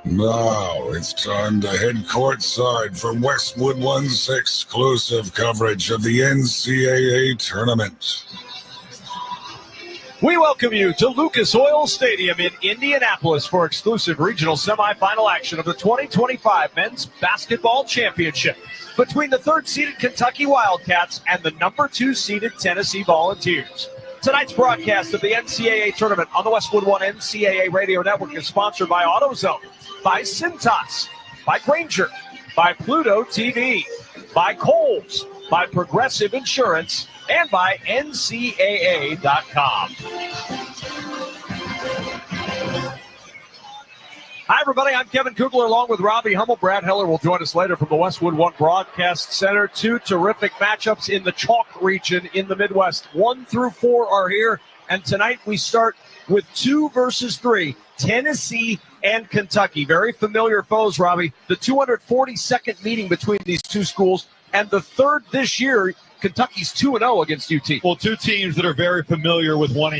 Now it's time to head courtside for Westwood One's exclusive coverage of the NCAA tournament. We welcome you to Lucas Oil Stadium in Indianapolis for exclusive regional semifinal action of the 2025 Men's Basketball Championship between the third-seeded Kentucky Wildcats and the number 2-seeded Tennessee Volunteers. Tonight's broadcast of the NCAA tournament on the Westwood One NCAA Radio Network is sponsored by AutoZone, by Cintas, by Granger, by Pluto TV, by Kohl's, by Progressive Insurance, and by NCAA.com. Hi, everybody. I'm Kevin Kugler along with Robbie Hummel. Brad Heller will join us later from the Westwood One Broadcast Center. Two terrific matchups in the chalk region in the Midwest. 1 through 4 are here, and tonight we start with 2 versus 3, Tennessee and Kentucky. Very familiar foes, Robbie. The 242nd meeting between these two schools, and the third this year. Kentucky's 2-0 against UT. Well, two teams that are very familiar with one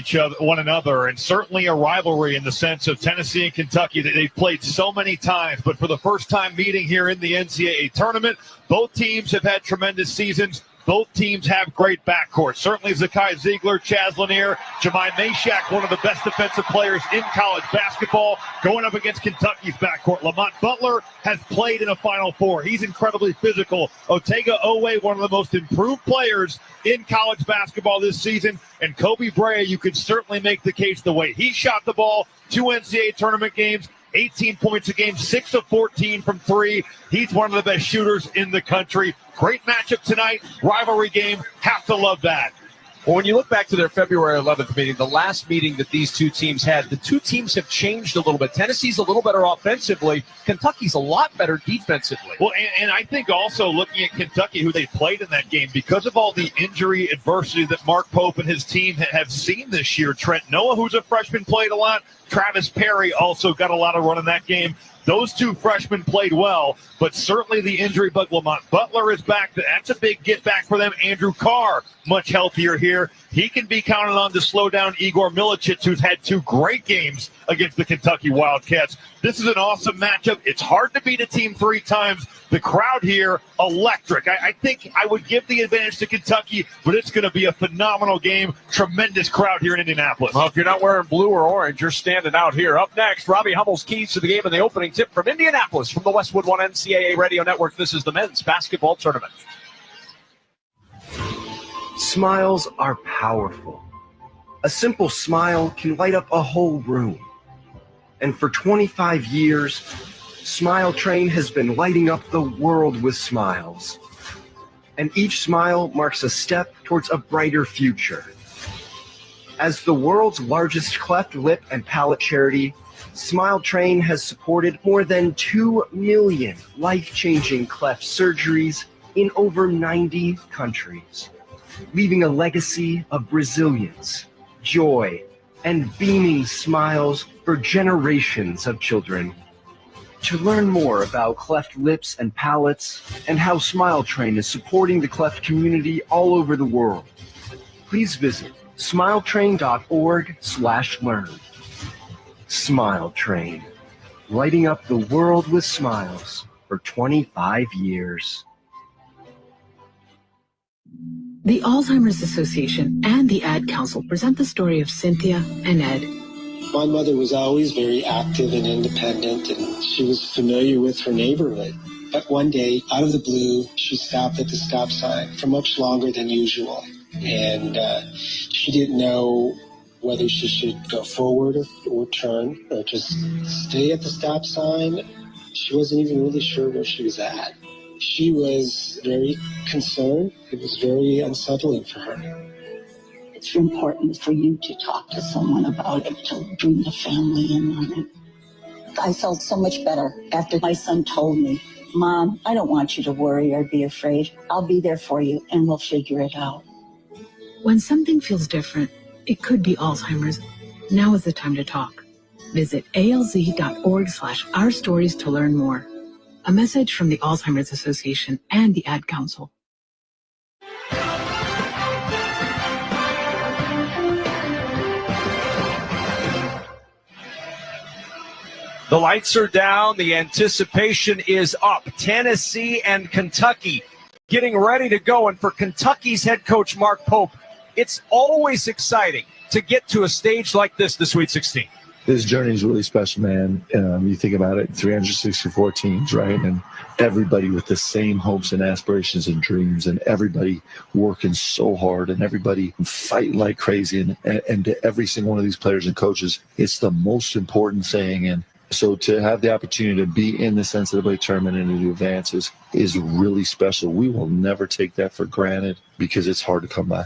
another, and certainly a rivalry in the sense of Tennessee and Kentucky that they've played so many times. But for the first time meeting here in the NCAA tournament, both teams have had tremendous seasons. Both teams have great backcourt. Certainly Zakai Ziegler, Chaz Lanier, Jemai Mashak, one of the best defensive players in college basketball, going up against Kentucky's backcourt. Lamont Butler has played in a Final Four. He's incredibly physical. Otega Owe, one of the most improved players in college basketball this season. And Kobe Brea, you could certainly make the case the way he shot the ball, 2 NCAA tournament games, 18 points a game, 6 of 14 from 3. He's one of the best shooters in the country. Great matchup tonight, rivalry game. Have to love that. Well, when you look back to their February 11th meeting, the last meeting that these two teams had, the two teams have changed a little bit. Tennessee's a little better offensively. Kentucky's a lot better defensively. Well, and I think also looking at Kentucky, who they played in that game, because of all the injury adversity that Mark Pope and his team have seen this year, Trent Noah, who's a freshman, played a lot. Travis Perry also got a lot of run in that game. Those two freshmen played well, but certainly the injury bug. Lamont Butler is back. That's a big get back for them. Andrew Carr, much healthier here. He can be counted on to slow down Igor Milicic, who's had 2 great games against the Kentucky Wildcats. This is an awesome matchup. It's hard to beat a team 3 times. The crowd here, electric. I think I would give the advantage to Kentucky, but it's going to be a phenomenal game. Tremendous crowd here in Indianapolis. Well, if you're not wearing blue or orange, you're standing out here. Up next, Robbie Hummel's keys to the game and the opening tip from Indianapolis from the Westwood One NCAA Radio Network. This is the Men's Basketball Tournament. Smiles are powerful. A simple smile can light up a whole room. And for 25 years, Smile Train has been lighting up the world with smiles. And each smile marks a step towards a brighter future. As the world's largest cleft lip and palate charity, Smile Train has supported more than 2 million life-changing cleft surgeries in over 90 countries, leaving a legacy of resilience, joy, and beaming smiles for generations of children. To learn more about cleft lips and palates and how Smile Train is supporting the cleft community all over the world, please visit smiletrain.org/learn. Smile Train, lighting up the world with smiles for 25 years. The Alzheimer's Association and the Ad Council present the story of Cynthia and Ed. My mother was always very active and independent, and she was familiar with her neighborhood. But one day, out of the blue, she stopped at the stop sign for much longer than usual. And she didn't know whether she should go forward or turn or just stay at the stop sign. She wasn't even really sure where she was at. She was very concerned. It was very unsettling for her. It's important for you to talk to someone about it, to bring the family in on it. I felt so much better after my son told me, Mom, I don't want you to worry or be afraid. I'll be there for you and we'll figure it out. When something feels different, it could be Alzheimer's. Now is the time to talk. Visit alz.org/ourstories to learn more. A message from the Alzheimer's Association and the Ad Council. The lights are down. The anticipation is up. Tennessee and Kentucky getting ready to go. And for Kentucky's head coach, Mark Pope, it's always exciting to get to a stage like this, the Sweet 16. This journey is really special, man. You think about it, 364 teams, right? And everybody with the same hopes and aspirations and dreams, and everybody working so hard, and everybody fighting like crazy. And to every single one of these players and coaches, it's the most important thing. And so to have the opportunity to be in this NCAA tournament and to advance is really special. We will never take that for granted because it's hard to come by.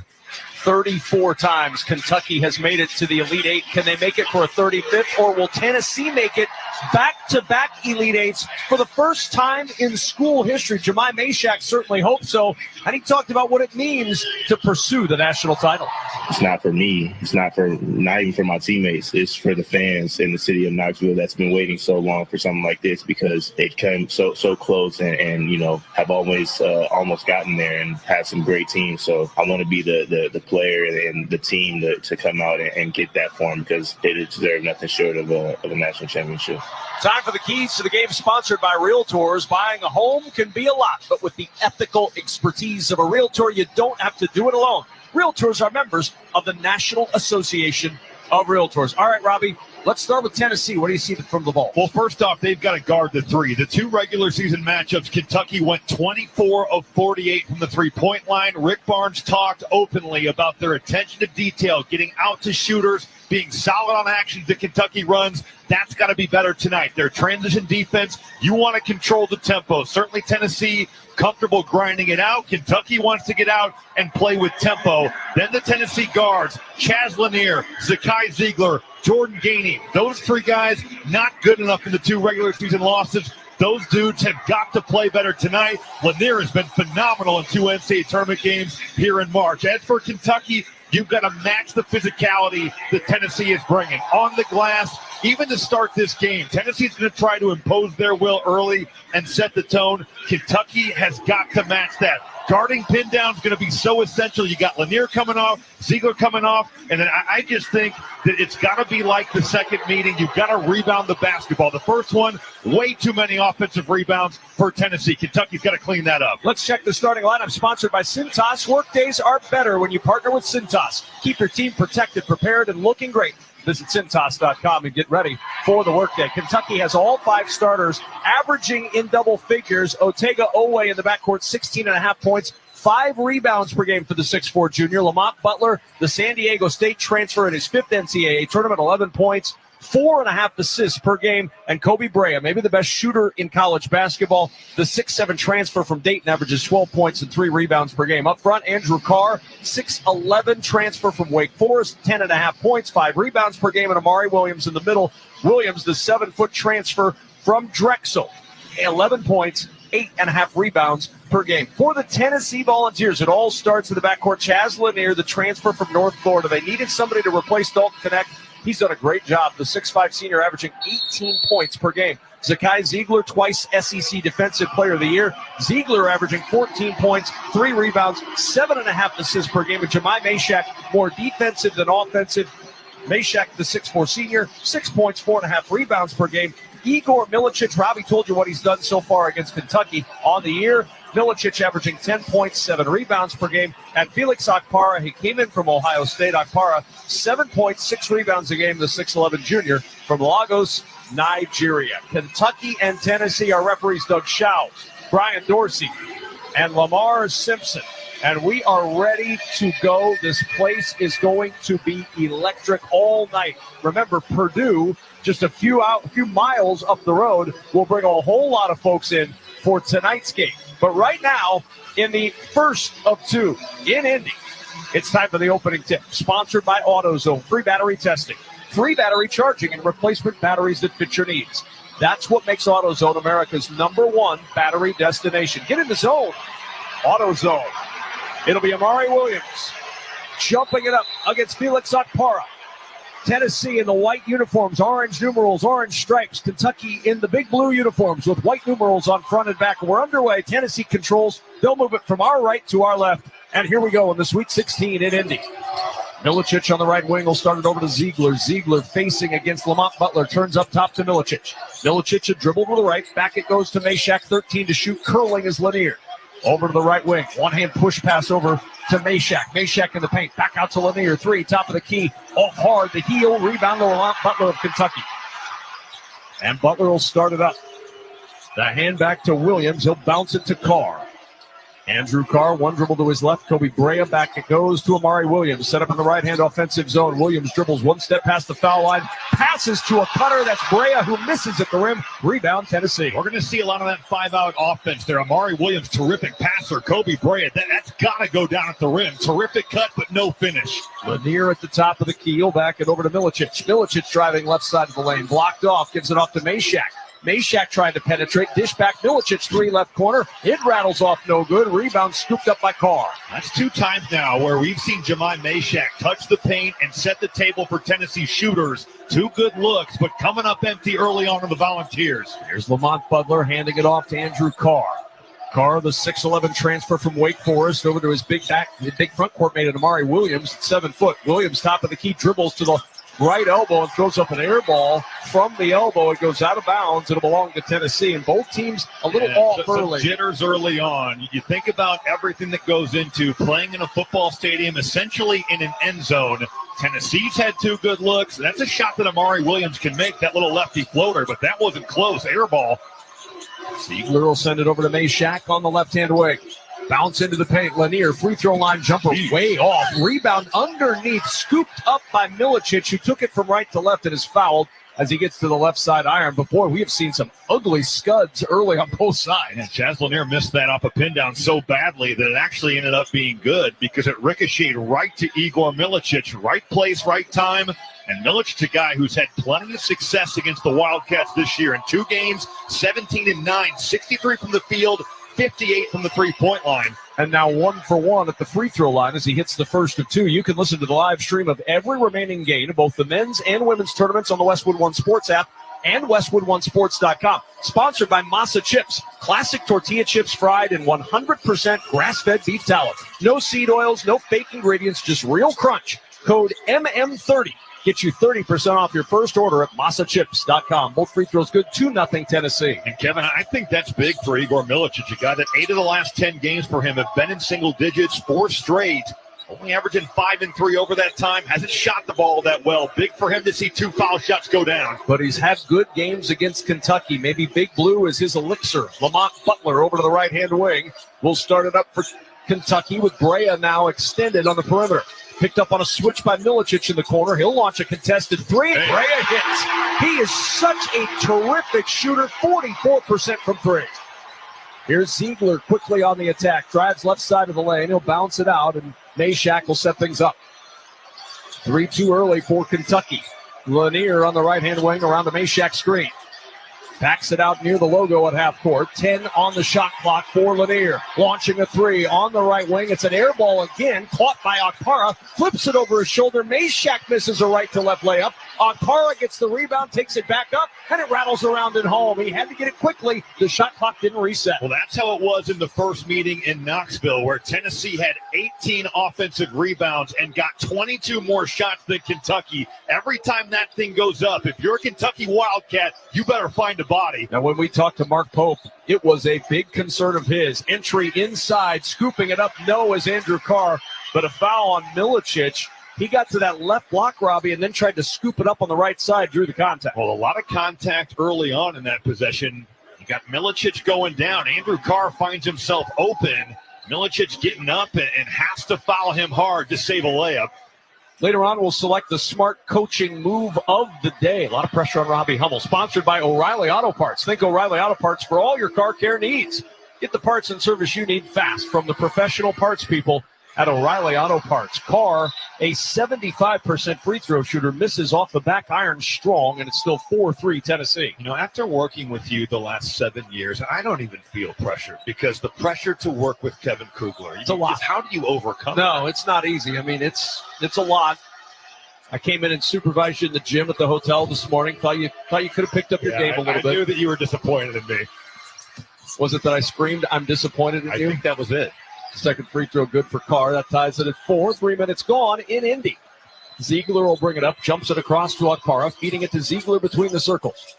34 times Kentucky has made it to the Elite Eight. Can they make it for a 35th, or will Tennessee make it back-to-back Elite Eights for the first time in school history? Jemai Mashack certainly hopes so, and he talked about what it means to pursue the national title. It's not for me. It's not even for my teammates. It's for the fans in the city of Knoxville that's been waiting so long for something like this, because they've come so close and you know, have always almost gotten there and had some great teams. So I want to be the player and the team to come out and get that for them, because they deserve nothing short of a national championship. Time for the keys to the game, sponsored by Realtors. Buying a home can be a lot, but with the ethical expertise of a Realtor, you don't have to do it alone. Realtors are members of the National Association of Realtors. All right, Robbie, let's start with Tennessee. What do you see from the ball? Well, first off, they've got to guard the three. The two regular season matchups, Kentucky went 24 of 48 from the three-point line. Rick Barnes talked openly about their attention to detail, getting out to shooters, being solid on actions that Kentucky runs. That's got to be better tonight. Their transition defense, you want to control the tempo. Certainly Tennessee comfortable grinding it out. Kentucky wants to get out and play with tempo. Then the Tennessee guards, Chaz Lanier, Zakai Ziegler, Jordan Gainey. Those three guys not good enough in the two regular season losses. Those dudes have got to play better tonight. Lanier has been phenomenal in two NCAA tournament games here in March. As for Kentucky, you've got to match the physicality that Tennessee is bringing on the glass. Even to start this game, Tennessee's going to try to impose their will early and set the tone. Kentucky has got to match that. Guarding pin down is going to be so essential. You got Lanier coming off, Ziegler coming off, and then I just think that it's got to be like the second meeting. You've got to rebound the basketball. The first one, way too many offensive rebounds for Tennessee. Kentucky's got to clean that up. Let's check the starting lineup, sponsored by Cintas. Workdays are better when you partner with Cintas. Keep your team protected, prepared, and looking great. Visit Cintas.com and get ready for the workday. Kentucky has all five starters averaging in double figures. Otega Owe in the backcourt, 16.5 points, 5 rebounds per game for the 6'4 junior. Lamont Butler, the San Diego State transfer in his 5th NCAA tournament, 11 points, 4.5 assists per game. And Kobe Brea, maybe the best shooter in college basketball, the 6'7 transfer from Dayton, averages 12 points and 3 rebounds per game. Up front, Andrew Carr, 6'11 transfer from Wake Forest, 10.5 points, 5 rebounds per game. And Amari Williams in the middle. Williams, the 7-foot transfer from Drexel, 11 points, 8.5 rebounds per game. For the Tennessee Volunteers, it all starts in the backcourt. Chaz Lanier, the transfer from North Florida. They needed somebody to replace Dalton Connect. He's done a great job. The 6'5 senior averaging 18 points per game. Zakai Ziegler, twice SEC Defensive Player of the Year. Ziegler averaging 14 points, 3 rebounds, 7.5 assists per game. And Jemai Mashack, more defensive than offensive. Mashack, the 6'4 senior, 6 points, 4.5 rebounds per game. Igor Milicic, Robbie told you what he's done so far against Kentucky on the year. Milicic averaging 10 points, 7 rebounds per game. And Felix Okpara, he came in from Ohio State. Okpara, 7 points, 6 rebounds a game, the 6'11 junior from Lagos, Nigeria. Kentucky and Tennessee, our referees Doug Shaw, Brian Dorsey, and Lamar Simpson. And we are ready to go. This place is going to be electric all night. Remember, Purdue, just a few miles up the road, will bring a whole lot of folks in for tonight's game. But right now, in the first of two in Indy, it's time for the opening tip. Sponsored by AutoZone. Free battery testing, free battery charging, and replacement batteries that fit your needs. That's what makes AutoZone America's #1 battery destination. Get in the zone. AutoZone. It'll be Amari Williams jumping it up against Felix Okpara. Tennessee in the white uniforms, orange numerals, orange stripes. Kentucky in the big blue uniforms with white numerals on front and back. We're underway. Tennessee controls. They'll move it from our right to our left. And here we go in the Sweet 16 in Indy. Milicic on the right wing will start it over to Ziegler. Ziegler facing against Lamont Butler. Turns up top to Milicic. Milicic a dribble to the right. Back it goes to Meshack. 13 to shoot. Curling is Lanier. Over to the right wing. One-hand push pass over to Meshack. Meshack in the paint. Back out to Lanier. 3, top of the key. Off hard. The heel. Rebound to Lamont Butler of Kentucky. And Butler will start it up. The hand back to Williams. He'll bounce it to Carr. Andrew Carr, one dribble to his left. Kobe Brea, back it goes to Amari Williams. Set up in the right-hand offensive zone. Williams dribbles one step past the foul line. Passes to a cutter. That's Brea, who misses at the rim. Rebound, Tennessee. We're going to see a lot of that 5-out offense there. Amari Williams, terrific passer. Kobe Brea, that's got to go down at the rim. Terrific cut, but no finish. Lanier at the top of the key. He'll back it over to Milicic. Milicic driving left side of the lane. Blocked off. Gives it off to Meshack. Meshack trying to penetrate. Dish back. Milicic, 3 left corner. It rattles off no good. Rebound scooped up by Carr. That's 2 times now where we've seen Jemai Meshack touch the paint and set the table for Tennessee shooters. 2 good looks, but coming up empty early on in the Volunteers. Here's Lamont Butler handing it off to Andrew Carr. Carr, the 6'11 transfer from Wake Forest, over to his big front court mate, Amari Williams, 7 foot. Williams, top of the key, dribbles to the right elbow and throws up an air ball from the elbow. It goes out of bounds. It'll belong to Tennessee. And both teams a little off early. Some jitters early on. You think about everything that goes into playing in a football stadium, essentially in an end zone. Tennessee's had 2 good looks. That's a shot that Amari Williams can make, that little lefty floater, but that wasn't close. Air ball. Ziegler will send it over to Meshack on the left-hand wing. Bounce into the paint. Lanier, free throw line jumper way off. Rebound underneath, scooped up by Milicic, who took it from right to left and is fouled as he gets to the left side iron. But boy, we have seen some ugly scuds early on both sides. And Chaz Lanier missed that off a pin down so badly that it actually ended up being good because it ricocheted right to Igor Milicic. Right place, right time. And Milicic, a guy who's had plenty of success against the Wildcats this year in 2 games, 17-9, 63 from the field, 58 from the three-point line. And now 1 for 1 at the free throw line as he hits the first of 2. You can listen to the live stream of every remaining game of both the men's and women's tournaments on the Westwood One Sports app and WestwoodOneSports.com. Sponsored by Masa Chips, classic tortilla chips fried in 100% grass-fed beef tallow. No seed oils, no fake ingredients, just real crunch. Code MM30. Get you 30% off your first order at MasaChips.com. Both free throws good, 2-0 Tennessee. And Kevin, I think that's big for Igor Milicic, a guy that 8 of the last 10 games for him have been in single digits, 4 straight. Only averaging 5 and 3 over that time. Hasn't shot the ball that well. Big for him to see 2 foul shots go down. But he's had good games against Kentucky. Maybe Big Blue is his elixir. Lamont Butler over to the right-hand wing. We'll start it up for Kentucky with Brea now extended on the perimeter. Picked up on a switch by Milicic in the corner. He'll launch a contested 3. And Brea hits. He is such a terrific shooter. 44% from 3. Here's Ziegler quickly on the attack. Drives left side of the lane. He'll bounce it out, and Meshack will set things up. 3 too early for Kentucky. Lanier on the right-hand wing around the Meshack screen. Backs it out near the logo at half court. 10 on the shot clock for Lanier. Launching a 3 on the right wing. It's an air ball again. Caught by Okpara. Flips it over his shoulder. Meshack misses a right to left layup. Okpara gets the rebound, takes it back up, and it rattles around and home. He had to get it quickly. The shot clock didn't reset. Well, that's how it was in the first meeting in Knoxville, where Tennessee had 18 offensive rebounds and got 22 more shots than Kentucky. Every time that thing goes up, if you're a Kentucky Wildcat, you better find a body. Now, when we talked to Mark Pope, it was a big concern of his. Entry inside, scooping it up, no, as Andrew Carr, but a foul on Milicic. He got to that left block, Robbie, and then tried to scoop it up on the right side, drew the contact. Well, a lot of contact early on in that possession. You got Milicic going down. Andrew Carr finds himself open. Milicic getting up and has to foul him hard to save a layup. Later on, we'll select the smart coaching move of the day. A lot of pressure on Robbie Hummel. Sponsored by O'Reilly Auto Parts. Think O'Reilly Auto Parts for all your car care needs. Get the parts and service you need fast from the professional parts people at O'Reilly Auto Parts. Carr, a 75% free throw shooter, misses off the back iron strong, and it's still 4-3 Tennessee. You know, after working with you the last 7 years, I don't even feel pressure because the pressure to work with Kevin Kugler, it's a lot. How do you overcome No, that? it's not easy. I mean, it's a lot. I came in and supervised you in the gym at the hotel this morning. Thought you could have picked up your game a little bit. I knew that you were disappointed in me. Was it that I screamed, "I'm disappointed in you"? I think that was it. Second free throw good for Carr. That ties it at 4. 3 minutes gone in Indy. Ziegler will bring it up, jumps it across to Okpara, feeding it to Ziegler between the circles.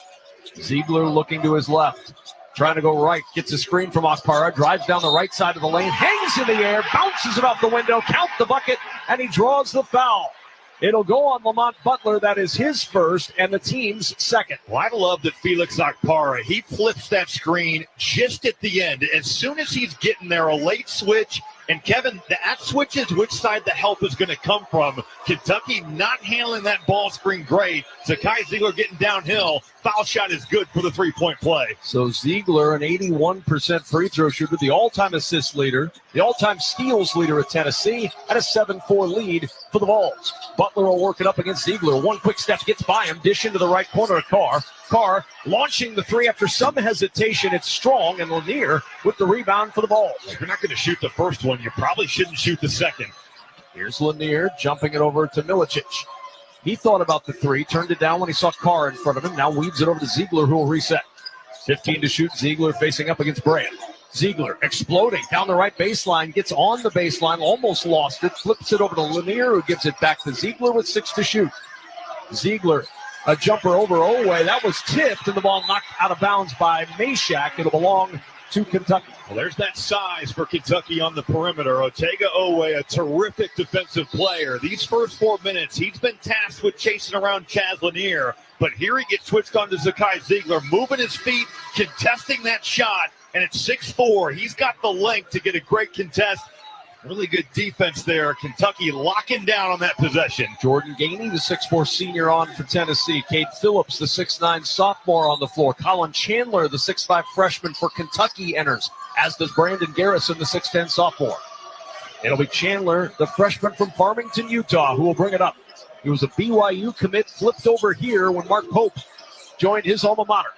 Ziegler looking to his left, trying to go right, gets a screen from Okpara, drives down the right side of the lane, hangs in the air, bounces it out the window, count the bucket, and he draws the foul. It'll go on Lamont Butler. That is his first and the team's second. Well, I love that Felix Okpara, he flips that screen just at the end. As soon as he's getting there, a late switch. And Kevin, that switches which side the help is going to come from. Kentucky not handling that ball screen great. Zakai Ziegler getting downhill. Foul shot is good for the three-point play. So Ziegler, an 81% free throw shooter, the all-time assist leader, the all-time steals leader at Tennessee, and a 7-4 lead for the Vols. Butler will work it up against Ziegler. One quick step gets by him, dish into the right corner of Carr. Carr launching the three after some hesitation. It's Strong, and Lanier with the rebound for the Vols. If you're not going to shoot the first one, you probably shouldn't shoot the second. Here's Lanier jumping it over to Milicic. He thought about the three, turned it down when he saw Carr in front of him. Now weaves it over to Ziegler, who will reset. 15 to shoot. Ziegler facing up against Brand. Ziegler exploding down the right baseline, gets on the baseline, almost lost it, flips it over to Lanier, who gives it back to Ziegler with 6 to shoot. Ziegler, a jumper over Oweh. That was tipped, and the ball knocked out of bounds by Meshack. It'll belong to Kentucky. Well, there's that size for Kentucky on the perimeter. Otega Oweh, a terrific defensive player. These first 4 minutes, he's been tasked with chasing around Chaz Lanier, but here he gets switched on to Zakai Ziegler, moving his feet, contesting that shot, and it's 6'4". He's got the length to get a great contest. Really good defense there. Kentucky locking down on that possession. Jordan Gainey, the 6'4 senior on for Tennessee. Cade Phillips, the 6'9 sophomore on the floor. Colin Chandler, the 6'5 freshman for Kentucky, enters, as does Brandon Garrison, the 6'10 sophomore. It'll be Chandler, the freshman from Farmington, Utah, who will bring it up. He was a BYU commit, flipped over here when Mark Pope joined his alma mater.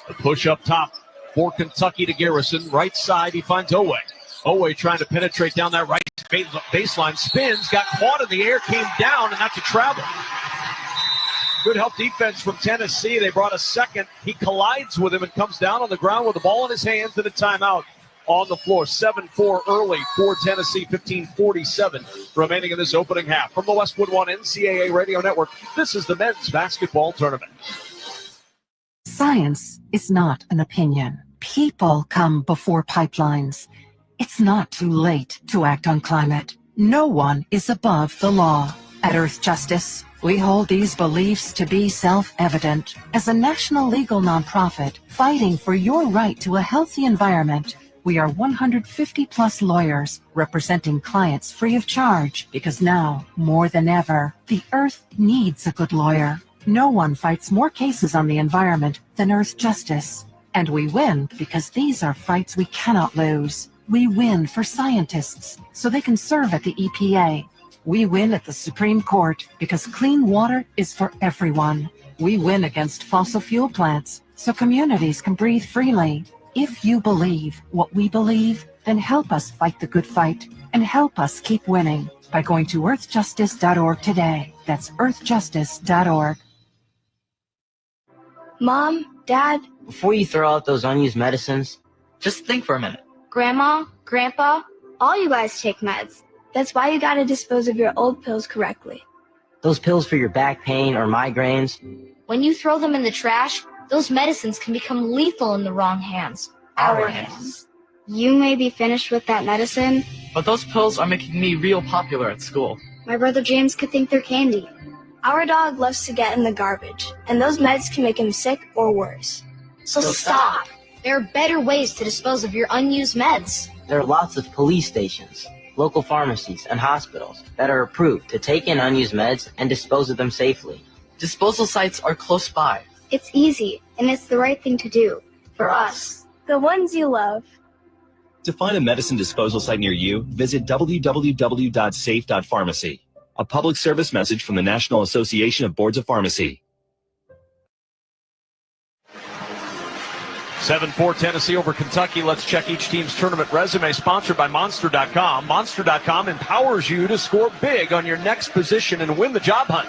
The push up top for Kentucky to Garrison. Right side, he finds Oweh. Oweh trying to penetrate down that right baseline. Spins, got caught in the air, came down, and that's a travel. Good help defense from Tennessee. They brought a second. He collides with him and comes down on the ground with the ball in his hands and a timeout on the floor. 7-4 early for Tennessee, 15:47 remaining in this opening half. From the Westwood One NCAA Radio Network, this is the men's basketball tournament. Science is not an opinion. People come before pipelines. It's not too late to act on climate. No one is above the law. At Earth Justice, we hold these beliefs to be self-evident. As a national legal nonprofit fighting for your right to a healthy environment, we are 150-plus lawyers representing clients free of charge because now, more than ever, the Earth needs a good lawyer. No one fights more cases on the environment than Earth Justice. And we win because these are fights we cannot lose. We win for scientists so they can serve at the EPA. We win at the Supreme Court because clean water is for everyone. We win against fossil fuel plants so communities can breathe freely. If you believe what we believe, then help us fight the good fight and help us keep winning by going to earthjustice.org today. That's earthjustice.org. Mom, Dad, before you throw out those unused medicines, just think for a minute. Grandma, Grandpa, all you guys take meds. That's why you gotta dispose of your old pills correctly. Those pills for your back pain or migraines. When you throw them in the trash, those medicines can become lethal in the wrong hands. Our hands. You may be finished with that medicine, but those pills are making me real popular at school. My brother James could think they're candy. Our dog loves to get in the garbage, and those meds can make him sick or worse. So stop. There are better ways to dispose of your unused meds. There are lots of police stations, local pharmacies, and hospitals that are approved to take in unused meds and dispose of them safely. Disposal sites are close by. It's easy, and it's the right thing to do. For us. The ones you love. To find a medicine disposal site near you, visit www.safe.pharmacy. A public service message from the National Association of Boards of Pharmacy. 7-4 Tennessee over Kentucky. Let's check each team's tournament resume, sponsored by Monster.com. Monster.com empowers you to score big on your next position and win the job hunt.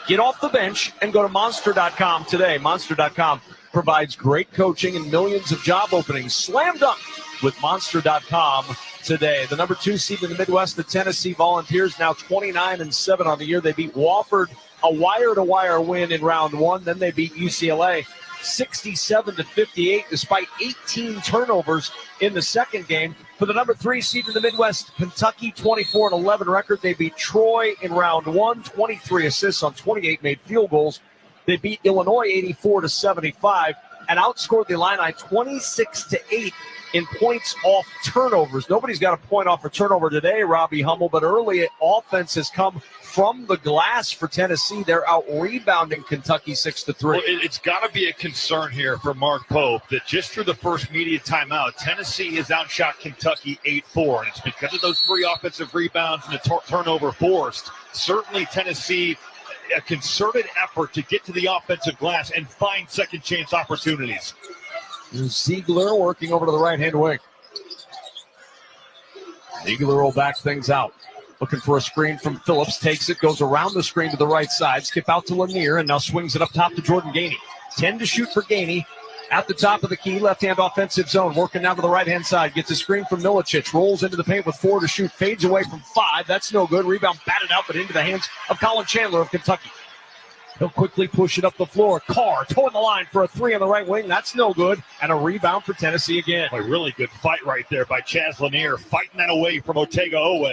Get off the bench and go to Monster.com today. Monster.com provides great coaching and millions of job openings. Slam dunk. with Monster.com today. The number 2 seed in the Midwest, the Tennessee Volunteers, now 29-7 on the year. They beat Wofford, a wire-to-wire win in round 1. Then they beat UCLA 67-58, despite 18 turnovers in the second game. For the number 3 seed in the Midwest, Kentucky, 24-11 record. They beat Troy in round 1, 23 assists on 28 made field goals. They beat Illinois 84-75 and outscored the Illini 26-8 in points off turnovers. Nobody's got a point off a turnover today, Robbie Hummel, but early offense has come from the glass for Tennessee. They're out rebounding Kentucky 6-3. Well, it's got to be a concern here for Mark Pope that just through the first media timeout, Tennessee has outshot Kentucky 8-4, and it's because of those 3 offensive rebounds and the turnover forced. Certainly Tennessee, a concerted effort to get to the offensive glass and find second chance opportunities. Ziegler working over to the right-hand wing. Ziegler will back things out. Looking for a screen from Phillips. Takes it, goes around the screen to the right side. Skip out to Lanier, and now swings it up top to Jordan Gainey. 10 to shoot for Gainey. At the top of the key, left-hand offensive zone. Working down to the right-hand side. Gets a screen from Milicic. Rolls into the paint with 4 to shoot. Fades away from 5. That's no good. Rebound batted out, but into the hands of Colin Chandler of Kentucky. He'll quickly push it up the floor. Carr towing the line for a 3 on the right wing. That's no good. And a rebound for Tennessee again. A really good fight right there by Chaz Lanier, fighting that away from Otega Owe.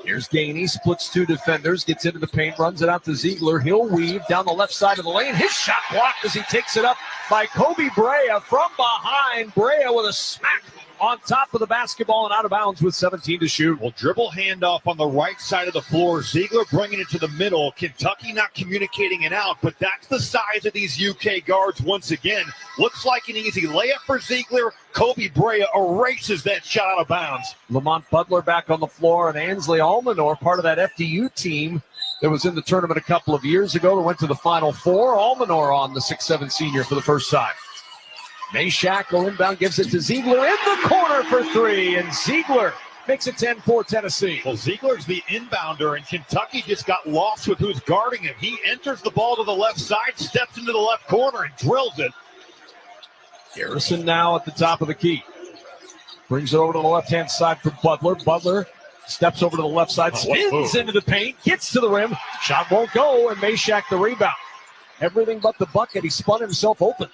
Here's Gainey, splits 2 defenders, gets into the paint, runs it out to Ziegler. He'll weave down the left side of the lane. His shot blocked as he takes it up by Kobe Brea from behind. Brea with a smack on top of the basketball and out of bounds with 17 to shoot. Well, dribble handoff on the right side of the floor. Ziegler bringing it to the middle. Kentucky not communicating it out, but that's the size of these UK guards once again. Looks like an easy layup for Ziegler. Kobe Brea erases that shot out of bounds. Lamont Butler back on the floor, and Ansley Almanor, part of that FDU team that was in the tournament a couple of years ago that went to the Final Four. Almanor on the 6'7 senior for the first time. Meshack will inbound, gives it to Ziegler in the corner for 3, and Ziegler makes it 10-4 Tennessee. Well, Ziegler's the inbounder, and Kentucky just got lost with who's guarding him. He enters the ball to the left side, steps into the left corner, and drills it. Garrison now at the top of the key. Brings it over to the left-hand side for Butler. Butler steps over to the left side, spins into the paint, gets to the rim. Shot won't go, and Meshack the rebound. Everything but the bucket. He spun himself open.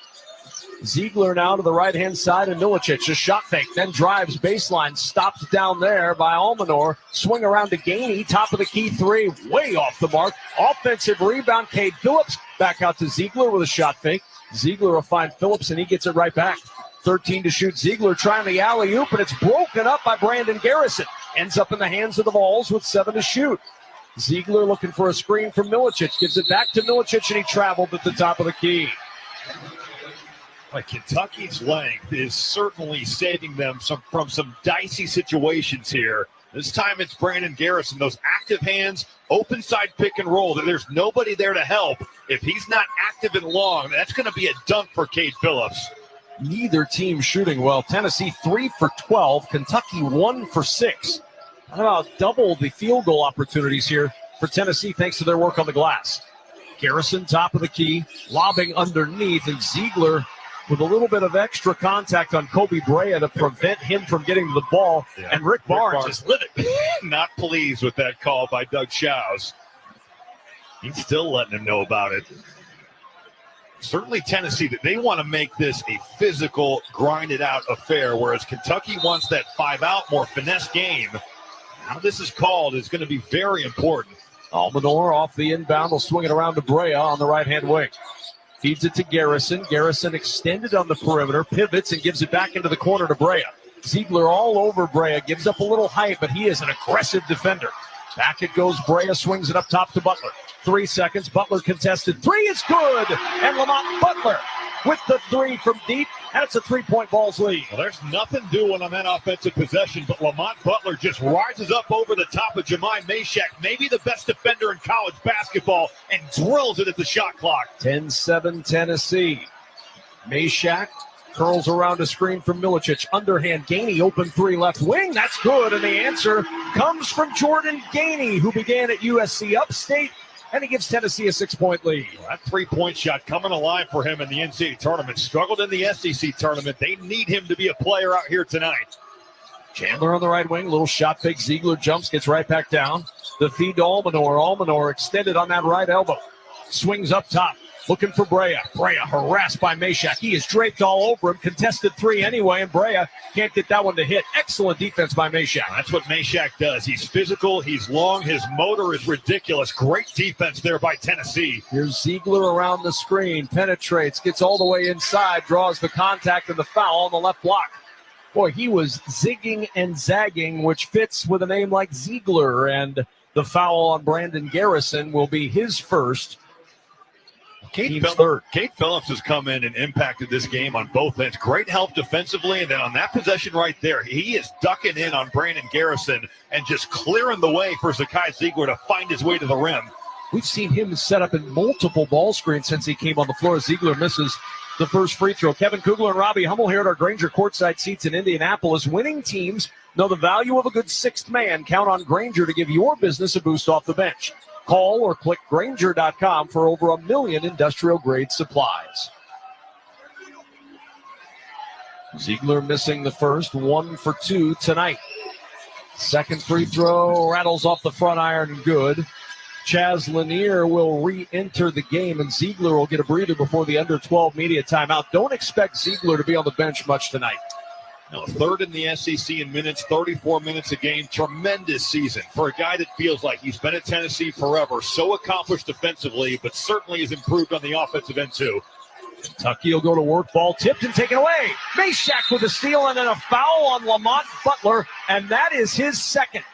Ziegler now to the right-hand side, and Milicic, a shot fake, then drives baseline, stopped down there by Almanor. Swing around to Gainey, top of the key 3, way off the mark. Offensive rebound, Cade Phillips back out to Ziegler with a shot fake. Ziegler will find Phillips, and he gets it right back. 13 to shoot. Ziegler trying the alley-oop, and it's broken up by Brandon Garrison. Ends up in the hands of the Vols with 7 to shoot. Ziegler looking for a screen from Milicic, gives it back to Milicic, and he traveled at the top of the key. Like Kentucky's length is certainly saving them from some dicey situations here. This time it's Brandon Garrison. Those active hands, open side pick and roll. There's nobody there to help. If he's not active and long, that's going to be a dunk for Cade Phillips. Neither team shooting well. Tennessee 3 for 12. Kentucky 1 for 6. About double the field goal opportunities here for Tennessee thanks to their work on the glass. Garrison top of the key, lobbing underneath, and Ziegler with a little bit of extra contact on Kobe Brea to prevent him from getting to the ball. Yeah. And Rick Barnes is livid. Not pleased with that call by Doug Shouse. He's still letting him know about it. Certainly Tennessee, they want to make this a physical, grinded-out affair, whereas Kentucky wants that 5-out, more finesse game. How this is called is going to be very important. Almanor off the inbound will swing it around to Brea on the right-hand wing. Feeds it to Garrison. Garrison extended on the perimeter, pivots, and gives it back into the corner to Brea. Ziegler all over Brea, gives up a little height, but he is an aggressive defender. Back it goes. Brea swings it up top to Butler. 3 seconds. Butler contested. 3 is good. And Lamont Butler with the 3 from deep. And it's a 3-point Vols lead. Well, there's nothing doing on that offensive possession, but Lamont Butler just rises up over the top of Jemai Meshack, maybe the best defender in college basketball, and drills it at the shot clock. 10-7 Tennessee. Meshack curls around a screen from Milicic. Underhand, Gainey, open 3 left wing. That's good, and the answer comes from Jordan Gainey, who began at USC Upstate and he gives Tennessee a 6-point lead. That three-point shot coming alive for him in the NCAA tournament. Struggled in the SEC tournament. They need him to be a player out here tonight. Chandler on the right wing, little shot fake. Ziegler jumps, gets right back down. The feed to Almanor. Almanor extended on that right elbow. Swings up top, looking for Brea. Brea harassed by Meshack. He is draped all over him. Contested three anyway, and Brea can't get that one to hit. Excellent defense by Meshack. That's what Meshack does. He's physical, he's long, his motor is ridiculous. Great defense there by Tennessee. Here's Ziegler around the screen, penetrates, gets all the way inside, draws the contact and the foul on the left block. Boy, he was zigging and zagging, which fits with a name like Ziegler, and the foul on Brandon Garrison will be his first. Kate Phillips has come in and impacted this game on both ends. Great help defensively, and then on that possession right there, he is ducking in on Brandon Garrison and just clearing the way for Zakai Ziegler to find his way to the rim. We've seen him set up in multiple ball screens since he came on the floor. Ziegler misses the first free throw. Kevin Kugler and Robbie Hummel here at our Grainger courtside seats in Indianapolis. Winning teams know the value of a good sixth man. Count on Grainger to give your business a boost off the bench. Call or click Grainger.com for over 1 million industrial-grade supplies. Ziegler missing the first, 1 for 2 tonight. Second free throw rattles off the front iron, good. Chaz Lanier will re-enter the game, and Ziegler will get a breather before the under-12 media timeout. Don't expect Ziegler to be on the bench much tonight. Now, third in the SEC in minutes, 34 minutes a game. Tremendous season for a guy that feels like he's been at Tennessee forever. So accomplished defensively, but certainly has improved on the offensive end too. Kentucky will go to work, ball tipped and taken away. Meshack with a steal and then a foul on Lamont Butler, and that is his second.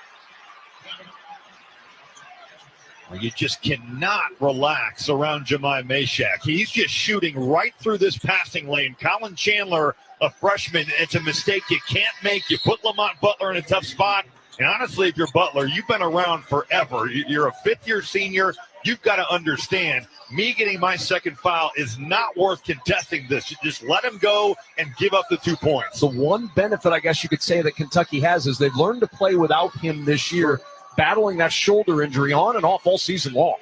You just cannot relax around Jemai Meshack. He's just shooting right through this passing lane. Colin Chandler, a freshman, it's a mistake you can't make. You put Lamont Butler in a tough spot. And honestly, if you're Butler, you've been around forever. You're a fifth-year senior. You've got to understand, me getting my second foul is not worth contesting this. You just let him go and give up the 2 points. The one benefit, I guess you could say, that Kentucky has is they've learned to play without him this year, battling that shoulder injury on and off all season long.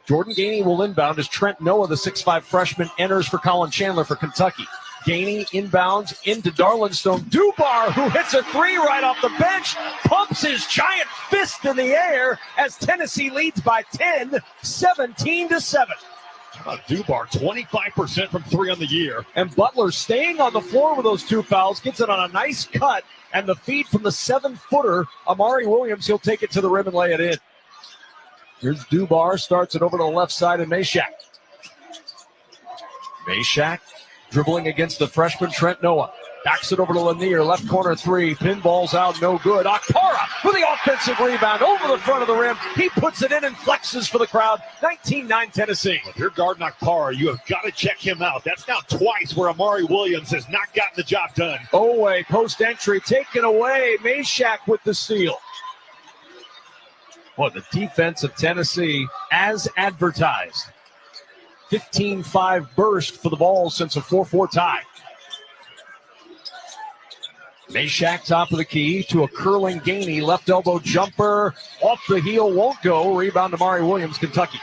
Jordan Gainey will inbound as Trent Noah, the 6'5 freshman, enters for Colin Chandler for Kentucky. Gainey inbounds into Darlinstone. Dubar, who hits a three right off the bench, pumps his giant fist in the air as Tennessee leads by 10, 17-7. How about Dubar, 25% from three on the year. And Butler staying on the floor with those two fouls, gets it on a nice cut, and the feed from the 7-footer, Amari Williams, he'll take it to the rim and lay it in. Here's Dubar, starts it over to the left side, and Meshack. Meshack dribbling against the freshman Trent Noah. Backs it over to Lanier, left corner three, pinballs out, no good. Akpara with the offensive rebound over the front of the rim. He puts it in and flexes for the crowd. 19-9 Tennessee. If you're guarding Akpara, you have got to check him out. That's now twice where Amari Williams has not gotten the job done. Owe, post entry, taken away. Meshack with the steal. Boy, the defense of Tennessee, as advertised. 15-5 burst for the ball since a 4-4 tie. Meshack top of the key to a curling Gainey. Left elbow jumper. Off the heel, won't go. Rebound to Amari Williams, Kentucky.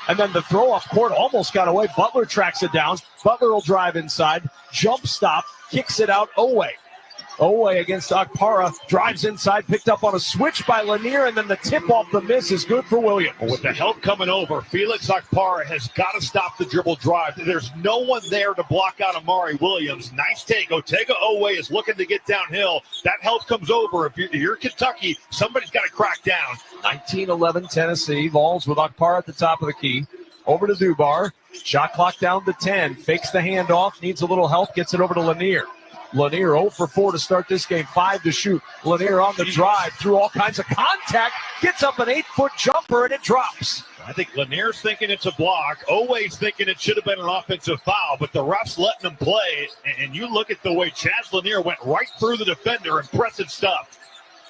And then the throw off court almost got away. Butler tracks it down. Butler will drive inside. Jump stop. Kicks it out. Owe against Akpara. Drives inside. Picked up on a switch by Lanier. And then the tip off the miss is good for Williams. With the help coming over, Felix Akpara has got to stop the dribble drive. There's no one there to block out Amari Williams. Nice take. Otega Owe is looking to get downhill. That help comes over. If you're Kentucky, somebody's got to crack down. 19-11 Tennessee. Vols with Akpara at the top of the key. Over to Dubar. Shot clock down to 10. Fakes the handoff. Needs a little help. Gets it over to Lanier. Lanier 0 for 4 to start this game. 5 to shoot. Lanier on the drive through all kinds of contact. Gets up an 8-foot jumper and it drops. I think Lanier's thinking it's a block. Owe's thinking it should have been an offensive foul, but the ref's letting him play. And you look at the way Chaz Lanier went right through the defender. Impressive stuff.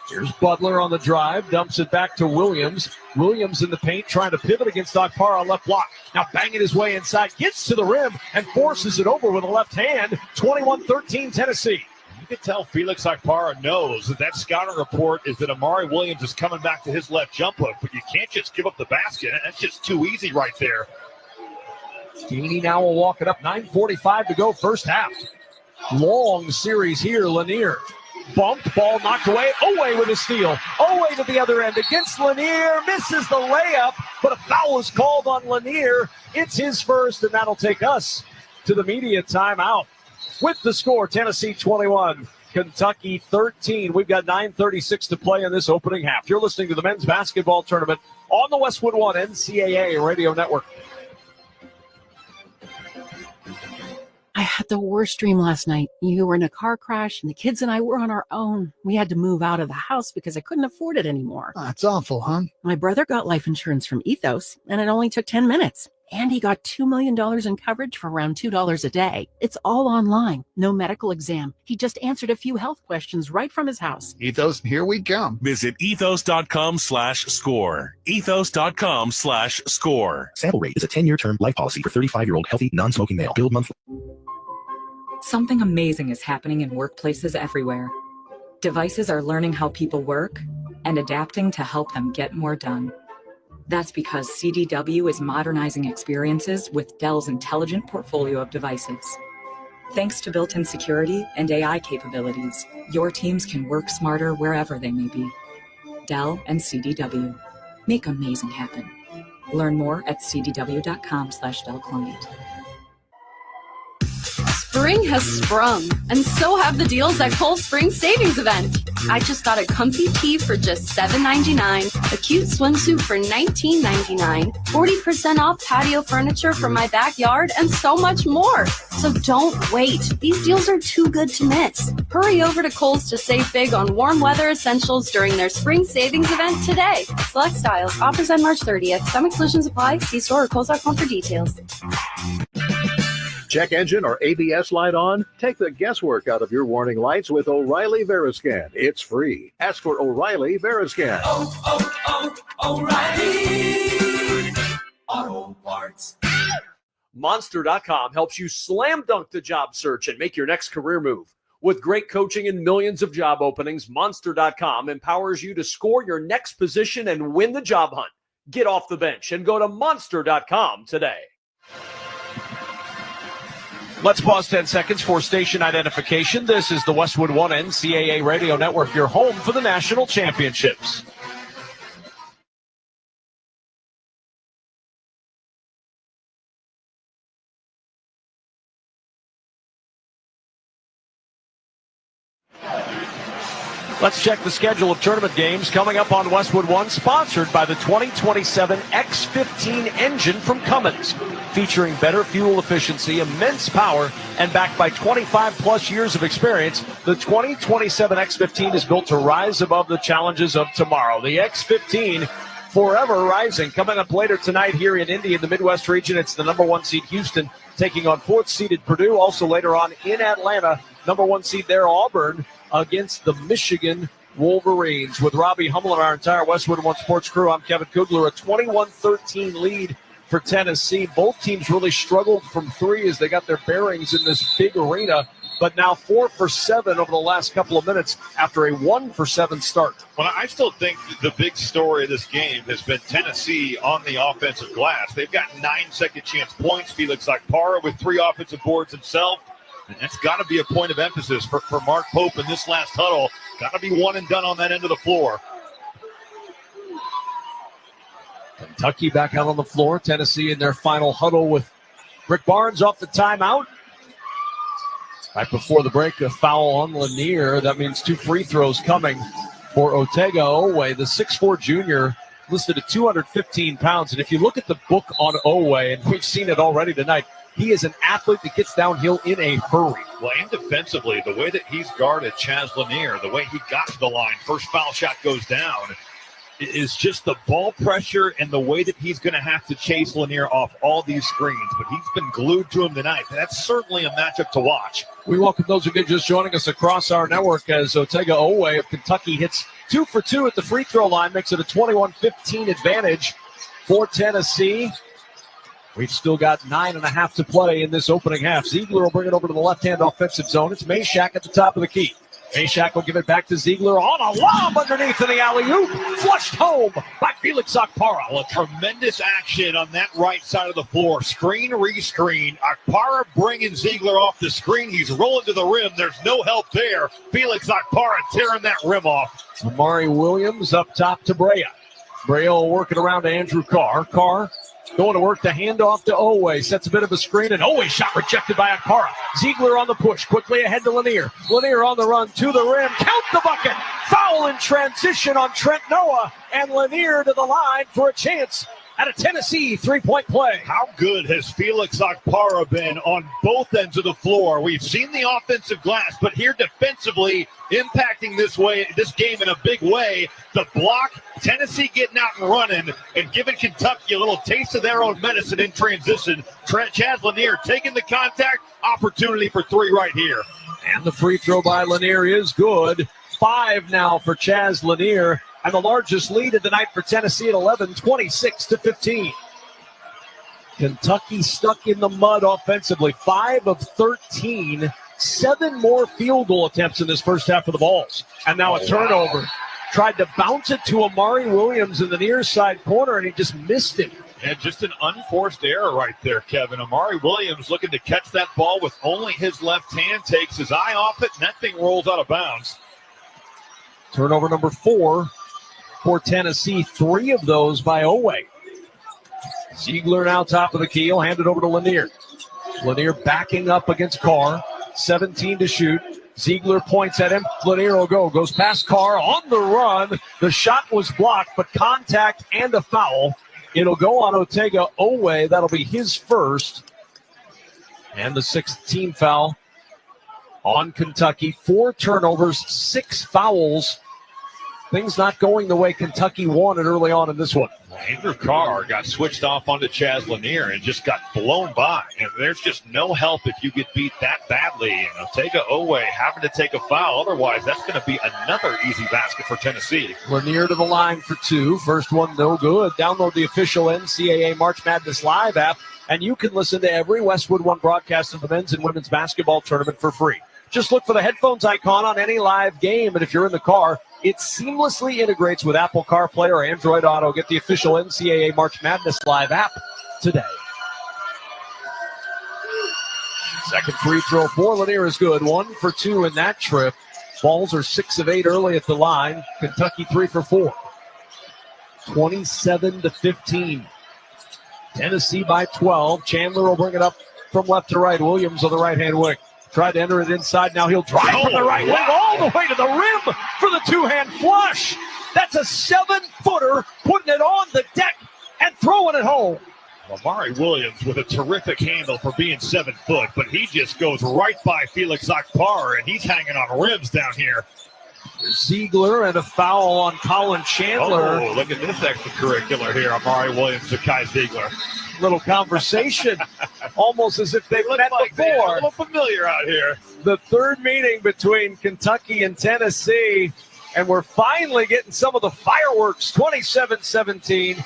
Here's Butler on the drive, dumps it back to Williams. Williams in the paint trying to pivot against Akpara on left block. Now banging his way inside, gets to the rim and forces it over with a left hand. 21-13 Tennessee. You can tell Felix Akpara knows that scouting report is that Amari Williams is coming back to his left jump hook, but you can't just give up the basket. That's just too easy right there. Genie now will walk it up. 9:45 to go first half. Long series here. Lanier bumped, ball knocked away. Oweh with a steal. Oweh to the other end against Lanier. Misses the layup, but a foul is called on Lanier. It's his first, and that'll take us to the media timeout. With the score, Tennessee 21, Kentucky 13. We've got 9:36 to play in this opening half. You're listening to the men's basketball tournament on the Westwood One NCAA Radio Network. I had the worst dream last night. You were in a car crash, and the kids and I were on our own. We had to move out of the house because I couldn't afford it anymore. That's awful, huh? My brother got life insurance from Ethos, and it only took 10 minutes. And he got $2 million in coverage for around $2 a day. It's all online. No medical exam. He just answered a few health questions right from his house. Ethos, here we come. Visit ethos.com/score. Ethos.com/score. Sample rate is a 10-year term life policy for 35-year-old healthy, non-smoking male. Billed monthly. Something amazing is happening in workplaces everywhere. Devices are learning how people work and adapting to help them get more done. That's because CDW is modernizing experiences with Dell's intelligent portfolio of devices. Thanks to built-in security and AI capabilities, your teams can work smarter wherever they may be. Dell and CDW. Make amazing happen. Learn more at cdw.com/Dell-Client. Spring has sprung, and so have the deals at Kohl's Spring Savings Event. I just got a comfy tee for just $7.99, a cute swimsuit for $19.99, 40% off patio furniture for my backyard, and so much more. So don't wait. These deals are too good to miss. Hurry over to Kohl's to save big on warm weather essentials during their Spring Savings Event today. Select styles. Offers end March 30th. Some exclusions apply. See store or Kohls.com for details. Check engine or ABS light on? Take the guesswork out of your warning lights with O'Reilly Veriscan. It's free. Ask for O'Reilly Veriscan. O'Reilly Auto Parts. Monster.com helps you slam dunk the job search and make your next career move. With great coaching and millions of job openings, Monster.com empowers you to score your next position and win the job hunt. Get off the bench and go to Monster.com today. Let's pause 10 seconds for station identification. This is the Westwood One NCAA Radio Network, your home for the national championships. Let's check the schedule of tournament games coming up on Westwood One, sponsored by the 2027 X15 engine from Cummins. Featuring better fuel efficiency, immense power, and backed by 25-plus years of experience, the 2027 X15 is built to rise above the challenges of tomorrow. The X15, forever rising. Coming up later tonight here in Indy in the Midwest region, it's the number 1 seed Houston taking on 4th-seeded Purdue. Also later on in Atlanta, number 1 seed there Auburn against the Michigan Wolverines. With Robbie Hummel and our entire Westwood One Sports crew, I'm Kevin Kugler. A 21-13 lead for Tennessee. Both teams really struggled from three as they got their bearings in this big arena, but now 4 for 7 over the last couple of minutes after a 1 for 7 start. Well, I still think the big story of this game has been Tennessee on the offensive glass. They've got 9 second-chance points. Felix Akpara with 3 offensive boards himself. And that's got to be a point of emphasis for Mark Pope in this last huddle. Got to be one and done on that end of the floor. Kentucky back out on the floor. Tennessee in their final huddle with Rick Barnes off the timeout. Right before the break, a foul on Lanier. That means 2 free throws coming for Otega Oweh, the 6'4 junior, listed at 215 pounds. And if you look at the book on Oweh, and we've seen it already tonight, he is an athlete that gets downhill in a hurry. Well, and defensively, the way that he's guarded Chaz Lanier, the way he got to the line, first foul shot goes down, is just the ball pressure and the way that he's going to have to chase Lanier off all these screens. But he's been glued to him tonight. That's certainly a matchup to watch. We welcome those of you just joining us across our network as Otega Oweh of Kentucky hits 2 for 2 at the free throw line, makes it a 21-15 advantage for Tennessee. We've still got 9.5 to play in this opening half. Ziegler will bring it over to the left-hand offensive zone. It's Meshack at the top of the key. Meshack will give it back to Ziegler on a lob underneath in the alley-oop. Flushed home by Felix Okpara. Well, tremendous action on that right side of the floor. Screen, re-screen. Okpara bringing Ziegler off the screen. He's rolling to the rim. There's no help there. Felix Okpara tearing that rim off. Amari Williams up top to Brea. Brea will work it around to Andrew Carr. Carr going to work the handoff to Owe. Sets a bit of a screen, and Owe shot rejected by Okpara. Ziegler on the push, quickly ahead to Lanier. Lanier on the run to the rim. Count the bucket. Foul in transition on Trent Noah, and Lanier to the line for a chance at a Tennessee three-point play. How good has Felix Okpara been on both ends of the floor? We've seen the offensive glass, but here defensively impacting this game in a big way. The block, Tennessee getting out and running and giving Kentucky a little taste of their own medicine in transition. Chaz Lanier taking the contact, opportunity for three right here. And the free throw by Lanier is good. 5 now for Chaz Lanier. And the largest lead of the night for Tennessee at 11, 26-15. Kentucky stuck in the mud offensively. 5 of 13. 7 more field goal attempts in this first half for the Vols. And now a turnover. Tried to bounce it to Amari Williams in the near side corner, and he just missed it. And just an unforced error right there, Kevin. Amari Williams looking to catch that ball with only his left hand, takes his eye off it, and that thing rolls out of bounds. Turnover number 4 for Tennessee. 3 of those by Owe. Ziegler now top of the key. He'll hand it over to Lanier. Lanier backing up against Carr. 17 to shoot. Ziegler points at him. Lanier will go. Goes past Carr on the run. The shot was blocked, but contact and a foul. It'll go on Otega Owe. That'll be his first. And the 6th team foul on Kentucky. 4 turnovers, 6 fouls. Things not going the way Kentucky wanted early on in this one. Andrew Carr got switched off onto Chaz Lanier and just got blown by. And there's just no help if you get beat that badly. And Otega Owe having to take a foul. Otherwise, that's going to be another easy basket for Tennessee. Lanier to the line for 2. First one, no good. Download the official NCAA March Madness Live app, and you can listen to every Westwood One broadcast of the men's and women's basketball tournament for free. Just look for the headphones icon on any live game, and if you're in the car, it seamlessly integrates with Apple CarPlay or Android Auto. Get the official NCAA March Madness Live app today. Second free throw for Lanier is good. 1 for 2 in that trip. Balls are 6 of 8 early at the line. Kentucky 3 for 4. 27-15. Tennessee by 12. Chandler will bring it up from left to right. Williams on the right-hand wing. Tried to enter it inside. Now he'll drive from the right wing all the way to the rim for the two-hand flush. That's a 7-footer, putting it on the deck and throwing it home. Amari Williams with a terrific handle for being 7 foot, but he just goes right by Felix Okpara, and he's hanging on rims down here. Ziegler and a foul on Colin Chandler. Oh, look at this extracurricular here. Amari Williams to Kai Ziegler. Little conversation, almost as if they've met before. A little familiar out here. The third meeting between Kentucky and Tennessee, and we're finally getting some of the fireworks. 27-17,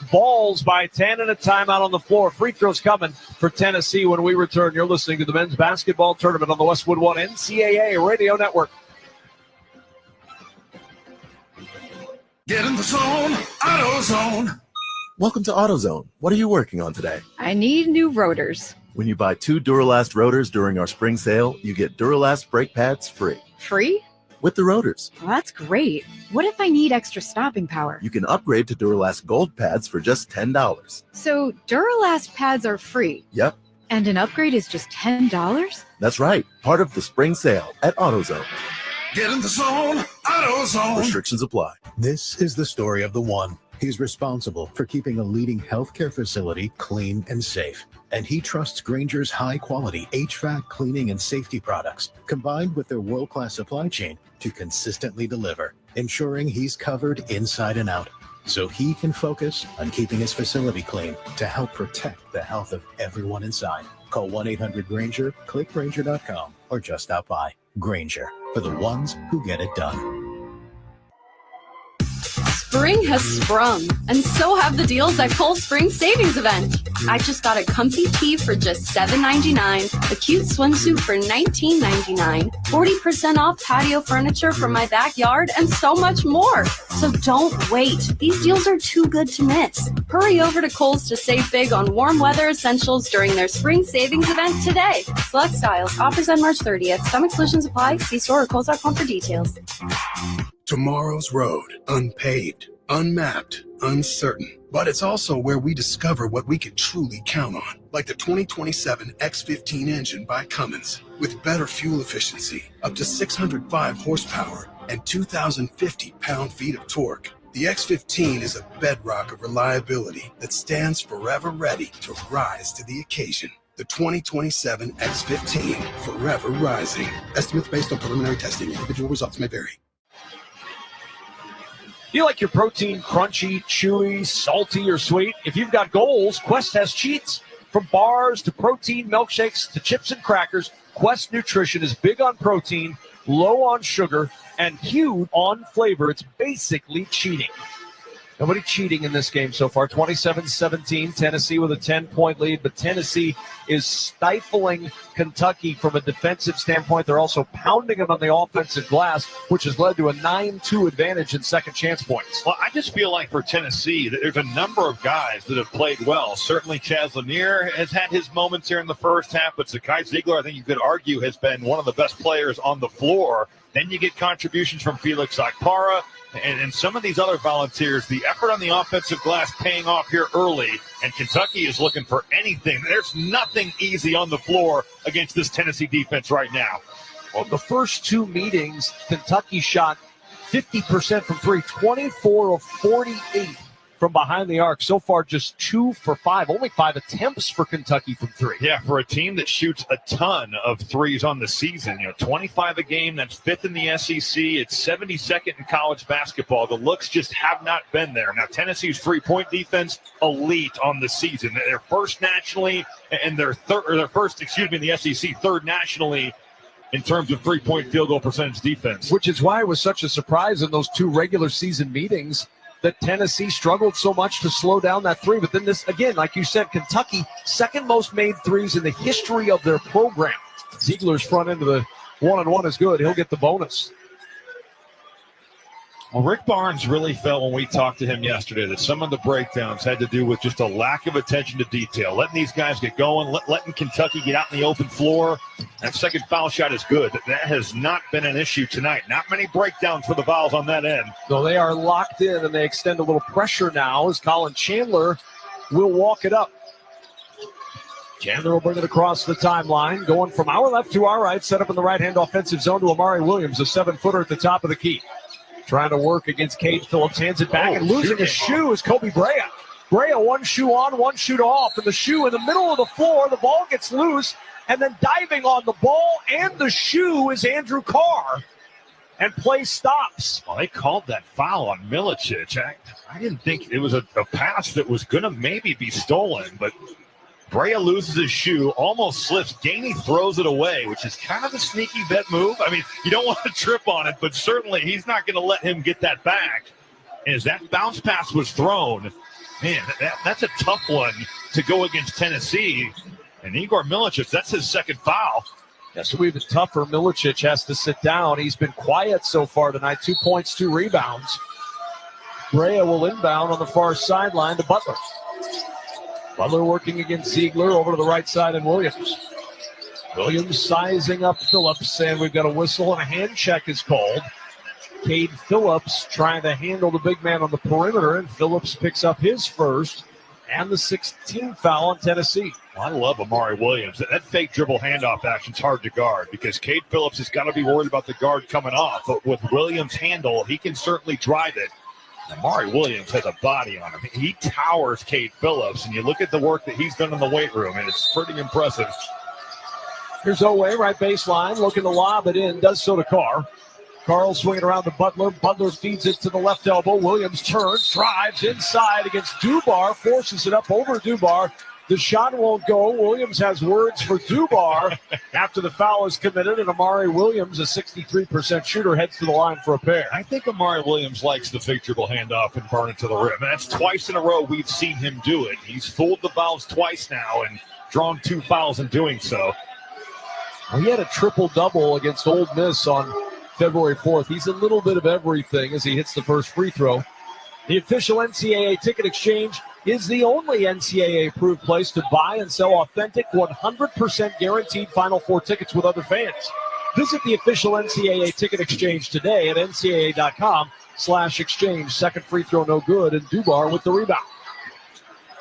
Vols by 10 and a timeout on the floor. Free throws coming for Tennessee when we return. You're listening to the men's basketball tournament on the Westwood One NCAA Radio Network. Get in the zone, AutoZone. Welcome to AutoZone. What are you working on today? I need new rotors. When you buy 2 Duralast rotors during our spring sale, you get Duralast brake pads free. Free? With the rotors. Well, that's great. What if I need extra stopping power? You can upgrade to Duralast Gold pads for just $10. So Duralast pads are free? Yep. And an upgrade is just $10? That's right. Part of the spring sale at AutoZone. Get in the zone, AutoZone. Restrictions apply. This is the story of the one. He's responsible for keeping a leading healthcare facility clean and safe. And he trusts Grainger's high-quality HVAC cleaning and safety products, combined with their world-class supply chain, to consistently deliver, ensuring he's covered inside and out, so he can focus on keeping his facility clean to help protect the health of everyone inside. Call 1-800-GRAINGER, click Grainger.com, or just stop by. Grainger, for the ones who get it done. Spring has sprung, and so have the deals at Cold Spring Savings Event. I just got a comfy tee for just $7.99, a cute swimsuit for $19.99, 40% off patio furniture for my backyard, and so much more. So don't wait. These deals are too good to miss. Hurry over to Kohl's to save big on warm weather essentials during their spring savings event today. Select styles. Offers end March 30th. Some exclusions apply. See store or Kohls.com for details. Tomorrow's road, unpaved, unmapped, uncertain. But it's also where we discover what we can truly count on, like the 2027 X15 engine by Cummins. With better fuel efficiency, up to 605 horsepower, and 2,050 pound-feet of torque. The X15 is a bedrock of reliability that stands forever ready to rise to the occasion. The 2027 X15, forever rising. Estimates based on preliminary testing. Individual results may vary. You like your protein crunchy, chewy, salty, or sweet? If you've got goals, Quest has cheats. From bars to protein milkshakes to chips and crackers, Quest Nutrition is big on protein, low on sugar, and huge on flavor. It's basically cheating. Nobody cheating in this game so far. 27-17, Tennessee with a 10-point lead, but Tennessee is stifling Kentucky from a defensive standpoint. They're also pounding them on the offensive glass, which has led to a 9-2 advantage in second chance points. Well, I just feel like for Tennessee, that there's a number of guys that have played well. Certainly Chaz Lanier has had his moments here in the first half, but Zakai Ziegler, I think you could argue, has been one of the best players on the floor. Then you get contributions from Felix Akpara, and some of these other volunteers. The effort on the offensive glass paying off here early, and Kentucky is looking for anything. There's nothing easy on the floor against this Tennessee defense right now. Well, the first two meetings, Kentucky shot 50% from three, 24 of 48 from behind the arc. So far, just 2 for 5. Only 5 attempts for Kentucky from three. Yeah, for a team that shoots a ton of threes on the season, 25 a game, that's 5th in the SEC. It's 72nd in college basketball. The looks just have not been there. Now, Tennessee's three-point defense, elite on the season. They're first nationally, and they're first in the SEC, third nationally in terms of three-point field goal percentage defense. Which is why it was such a surprise in those 2 regular season meetings that Tennessee struggled so much to slow down that three. But then this, again, like you said, Kentucky, second most made threes in the history of their program. Ziegler's front end of the one-on-one is good. He'll get the bonus. Well, Rick Barnes really felt when we talked to him yesterday that some of the breakdowns had to do with just a lack of attention to detail, letting these guys get going, letting Kentucky get out in the open floor. That second foul shot is good. That has not been an issue tonight. Not many breakdowns for the Vols on that end. So they are locked in, and they extend a little pressure now as Colin Chandler will walk it up. Chandler will bring it across the timeline, going from our left to our right, set up in the right-hand offensive zone to Amari Williams, a 7-footer at the top of the key. Trying to work against Cade Phillips, hands it back, and losing a shoe is Kobe Brea. Brea, one shoe on, one shoe off, and the shoe in the middle of the floor. The ball gets loose, and then diving on the ball and the shoe is Andrew Carr, and play stops. Well, they called that foul on Milicic. I didn't think it was a pass that was going to maybe be stolen, but Brea loses his shoe, almost slips. Gainey throws it away, which is kind of a sneaky vet move. I mean, you don't want to trip on it, but certainly he's not going to let him get that back. And as that bounce pass was thrown, man, that's a tough one to go against Tennessee. And Igor Milicic, that's his second foul. Yeah, so even tougher. Milicic has to sit down. He's been quiet so far tonight. 2 points, 2 rebounds. Brea will inbound on the far sideline to Butler. Butler working against Ziegler over to the right side and Williams. Williams sizing up Phillips, and we've got a whistle and a hand check is called. Cade Phillips trying to handle the big man on the perimeter, and Phillips picks up his first and the 16th foul on Tennessee. Well, I love Amari Williams. That fake dribble handoff action's hard to guard because Cade Phillips has got to be worried about the guard coming off. But with Williams' handle, he can certainly drive it. Amari Williams has a body on him. He towers Cade Phillips, and you look at the work that he's done in the weight room, and it's pretty impressive. Here's Owe, right baseline, looking to lob it in, does so to Carr. Carl swinging around to Butler. Butler feeds it to the left elbow. Williams turns, drives inside against Dubar, forces it up over Dubar. The shot won't go. Williams has words for Dubar after the foul is committed, and Amari Williams, a 63% shooter, heads to the line for a pair. I think Amari Williams likes the fake dribble handoff and burn it to the rim. And that's twice in a row we've seen him do it. He's fooled the fouls twice now and drawn 2 fouls in doing so. Well, he had a triple-double against Ole Miss on February 4th. He's a little bit of everything as he hits the first free throw. The official NCAA ticket exchange is the only NCAA-approved place to buy and sell authentic, 100% guaranteed Final Four tickets with other fans. Visit the official NCAA ticket exchange today at ncaa.com/exchange. Second free throw no good, and Dubar with the rebound.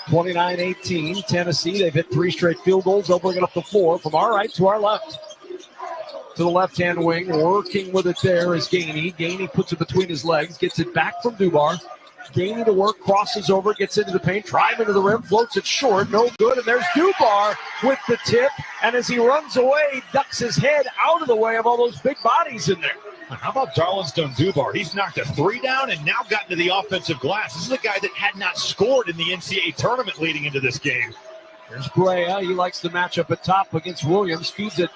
29-18, Tennessee. They've hit 3 straight field goals. They'll bring it up the floor from our right to our left. To the left-hand wing, working with it there is Gainey. Gainey puts it between his legs, gets it back from Dubar. Gainey to work, crosses over, gets into the paint, driving to the rim, floats it short, no good, and there's Dubar with the tip, and as he runs away, ducks his head out of the way of all those big bodies in there. How about Darlinstone Dubar? He's knocked a 3 down and now gotten to the offensive glass. This is a guy that had not scored in the NCAA tournament leading into this game. There's Brea. He likes the matchup at top against Williams, feeds it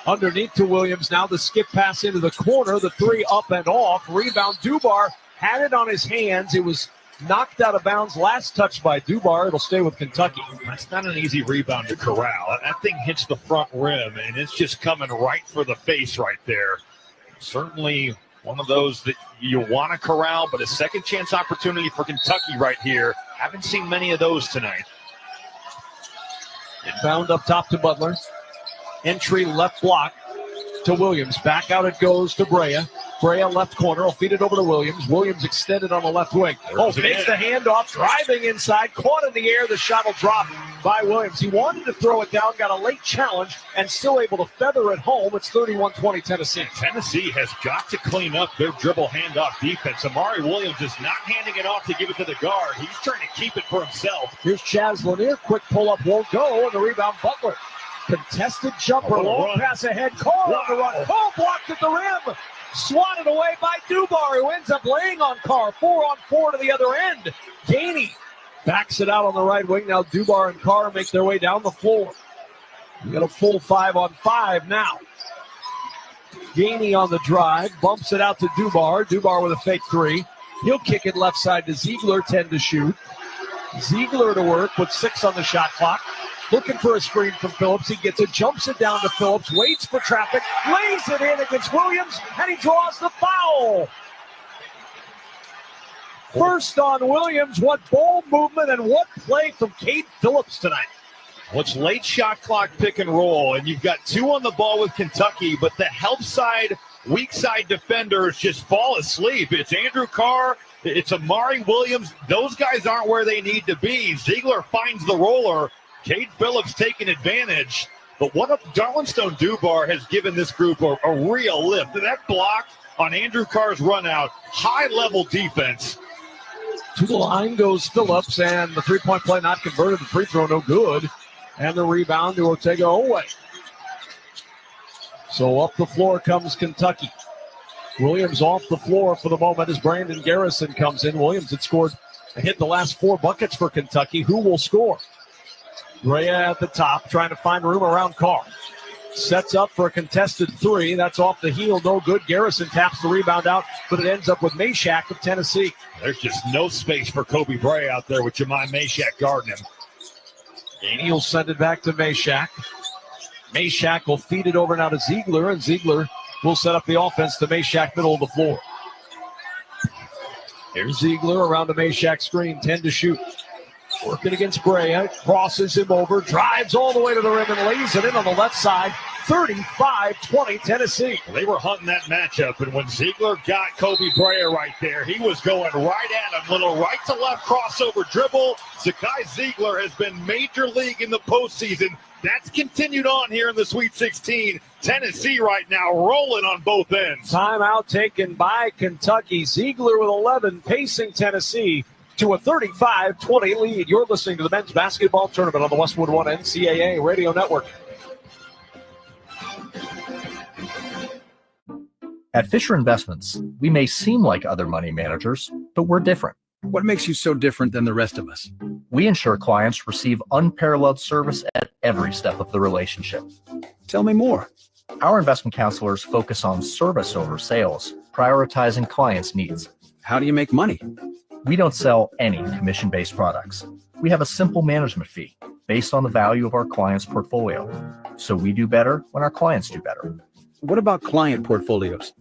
underneath to Williams. Now the skip pass into the corner, the 3 up and off. Rebound, Dubar had it on his hands. It was knocked out of bounds. Last touch by Dubar. It'll stay with Kentucky. That's not an easy rebound to corral. That thing hits the front rim, and it's just coming right for the face right there. Certainly one of those that you want to corral, but a second chance opportunity for Kentucky right here. Haven't seen many of those tonight. Inbound up top to Butler. Entry left block to Williams. Back out it goes to Brea. Brea left corner. Will feed it over to Williams. Williams extended on the left wing. Takes the handoff, driving inside, caught in the air. The shot will drop by Williams. He wanted to throw it down, got a late challenge, and still able to feather it home. It's 31-20 Tennessee. Tennessee has got to clean up their dribble handoff defense. Amari Williams is not handing it off to give it to the guard. He's trying to keep it for himself. Here's Chaz Lanier. Quick pull-up won't go, and the rebound Butler. Contested jumper, long pass ahead. Cole on the run. Cole blocked at the rim. Swatted away by Dubar, who ends up laying on Carr. 4-on-4 to the other end. Gainey backs it out on the right wing. Now Dubar and Carr make their way down the floor. We got a full 5-on-5 now. Gainey on the drive, bumps it out to Dubar. Dubar with a fake 3. He'll kick it left side to Ziegler, 10 to shoot. Ziegler to work with 6 on the shot clock. Looking for a screen from Phillips. He gets it, jumps it down to Phillips, waits for traffic, lays it in against Williams, and he draws the foul. First on Williams. What ball movement and what play from Cade Phillips tonight. Well, it's late shot clock pick and roll, and you've got 2 on the ball with Kentucky, but the help side, weak side defenders just fall asleep. It's Andrew Carr. It's Amari Williams. Those guys aren't where they need to be. Ziegler finds the roller. Cade Phillips taking advantage. But what Darlinstone Dubar has given this group a real lift. That block on Andrew Carr's run out, high-level defense. To the line goes Phillips, and the three-point play not converted. The free throw no good. And the rebound to Ortega Oweh. So up the floor comes Kentucky. Williams off the floor for the moment as Brandon Garrison comes in. Williams had scored and hit the last 4 buckets for Kentucky. Who will score? Brea at the top, trying to find room around Carr. Sets up for a contested 3. That's off the heel, no good. Garrison taps the rebound out, but it ends up with Meshack of Tennessee. There's just no space for Kobe Brea out there with Jemai Meshack guarding him. And he'll send it back to Meshack. Meshack will feed it over now to Ziegler, and Ziegler will set up the offense to Meshack, middle of the floor. Here's Ziegler around the Meshack screen, 10 to shoot. Working against Brea, crosses him over, drives all the way to the rim and lays it in on the left side. 35-20 Tennessee. They were hunting that matchup, and when Ziegler got Kobe Brea right there, he was going right at him. Little right to left crossover dribble. Zakai Ziegler has been major league in the postseason. That's continued on here in the Sweet 16. Tennessee right now rolling on both ends. Timeout taken by Kentucky. Ziegler with 11, pacing Tennessee to a 35-20 lead. You're listening to the men's basketball tournament on the Westwood One NCAA Radio Network. At Fisher Investments, we may seem like other money managers, but we're different. What makes you so different than the rest of us? We ensure clients receive unparalleled service at every step of the relationship. Tell me more. Our investment counselors focus on service over sales, prioritizing clients' needs. How do you make money? We don't sell any commission-based products. We have a simple management fee based on the value of our client's portfolio. So we do better when our clients do better. What about client portfolios?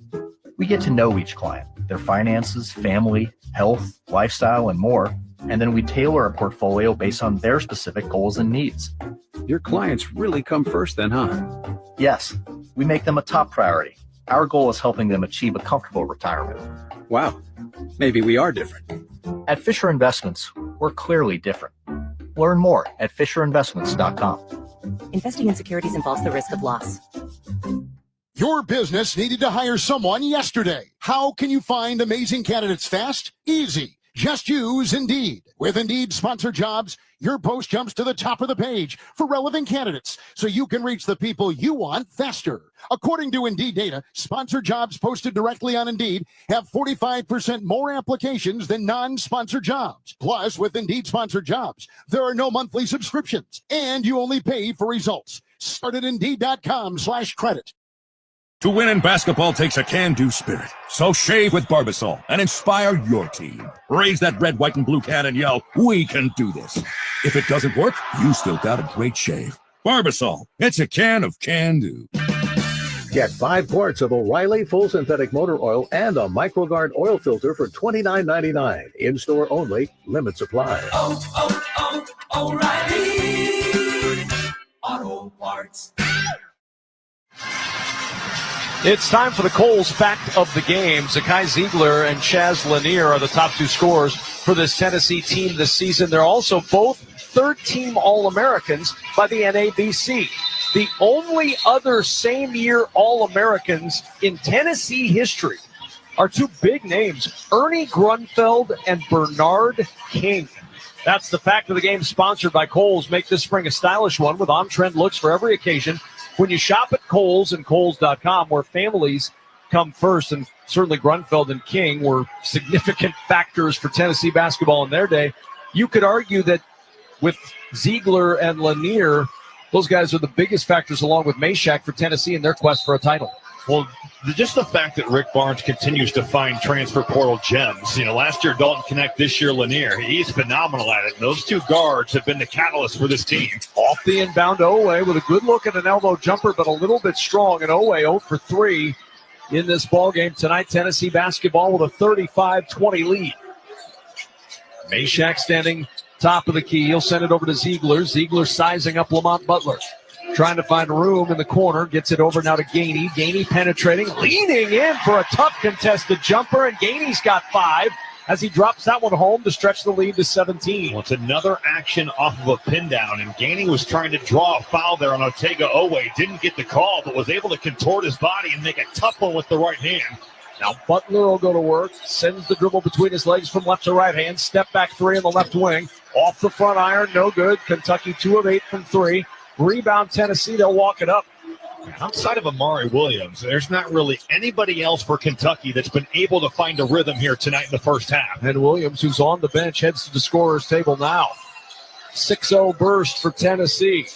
We get to know each client, their finances, family, health, lifestyle, and more, and then we tailor a portfolio based on their specific goals and needs. Your clients really come first then, huh? Yes, we make them a top priority. Our goal is helping them achieve a comfortable retirement. Wow, maybe we are different. At Fisher Investments, we're clearly different. Learn more at FisherInvestments.com. Investing in securities involves the risk of loss. Your business needed to hire someone yesterday. How can you find amazing candidates fast? Easy. Just use Indeed. With Indeed Sponsored Jobs, your post jumps to the top of the page for relevant candidates so you can reach the people you want faster. According to Indeed data, sponsored jobs posted directly on Indeed have 45% more applications than non-sponsored jobs. Plus, with Indeed Sponsored Jobs, there are no monthly subscriptions, and you only pay for results. Start at Indeed.com/credit. To win in basketball takes a can-do spirit. So shave with Barbasol and inspire your team. Raise that red, white, and blue can and yell, "We can do this." If it doesn't work, you still got a great shave. Barbasol, it's a can of can-do. Get 5 quarts of O'Reilly Full Synthetic Motor Oil and a MicroGuard oil filter for $29.99. In-store only. Limit supply. O'Reilly Auto Parts. It's time for the Coles fact of the game. Zakai Ziegler and Chaz Lanier are the top 2 scorers for this Tennessee team this season. They're also both third-team All-Americans by the NABC. The only other same-year All-Americans in Tennessee history are 2 big names, Ernie Grunfeld and Bernard King. That's the fact of the game, sponsored by Kohl's. Make this spring a stylish one with on-trend looks for every occasion. When you shop at Kohl's and Kohl's.com, where families come first, and certainly Grunfeld and King were significant factors for Tennessee basketball in their day, you could argue that with Ziegler and Lanier, those guys are the biggest factors, along with Meshack, for Tennessee in their quest for a title. Well, just the fact that Rick Barnes continues to find transfer portal gems. You know, last year Dalton Connect, this year Lanier. He's phenomenal at it. And those 2 guards have been the catalyst for this team. Off the inbound, Owe with a good look at an elbow jumper, but a little bit strong. And Owe 0 for 3 in this ballgame tonight. Tennessee basketball with a 35-20 lead. Meshack standing top of the key. He'll send it over to Ziegler. Ziegler sizing up Lamont Butler. Trying to find room in the corner. Gets it over now to Gainey. Gainey penetrating. Leaning in for a tough contested jumper. And Gainey's got 5 as he drops that one home to stretch the lead to 17. Well, it's another action off of a pin down. And Gainey was trying to draw a foul there on Otega Owe. Didn't get the call, but was able to contort his body and make a tough one with the right hand. Now Butler will go to work. Sends the dribble between his legs from left to right hand. Step back 3 on the left wing. Off the front iron. No good. Kentucky 2 of 8 from 3. Rebound Tennessee, they'll walk it up. Outside of Amari Williams, there's not really anybody else for Kentucky that's been able to find a rhythm here tonight in the first half. And Williams, who's on the bench, heads to the scorer's table now. 6-0 burst for Tennessee.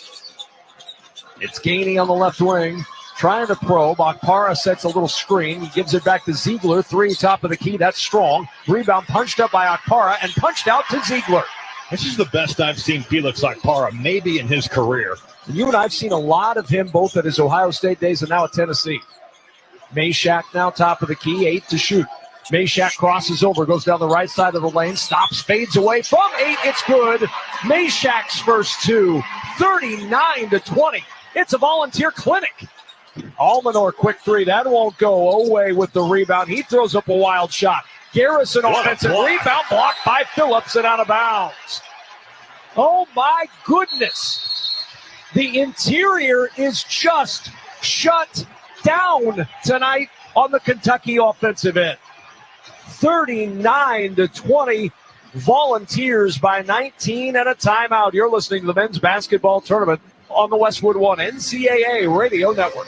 It's Gainey on the left wing, trying to probe. Akpara sets a little screen. He gives it back to Ziegler. 3, top of the key. That's strong. Rebound punched up by Akpara and punched out to Ziegler. This is the best I've seen Felix Akpara maybe in his career. And you and I have seen a lot of him both at his Ohio State days and now at Tennessee. Meshack now top of the key, 8 to shoot. Meshack crosses over, goes down the right side of the lane, stops, fades away from 8. It's good. Meshack's first 2, 39-20. It's a volunteer clinic. Almanor quick 3. That won't go. Owe with the rebound. He throws up a wild shot. Garrison offensive rebound, blocked by Phillips and out of bounds. Oh my goodness. The interior is just shut down tonight on the Kentucky offensive end. 39-20. Volunteers by 19 and a timeout. You're listening to the men's basketball tournament on the Westwood One NCAA Radio Network.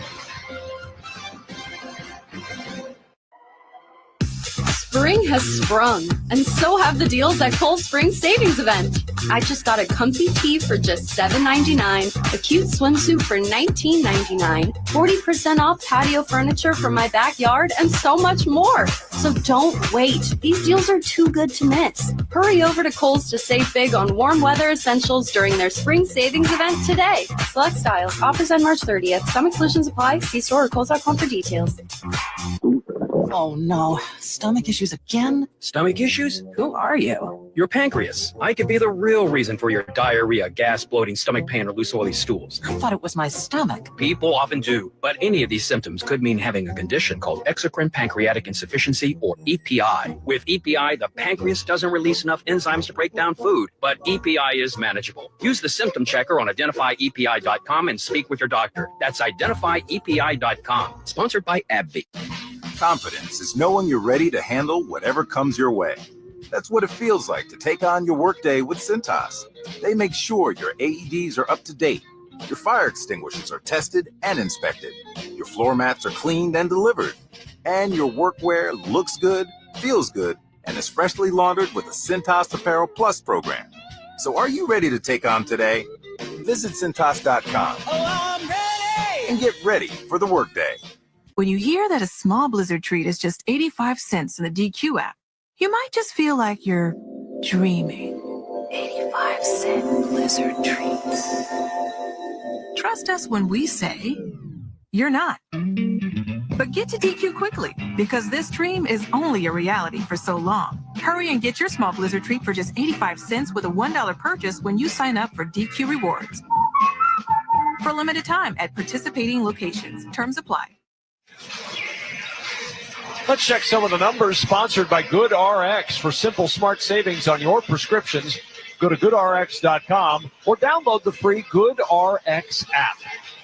Spring has sprung, and so have the deals at Cold Spring Savings Event. I just got a comfy tee for just $7.99, a cute swimsuit for $19.99, 40% off patio furniture for my backyard, and so much more. So don't wait. These deals are too good to miss. Hurry over to Kohl's to save big on warm weather essentials during their Spring Savings Event today. Select styles. Offers end March 30th. Some exclusions apply. See store or Kohls.com for details. Oh no, stomach issues again? Stomach issues? Who are you? Your pancreas. I could be the real reason for your diarrhea, gas, bloating, stomach pain, or loose oily stools. I thought it was my stomach. People often do, but any of these symptoms could mean having a condition called exocrine pancreatic insufficiency, or EPI. With EPI, the pancreas doesn't release enough enzymes to break down food, but EPI is manageable. Use the symptom checker on identifyepi.com and speak with your doctor. That's identifyepi.com. Sponsored by AbbVie. Confidence is knowing you're ready to handle whatever comes your way. That's what it feels like to take on your workday with Cintas. They make sure your AEDs are up to date, your fire extinguishers are tested and inspected, your floor mats are cleaned and delivered, and your workwear looks good, feels good, and is freshly laundered with the Cintas Apparel Plus program. So are you ready to take on today? Visit Cintas.com and get ready for the workday. When you hear that a small Blizzard treat is just 85 cents in the DQ app, you might just feel like you're dreaming. 85-cent Blizzard treats. Trust us when we say you're not. But get to DQ quickly, because this dream is only a reality for so long. Hurry and get your small Blizzard treat for just 85 cents with a $1 purchase when you sign up for DQ Rewards. For a limited time at participating locations. Terms apply. Let's check some of the numbers, sponsored by GoodRx. For simple, smart savings on your prescriptions, go to GoodRx.com or download the free GoodRx app.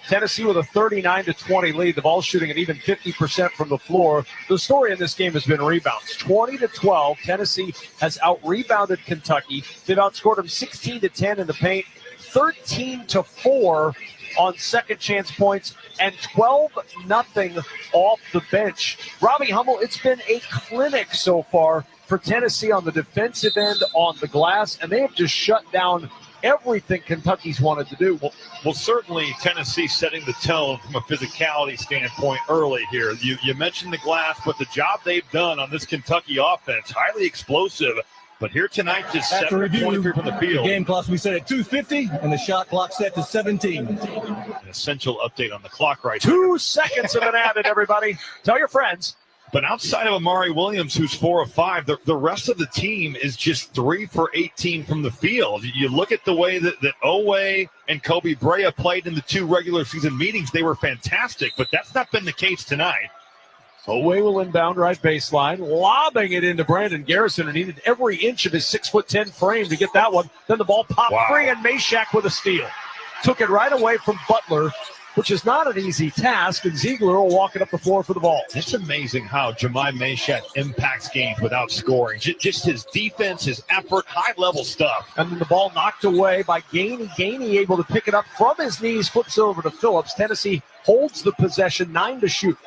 Tennessee with a 39-20 lead. The ball shooting at even 50% from the floor. The story in this game has been rebounds. 20-12. Tennessee has out-rebounded Kentucky. They've outscored them 16-10 in the paint, 13-4 on second chance points, and 12-0 off the bench. Robbie Hummel, it's been a clinic so far for Tennessee on the defensive end, on the glass, and they have just shut down everything Kentucky's wanted to do. Well, certainly Tennessee setting the tone from a physicality standpoint early here. You mentioned the glass, but the job they've done on this Kentucky offense, highly explosive. But here tonight, just 7-23 from the field. The game clock we set at 2:50, and the shot clock set to 17. An essential update on the clock right 2 seconds of an added, everybody. Tell your friends. But outside of Amari Williams, who's 4 of 5, the rest of the team is just 3 for 18 from the field. You look at the way that Owe and Kobe Brea played in the 2 regular season meetings. They were fantastic, but that's not been the case tonight. Owe will inbound right baseline, lobbing it into Brandon Garrison, and needed every inch of his 6'10" frame to get that one. Then the ball popped free, and Meshack with a steal. Took it right away from Butler, which is not an easy task, and Ziegler will walk it up the floor for the ball. It's amazing how Jemai Meshack impacts games without scoring. Just his defense, his effort, high-level stuff. And then the ball knocked away by Gainey. Gainey able to pick it up from his knees, flips it over to Phillips. Tennessee holds the possession, 9 to shoot.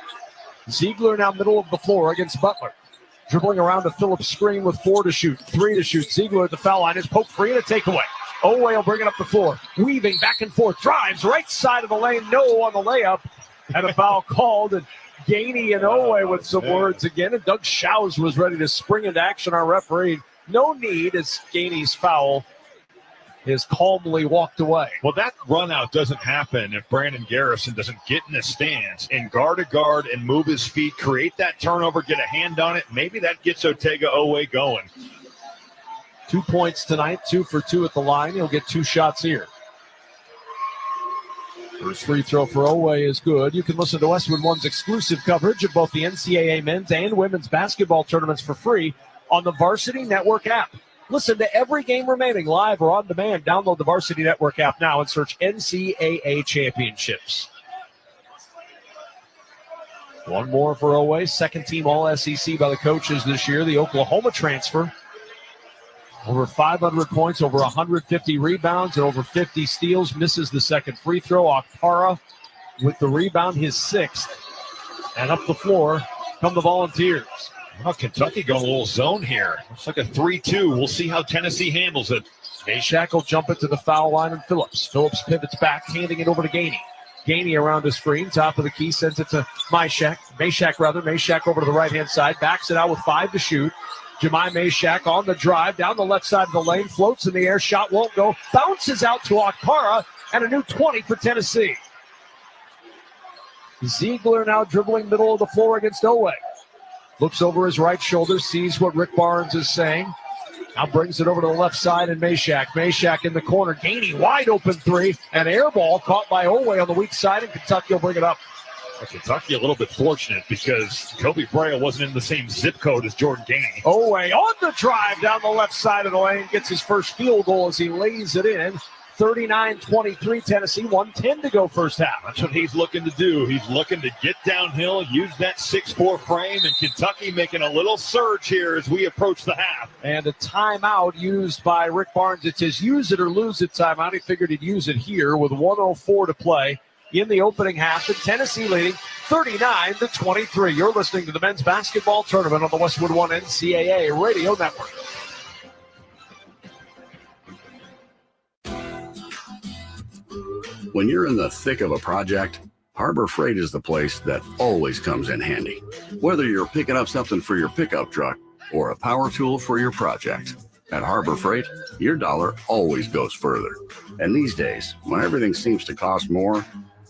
Ziegler now middle of the floor against Butler. Dribbling around to Phillips' screen with 4 to shoot, 3 to shoot. Ziegler at the foul line is poked free and a takeaway. Owe will bring it up the floor. Weaving back and forth. Drives right side of the lane. No on the layup. And a foul called. And Gainey and Owe with some words again. And Doug Shows was ready to spring into action. Our referee, no need, as Gainey's foul is calmly walked away. Well, that run out doesn't happen if Brandon Garrison doesn't get in the stance and guard to guard and move his feet, create that turnover, get a hand on it. Maybe that gets Otega Owe going. 2 points tonight, 2 for 2 at the line. He'll get 2 shots here. First free throw for Owe is good. You can listen to Westwood One's exclusive coverage of both the NCAA men's and women's basketball tournaments for free on the Varsity Network app. Listen to every game remaining live or on demand. Download the Varsity Network app now and search NCAA Championships. One more for Owe, second team All-SEC by the coaches this year, the Oklahoma transfer. Over 500 points, over 150 rebounds, and over 50 steals. Misses the second free throw. Okpara with the rebound, his 6th. And up the floor come the Volunteers. Well, Kentucky going a little zone here. Looks like a 3-2. We'll see how Tennessee handles it. Meshack will jump it to the foul line, and Phillips pivots back, handing it over to Gainey. Gainey around the screen, top of the key, sends it to Meshack over to the right-hand side, backs it out with 5 to shoot. Jemai Meshack on the drive, down the left side of the lane, floats in the air, shot won't go, bounces out to Okpara, and a new 20 for Tennessee. Ziegler now dribbling middle of the floor against Owe. Looks over his right shoulder, sees what Rick Barnes is saying. Now brings it over to the left side, and Meshack in the corner. Gainey, wide open 3, an air ball caught by Owe on the weak side, and Kentucky will bring it up. Well, Kentucky a little bit fortunate because Kobe Bryant wasn't in the same zip code as Jordan Gainey. Owe on the drive down the left side of the lane, gets his first field goal as he lays it in. 39-23 Tennessee, 1:10 to go first half. That's what he's looking to do. He's looking to get downhill, use that 6'4" frame, and Kentucky making a little surge here as we approach the half. And a timeout used by Rick Barnes. It says use it or lose it timeout. He figured he'd use it here with 1:04 to play in the opening half. And Tennessee leading 39-23. You're listening to the men's basketball tournament on the Westwood One NCAA Radio Network. When you're in the thick of a project, Harbor Freight is the place that always comes in handy. Whether you're picking up something for your pickup truck or a power tool for your project, at Harbor Freight, your dollar always goes further. And these days, when everything seems to cost more,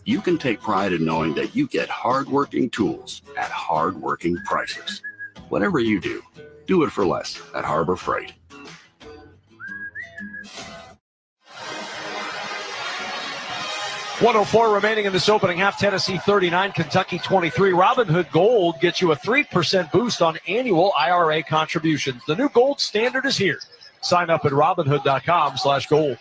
you can take pride in knowing that you get hard-working tools at hard-working prices. Whatever you do it for less at Harbor Freight. 1:04 remaining in this opening half. Tennessee 39, Kentucky 23. Robinhood Gold gets you a 3% boost on annual IRA contributions. The new gold standard is here. Sign up at robinhood.com/gold.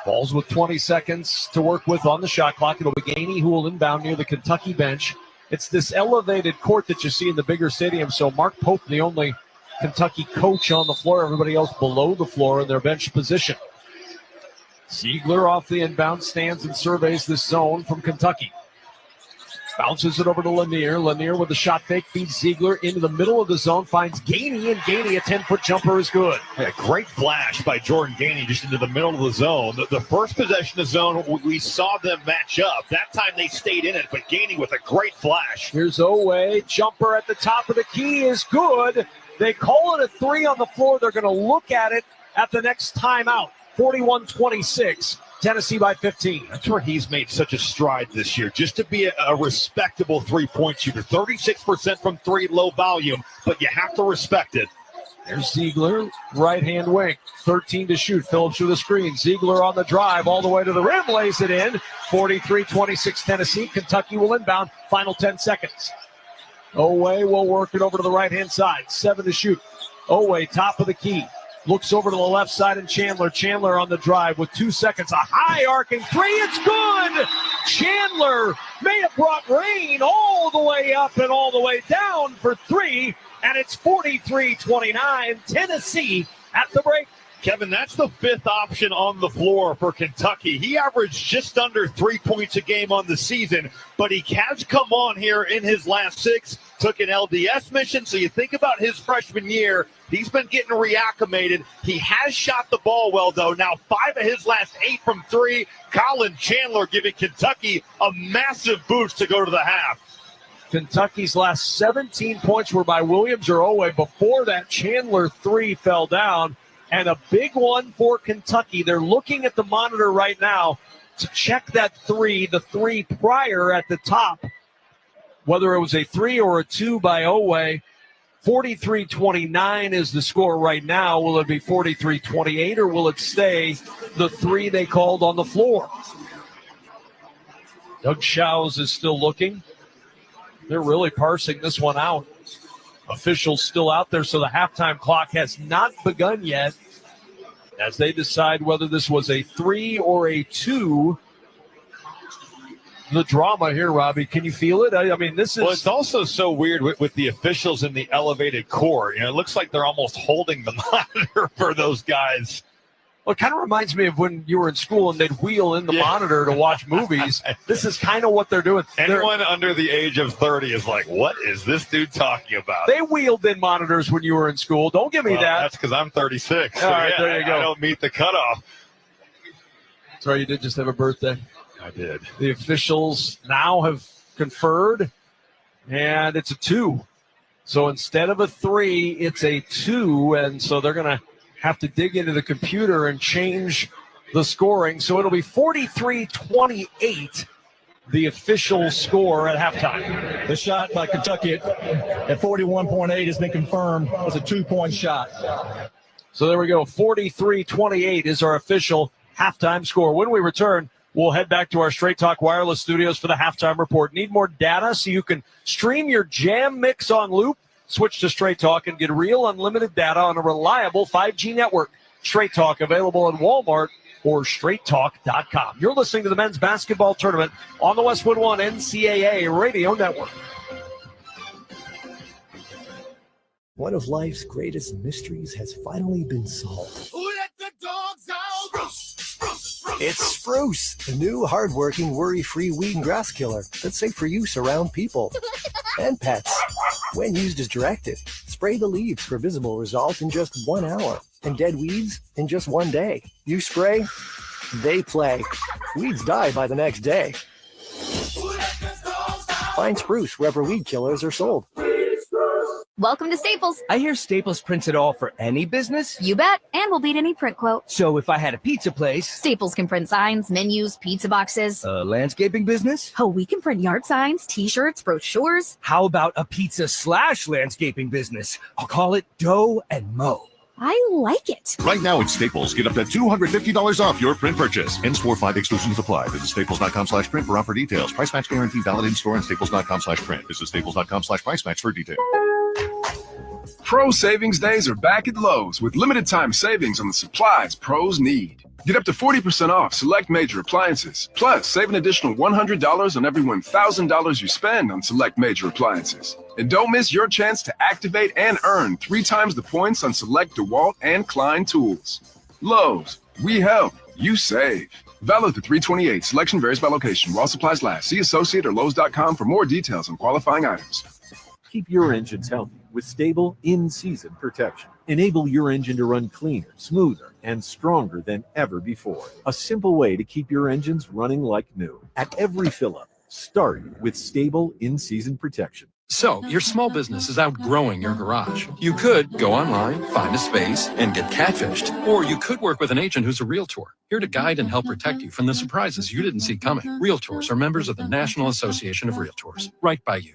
Balls with 20 seconds to work with on the shot clock. It'll be Gainey who will inbound near the Kentucky bench. It's this elevated court that you see in the bigger stadium. So Mark Pope, the only Kentucky coach on the floor, everybody else below the floor in their bench position. Ziegler off the inbound, stands and surveys this zone from Kentucky. Bounces it over to Lanier. Lanier with the shot fake, feeds Ziegler into the middle of the zone, finds Gainey, and Gainey, a 10-foot jumper is good. Yeah, great flash by Jordan Gainey just into the middle of the zone. The first possession of the zone, we saw them match up. That time they stayed in it, but Gainey with a great flash. Here's Owe. Jumper at the top of the key is good. They call it a 3 on the floor. They're going to look at it at the next timeout. 41-26, Tennessee by 15. That's where he's made such a stride this year, just to be a respectable three-point shooter. 36% from 3, low volume, but you have to respect it. There's Ziegler, right-hand wing, 13 to shoot. Phillips with a screen. Ziegler on the drive, all the way to the rim, lays it in. 43-26 Tennessee. Kentucky will inbound. Final 10 seconds. Owe will work it over to the right-hand side. 7 to shoot. Owe, top of the key. Looks over to the left side, and Chandler on the drive with 2 seconds. A high arcing 3. It's good. Chandler may have brought rain all the way up and all the way down for 3. And it's 43-29. Tennessee at the break. Kevin, that's the 5th option on the floor for Kentucky. He averaged just under 3 points a game on the season, but he has come on here in his last 6, took an LDS mission. So you think about his freshman year, he's been getting reacclimated. He has shot the ball well, though. Now 5 of his last 8 from 3. Colin Chandler giving Kentucky a massive boost to go to the half. Kentucky's last 17 points were by Williams or Owe. Before that, Chandler 3 fell down. And a big one for Kentucky. They're looking at the monitor right now to check that 3, the 3 prior at the top, whether it was a 3 or a 2 by Owe. 43-29 is the score right now. Will it be 43-28 or will it stay the 3 they called on the floor? Doug Shows is still looking. They're really parsing this one out. Officials still out there, so the halftime clock has not begun yet as they decide whether this was a 3 or a 2. The drama here, Robbie, can you feel it? I mean, this is... Well, it's also so weird with the officials in the elevated court. You know, it looks like they're almost holding the monitor for those guys. Well, it kind of reminds me of when you were in school and they'd wheel in the monitor to watch movies. This is kind of what they're doing. Anyone under the age of 30 is like, what is this dude talking about? They wheeled in monitors when you were in school. Don't give me that. That's because I'm 36. All right, there you go. I don't meet the cutoff. Sorry, you did just have a birthday. I did. The officials now have conferred, and it's a 2. So instead of a 3, it's a 2, and so they're going to have to dig into the computer and change the scoring. So it'll be 43-28, the official score at halftime. The shot by Kentucky at 41.8 has been confirmed as a 2-point shot. So there we go. 43-28 is our official halftime score. When we return, we'll head back to our Straight Talk Wireless studios for the halftime report. Need more data so you can stream your Jam Mix on loop? Switch to Straight Talk and get real unlimited data on a reliable 5G network. Straight Talk available at Walmart or straighttalk.com. You're listening to the men's basketball tournament on the Westwood One NCAA Radio Network. One of life's greatest mysteries has finally been solved. Who let the dogs out? It's Spruce, the new hard-working, worry-free weed and grass killer that's safe for use around people and pets. When used as directed, spray the leaves for visible results in just 1 hour and dead weeds in just 1 day. You spray, they play. Weeds die by the next day. Find Spruce wherever weed killers are sold. Welcome to Staples. I hear Staples prints it all for any business. You bet, and we'll beat any print quote. So if I had a pizza place... Staples can print signs, menus, pizza boxes. A landscaping business? Oh, we can print yard signs, T-shirts, brochures. How about a pizza/landscaping business? I'll call it Dough and Mo. I like it. Right now at Staples, get up to $250 off your print purchase. In-store 5 exclusions apply. Visit staples.com/print for offer details. Price match guarantee valid in-store and staples.com/print. Visit staples.com/price match for details. Pro Savings Days are back at Lowe's with limited time savings on the supplies pros need. Get up to 40% off select major appliances. Plus, save an additional $100 on every $1,000 you spend on select major appliances. And don't miss your chance to activate and earn 3 times the points on select DeWalt and Klein tools. Lowe's, we help, you save. Valid through 3/28. Selection varies by location. While supplies last. See associate or Lowe's.com for more details on qualifying items. Keep your engines healthy with stable in-season protection. Enable your engine to run cleaner, smoother, and stronger than ever before. A simple way to keep your engines running like new. At every fill-up, start with stable in-season protection. So, your small business is outgrowing your garage. You could go online, find a space, and get catfished. Or you could work with an agent who's a realtor, here to guide and help protect you from the surprises you didn't see coming. Realtors are members of the National Association of Realtors. Right by you.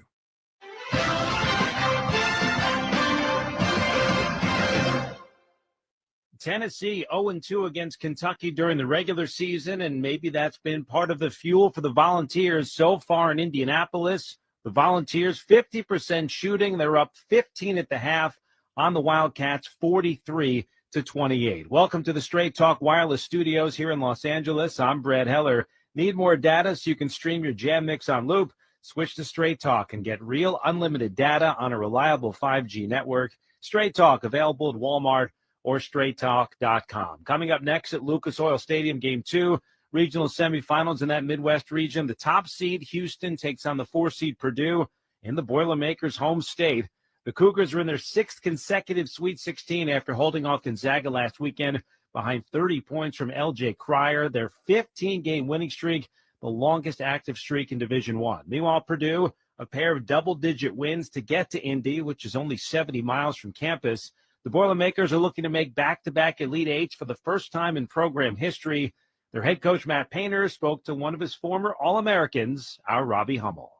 Tennessee 0-2 against Kentucky during the regular season, and maybe that's been part of the fuel for the Volunteers so far in Indianapolis. The Volunteers, 50% shooting. They're up 15 at the half on the Wildcats, 43-28. Welcome to the Straight Talk Wireless Studios here in Los Angeles. I'm Brad Heller. Need more data so you can stream your Jam Mix on loop? Switch to Straight Talk and get real unlimited data on a reliable 5G network. Straight Talk available at Walmart or straighttalk.com. Coming up next at Lucas Oil Stadium, Game 2, regional semifinals in that Midwest region. The top seed, Houston, takes on the 4-seed Purdue in the Boilermakers' home state. The Cougars are in their 6th consecutive Sweet 16 after holding off Gonzaga last weekend behind 30 points from L.J. Cryer. Their 15-game winning streak, the longest active streak in Division I. Meanwhile, Purdue, a pair of double-digit wins to get to Indy, which is only 70 miles from campus. The Boilermakers are looking to make back-to-back Elite Eights for the first time in program history. Their head coach, Matt Painter, spoke to one of his former All-Americans, our Robbie Hummel.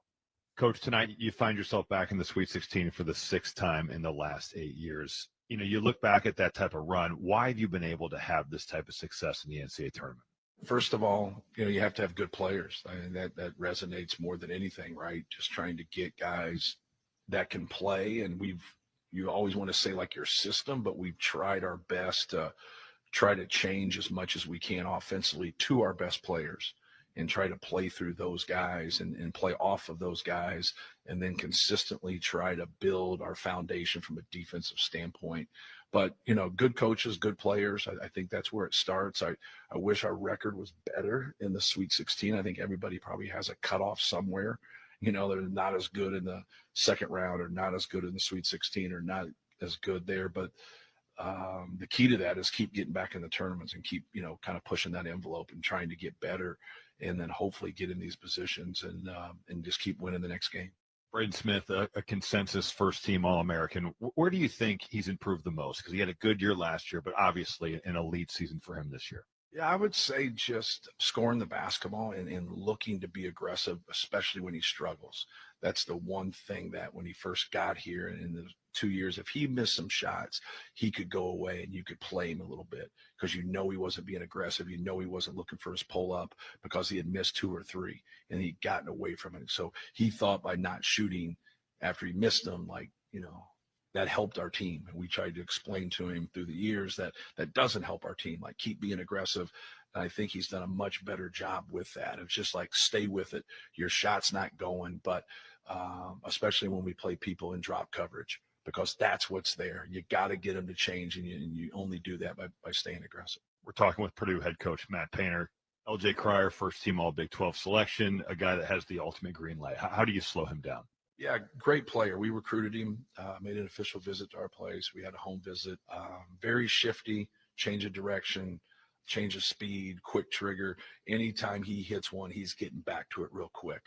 Coach, tonight you find yourself back in the Sweet 16 for the 6th time in the last 8 years. You know, you look back at that type of run. Why have you been able to have this type of success in the NCAA tournament? First of all, you have to have good players. I mean, that resonates more than anything, right? Just trying to get guys that can play, and you always want to say like your system, but we've tried our best to try to change as much as we can offensively to our best players. and try to play through those guys and play off of those guys, and then consistently try to build our foundation from a defensive standpoint. But, good coaches, good players, I think that's where it starts. I wish our record was better in the Sweet 16. I think everybody probably has a cutoff somewhere. They're not as good in the second round, or not as good in the Sweet 16, or not as good there. But the key to that is keep getting back in the tournaments and keep, kind of pushing that envelope and trying to get better, and then hopefully get in these positions and just keep winning the next game. Braden Smith, a consensus first-team All-American. Where do you think he's improved the most? Because he had a good year last year, but obviously an elite season for him this year. Yeah, I would say just scoring the basketball and looking to be aggressive, especially when he struggles. That's the one thing that when he first got here in the 2 years, if he missed some shots, he could go away and you could play him a little bit because he wasn't being aggressive. He wasn't looking for his pull-up because he had missed 2 or 3 and he'd gotten away from it. So he thought by not shooting after he missed them, that helped our team. And we tried to explain to him through the years that doesn't help our team. Keep being aggressive. And I think he's done a much better job with that. It's just stay with it. Your shot's not going, but especially when we play people in drop coverage, because that's what's there. You got to get them to change, and you only do that by staying aggressive. We're talking with Purdue head coach Matt Painter. LJ Cryer, first-team All-Big 12 selection, a guy that has the ultimate green light. How do you slow him down? Yeah, great player. We recruited him, made an official visit to our place. We had a home visit. Very shifty, change of direction, change of speed, quick trigger. Anytime he hits one, he's getting back to it real quick.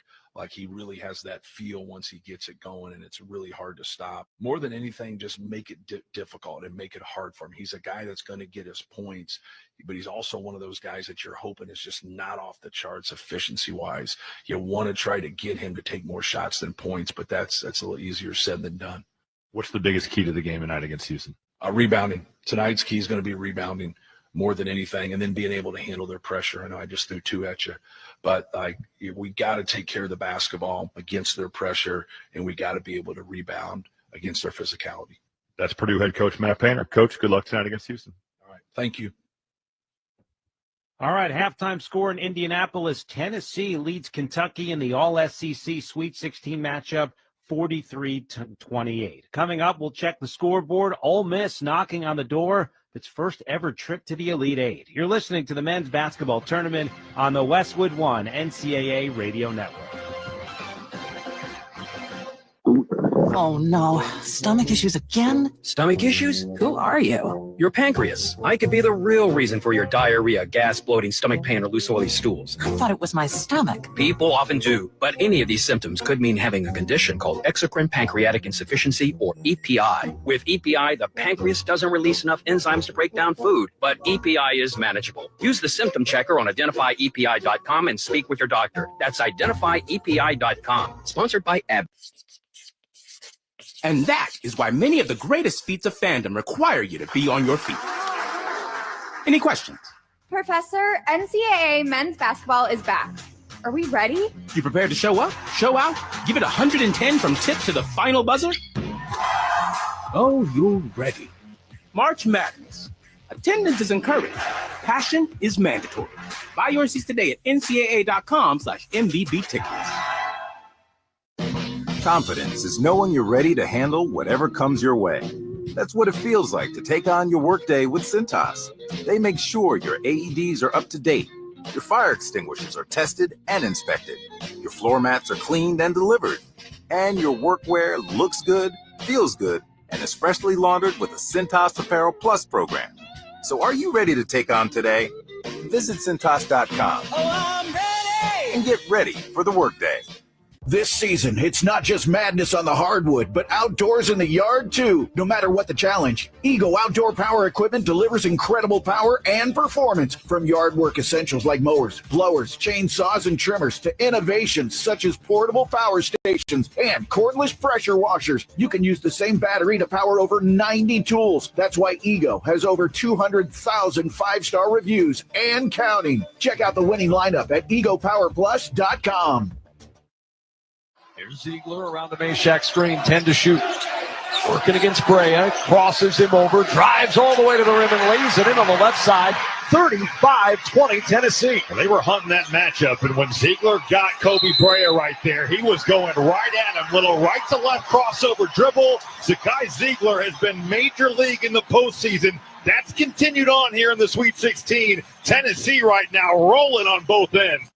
He really has that feel once he gets it going, and it's really hard to stop. More than anything, just make it difficult and make it hard for him. He's a guy that's going to get his points, but he's also one of those guys that you're hoping is just not off the charts efficiency-wise. You want to try to get him to take more shots than points, but that's a little easier said than done. What's the biggest key to the game tonight against Houston? Rebounding. Tonight's key is going to be rebounding more than anything, and then being able to handle their pressure. I know I just threw 2 at you, but we got to take care of the basketball against their pressure, and we got to be able to rebound against their physicality. That's Purdue head coach Matt Painter. Coach, good luck tonight against Houston. All right. Thank you. All right, halftime score in Indianapolis. Tennessee leads Kentucky in the All-SEC Sweet 16 matchup, 43-28. Coming up, we'll check the scoreboard. Ole Miss knocking on the door of its first ever trip to the Elite Eight. You're listening to the men's basketball tournament on the Westwood One NCAA Radio Network. Oh no, stomach issues again? Stomach issues? Who are you? Your pancreas. I could be the real reason for your diarrhea, gas, bloating, stomach pain, or loose oily stools. I thought it was my stomach. People often do, but any of these symptoms could mean having a condition called exocrine pancreatic insufficiency, or EPI. With EPI, the pancreas doesn't release enough enzymes to break down food, but EPI is manageable. Use the symptom checker on identifyepi.com and speak with your doctor. That's identifyepi.com. Sponsored by AB. And that is why many of the greatest feats of fandom require you to be on your feet. Any questions? Professor, NCAA men's basketball is back. Are we ready? You prepared to show up, show out, give it 110 from tip to the final buzzer? Oh, you're ready. March Madness. Attendance is encouraged. Passion is mandatory. Buy your seats today at ncaa.com/MVB tickets. Confidence is knowing you're ready to handle whatever comes your way. That's what it feels like to take on your workday with Cintas. They make sure your AEDs are up to date, your fire extinguishers are tested and inspected, your floor mats are cleaned and delivered, and your workwear looks good, feels good, and is freshly laundered with the Cintas Apparel Plus program. So are you ready to take on today? Visit Cintas.com and get ready for the workday. This season, it's not just madness on the hardwood, but outdoors in the yard, too. No matter what the challenge, Ego Outdoor Power Equipment delivers incredible power and performance. From yard work essentials like mowers, blowers, chainsaws, and trimmers to innovations such as portable power stations and cordless pressure washers. You can use the same battery to power over 90 tools. That's why Ego has over 200,000 five-star reviews and counting. Check out the winning lineup at egopowerplus.com. Here's Ziegler around the Meshack screen, 10 to shoot. Working against Brea, crosses him over, drives all the way to the rim and lays it in on the left side. 35-20 Tennessee. They were hunting that matchup, and when Ziegler got Kobe Brea right there, he was going right at him. Little right to left crossover dribble. Zakai Ziegler has been major league in the postseason. That's continued on here in the Sweet 16. Tennessee right now rolling on both ends.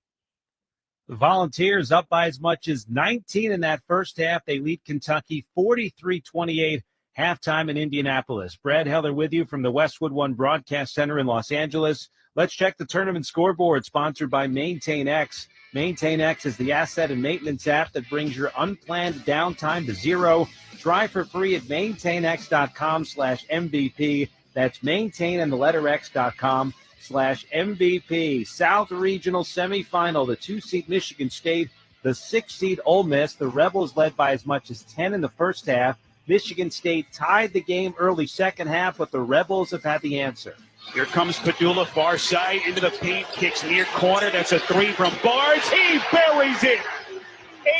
The Volunteers up by as much as 19 in that first half. They lead Kentucky 43-28. Halftime in Indianapolis. Brad Heller with you from the Westwood One Broadcast Center in Los Angeles. Let's check the tournament scoreboard, sponsored by MaintainX. MaintainX is the asset and maintenance app that brings your unplanned downtime to zero. Try for free at maintainx.com/MVP. That's maintain and the letter x.com/MVP. South Regional Semifinal, the 2-seed Michigan State, the 6-seed Ole Miss. The Rebels led by as much as 10 in the first half. Michigan State tied the game early second half, but the Rebels have had the answer. Here comes Padula, far side, into the paint, kicks near corner. That's a three from Barnes. He buries it.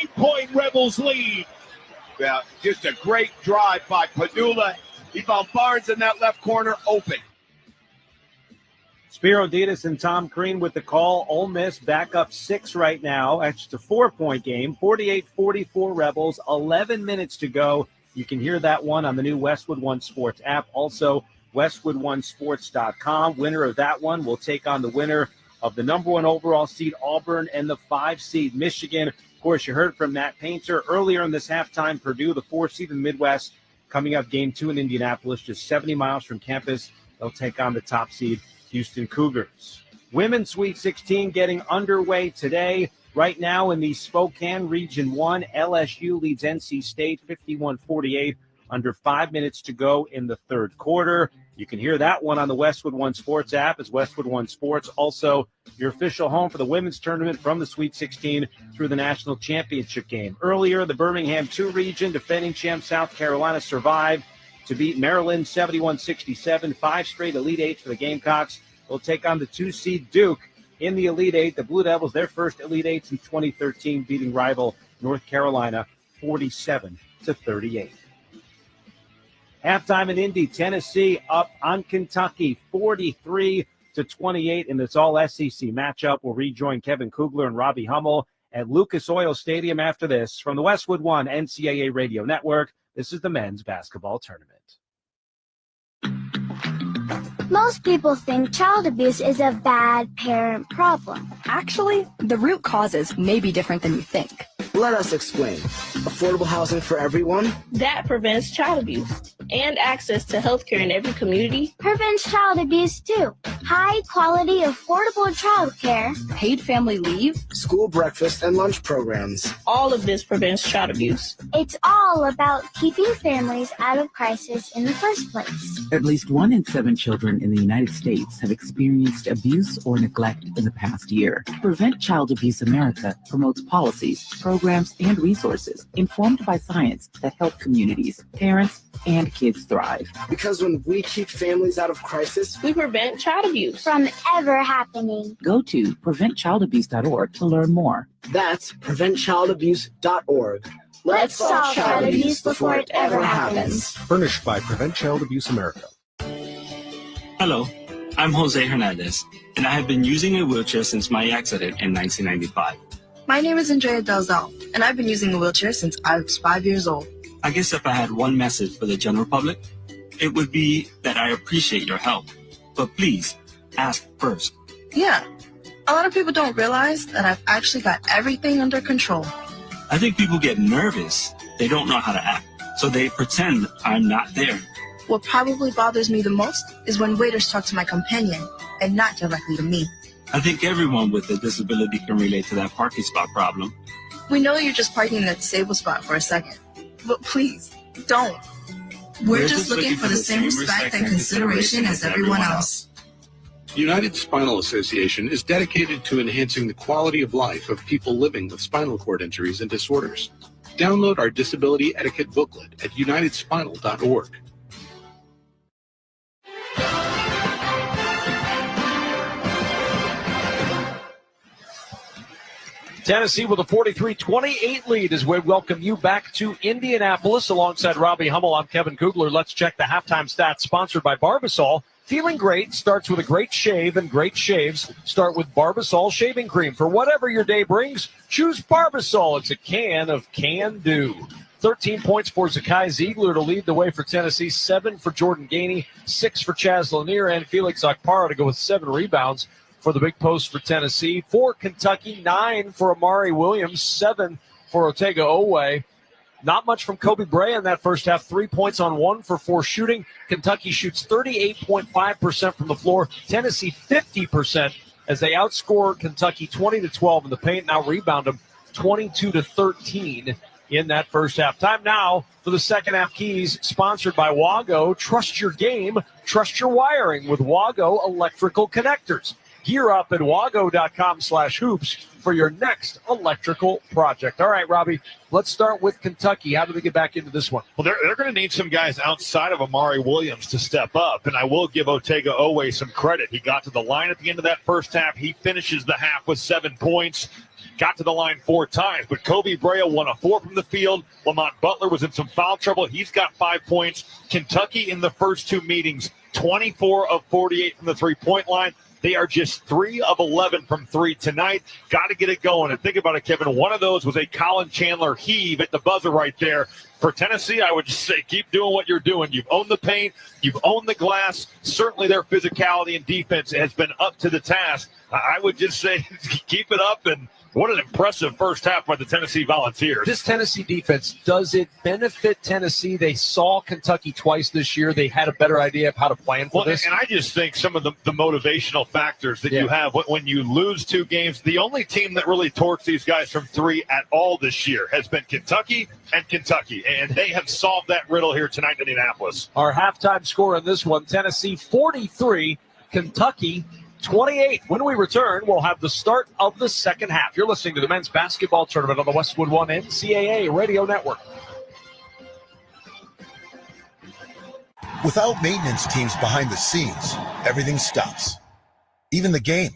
8-point Rebels lead. Well, just a great drive by Padula. He found Barnes in that left corner open. Spiro Ditas and Tom Crean with the call. Ole Miss back up 6 right now. That's just a 4-point game. 48-44 Rebels. 11 minutes to go. You can hear that one on the new Westwood One Sports app. Also, WestwoodOneSports.com. Winner of that one will take on the winner of the number 1 overall seed Auburn and the 5 seed Michigan. Of course, you heard from Matt Painter earlier in this halftime. Purdue, the 4 seed in the Midwest, coming up game 2 in Indianapolis, just 70 miles from campus. They'll take on the top seed Houston Cougars. Women's Sweet 16 getting underway today. Right now in the Spokane Region 1, LSU leads NC State 51-48, under 5 minutes to go in the third quarter. You can hear that one on the Westwood One Sports app, as Westwood One Sports also your official home for the women's tournament from the Sweet 16 through the national championship game. Earlier, the Birmingham 2 region, defending champ South Carolina, survived to beat Maryland 71-67, 5 straight Elite Eights for the Gamecocks. They'll take on the 2-seed Duke in the Elite Eight. The Blue Devils, their first Elite Eight since 2013, beating rival North Carolina 47-38. Halftime in Indy, Tennessee up on Kentucky 43-28 in this all-SEC matchup. We'll rejoin Kevin Kugler and Robbie Hummel at Lucas Oil Stadium after this. From the Westwood One NCAA Radio Network, this is the men's basketball tournament. Most people think child abuse is a bad parent problem. Actually, the root causes may be different than you think. Let us explain. Affordable housing for everyone? That prevents child abuse. And access to healthcare in every community prevents child abuse too. High quality, affordable childcare. Paid family leave. School breakfast and lunch programs. All of this prevents child abuse. It's all about keeping families out of crisis in the first place. At least 1 in 7 children in the United States have experienced abuse or neglect in the past year. Prevent Child Abuse America promotes policies, programs, and resources informed by science that help communities, parents, and kids thrive. Because when we keep families out of crisis, we prevent child abuse from ever happening. Go to preventchildabuse.org to learn more. That's preventchildabuse.org. Let's solve child abuse before it ever happens. Furnished by Prevent Child Abuse America. Hello, I'm Jose Hernandez, and I have been using a wheelchair since my accident in 1995. My name is Andrea Dalzal, and I've been using a wheelchair since I was 5 years old. I guess if I had one message for the general public, it would be that I appreciate your help. But please, ask first. Yeah, a lot of people don't realize that I've actually got everything under control. I think people get nervous. They don't know how to act, so they pretend I'm not there. What probably bothers me the most is when waiters talk to my companion and not directly to me. I think everyone with a disability can relate to that parking spot problem. We know you're just parking in that disabled spot for a second, but please, don't. We're just looking for the same respect and consideration as everyone else. United Spinal Association is dedicated to enhancing the quality of life of people living with spinal cord injuries and disorders. Download our disability etiquette booklet at unitedspinal.org. Tennessee with a 43-28 lead as we welcome you back to Indianapolis. Alongside Robbie Hummel, I'm Kevin Kugler. Let's check the halftime stats sponsored by Barbasol. Feeling great starts with a great shave, and great shaves start with Barbasol shaving cream. For whatever your day brings, choose Barbasol. It's a can of can-do. 13 points for Zakai Ziegler to lead the way for Tennessee, 7 for Jordan Gainey, 6 for Chaz Lanier, and Felix Okpara to go with 7 rebounds for the big post for Tennessee. 4 Kentucky, 9 for Amari Williams, 7 for Otega Owe. Not much from Kobe Bray in that first half. 3 points on 1 for 4 shooting. Kentucky shoots 38.5% from the floor. Tennessee 50% as they outscore Kentucky 20-12 in the paint. Now rebound them 22-13 in that first half. Time now for the second half keys, sponsored by Wago. Trust your game, trust your wiring with Wago electrical connectors. Gear up at wago.com/hoops for your next electrical project. All right, Robbie, let's start with Kentucky. How do they get back into this one? Well, they're going to need some guys outside of Amari Williams to step up, and I will give Otega Owe some credit. He got to the line at the end of that first half. He finishes the half with 7 points. Got to the line 4 times, but Kobe Brea won a 4 from the field. Lamont Butler was in some foul trouble. He's got 5 points. Kentucky in the first 2 meetings, 24 of 48 from the three-point line. They are just 3 of 11 from 3 tonight. Got to get it going. And think about it, Kevin. One of those was a Colin Chandler heave at the buzzer right there. For Tennessee, I would just say keep doing what you're doing. You've owned the paint. You've owned the glass. Certainly their physicality and defense has been up to the task. I would just say keep it up, and what an impressive first half by the Tennessee Volunteers. This Tennessee defense, does it benefit Tennessee? They saw Kentucky twice this year. They had a better idea of how to plan for this. And I just think some of the motivational factors that you have when you lose 2 games, the only team that really torched these guys from 3 at all this year has been Kentucky and Kentucky. And they have solved that riddle here tonight in Indianapolis. Our halftime score in this one, Tennessee 43, Kentucky 28. When we return, we'll have the start of the second half. You're listening to the men's basketball tournament on the Westwood One NCAA Radio Network. Without maintenance teams behind the scenes, everything stops. Even the game.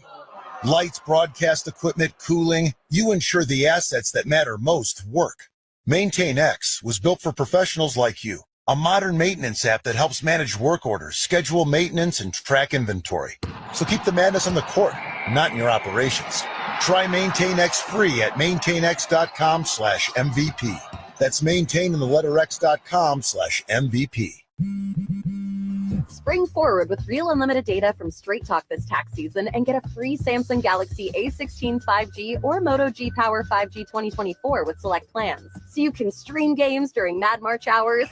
Lights, broadcast equipment, cooling, you ensure the assets that matter most work. MaintainX was built for professionals like you. A modern maintenance app that helps manage work orders, schedule maintenance, and track inventory. So keep the madness on the court, not in your operations. Try MaintainX free at maintainx.com/MVP. That's maintain in the letter x.com/MVP. Spring forward with real unlimited data from Straight Talk this tax season and get a free Samsung Galaxy A16 5G or Moto G Power 5G 2024 with select plans. So you can stream games during Mad March hours,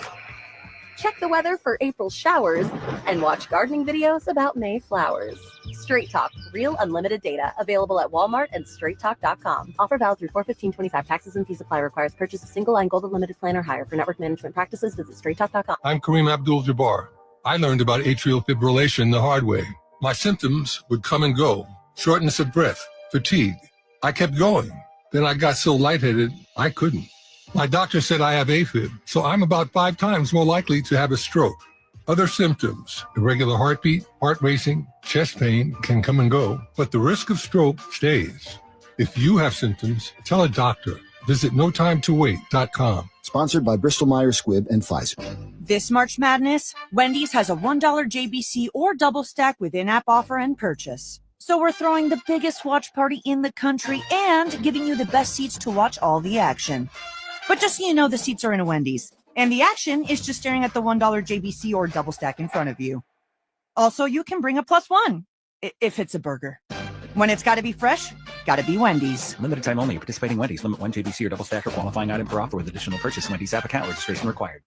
check the weather for April showers, and watch gardening videos about May flowers. Straight Talk, real unlimited data, available at Walmart and straighttalk.com. Offer valid through 4/15/25. Taxes and fees apply. Requires purchase of single line gold unlimited plan or higher. For network management practices, visit straighttalk.com. I'm Kareem Abdul-Jabbar. I learned about atrial fibrillation the hard way. My symptoms would come and go. Shortness of breath, fatigue. I kept going. Then I got so lightheaded, I couldn't. My doctor said I have AFib, so I'm about 5 times more likely to have a stroke. Other symptoms, irregular heartbeat, heart racing, chest pain can come and go, but the risk of stroke stays. If you have symptoms, tell a doctor. Visit notimetowait.com. Sponsored by Bristol-Myers Squibb and Pfizer. This March Madness, Wendy's has a $1 JBC or double stack with in-app offer and purchase. So we're throwing the biggest watch party in the country and giving you the best seats to watch all the action. But just so you know, the seats are in a Wendy's, and the action is just staring at the $1 JBC or double stack in front of you. Also, you can bring a +1 if it's a burger. When it's got to be fresh, got to be Wendy's. Limited time only. Participating Wendy's. Limit 1 JBC or double stack or qualifying item per offer with additional purchase. Wendy's app account registration required.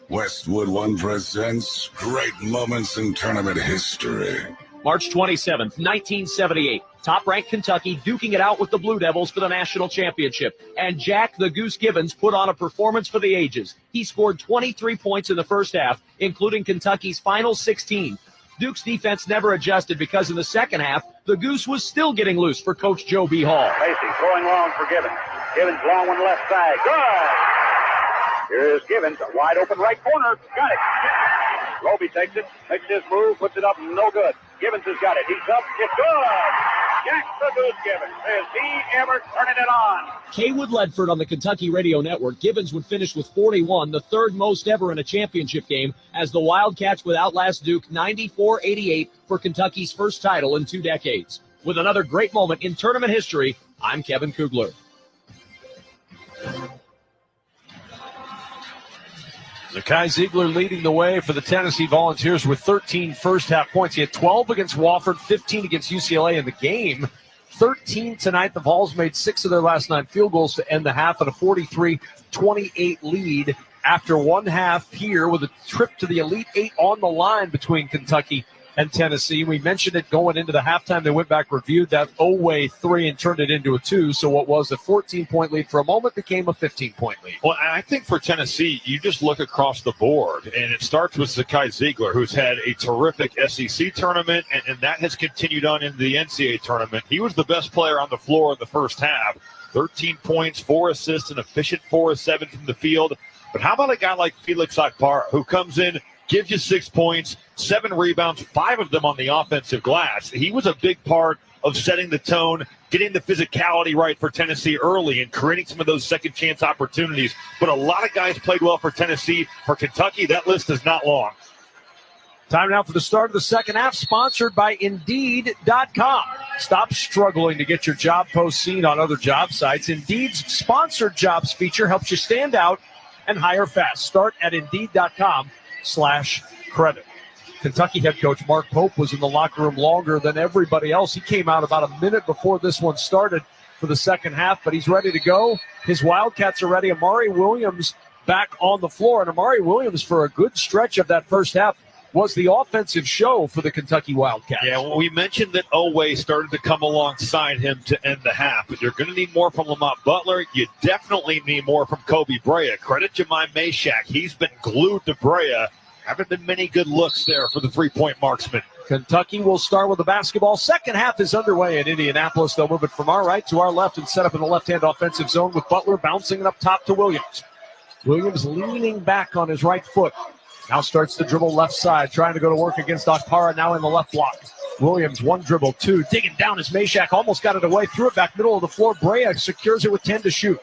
Westwood One presents Great Moments in Tournament History. March 27th, 1978. Top-ranked Kentucky duking it out with the Blue Devils for the national championship. And Jack the Goose Gibbons put on a performance for the ages. He scored 23 points in the first half, including Kentucky's final 16. Duke's defense never adjusted because in the second half, the Goose was still getting loose for Coach Joe B. Hall. Macy throwing long for Gibbons. Gibbons long one left side. Good! Here's Gibbons, a wide open right corner. Got it. Roby takes it, makes his move, puts it up, no good. Gibbons has got it. He's up. It's good. Jack the Goose Gibbons. Is he ever turning it on? Kaywood Ledford on the Kentucky Radio Network. Gibbons would finish with 41, the third most ever in a championship game, as the Wildcats would outlast Duke 94-88 for Kentucky's first title in 2 decades. With another great moment in tournament history, I'm Kevin Kugler. Zakai Ziegler leading the way for the Tennessee Volunteers with 13 first-half points. He had 12 against Wofford, 15 against UCLA in the game. 13 tonight. The Vols made 6 of their last 9 field goals to end the half at a 43-28 lead after one half here with a trip to the Elite Eight on the line between Kentucky and Tennessee. We mentioned it going into the halftime. They went back, reviewed that Oway 3 and turned it into a 2. So what was a 14-point lead for a moment became a 15-point lead. Well, I think for Tennessee, you just look across the board, and it starts with Zakai Ziegler, who's had a terrific SEC tournament, and that has continued on into the NCAA tournament. He was the best player on the floor in the first half. 13 points, 4 assists, an efficient 4 of 7 from the field. But how about a guy like Felix Akpara, who comes in, gives you 6 points, 7 rebounds, 5 of them on the offensive glass. He was a big part of setting the tone, getting the physicality right for Tennessee early and creating some of those second chance opportunities. But a lot of guys played well for Tennessee. For Kentucky, that list is not long. Time now for the start of the second half, sponsored by Indeed.com. Stop struggling to get your job post seen on other job sites. Indeed's sponsored jobs feature helps you stand out and hire fast. Start at Indeed.com/credit. Kentucky head coach Mark Pope was in the locker room longer than everybody else. He came out about a minute before this one started for the second half, but he's ready to go. His Wildcats are ready. Amari Williams back on the floor, and Amari Williams, for a good stretch of that first half, was the offensive show for the Kentucky Wildcats. Yeah, well, we mentioned that Oway started to come alongside him to end the half, but you're going to need more from Lamont Butler. You definitely need more from Kobe Brea. Credit Jemai Meshack. He's been glued to Brea. Haven't been many good looks there for the three-point marksman. Kentucky will start with the basketball. Second half is underway in Indianapolis. They'll move it from our right to our left and set up in the left-hand offensive zone with Butler bouncing it up top to Williams. Williams leaning back on his right foot. Now starts to dribble left side, trying to go to work against Akpara, now in the left block. Williams, 1 dribble, 2, digging down as Meshack almost got it away, threw it back middle of the floor. Brea secures it with 10 to shoot.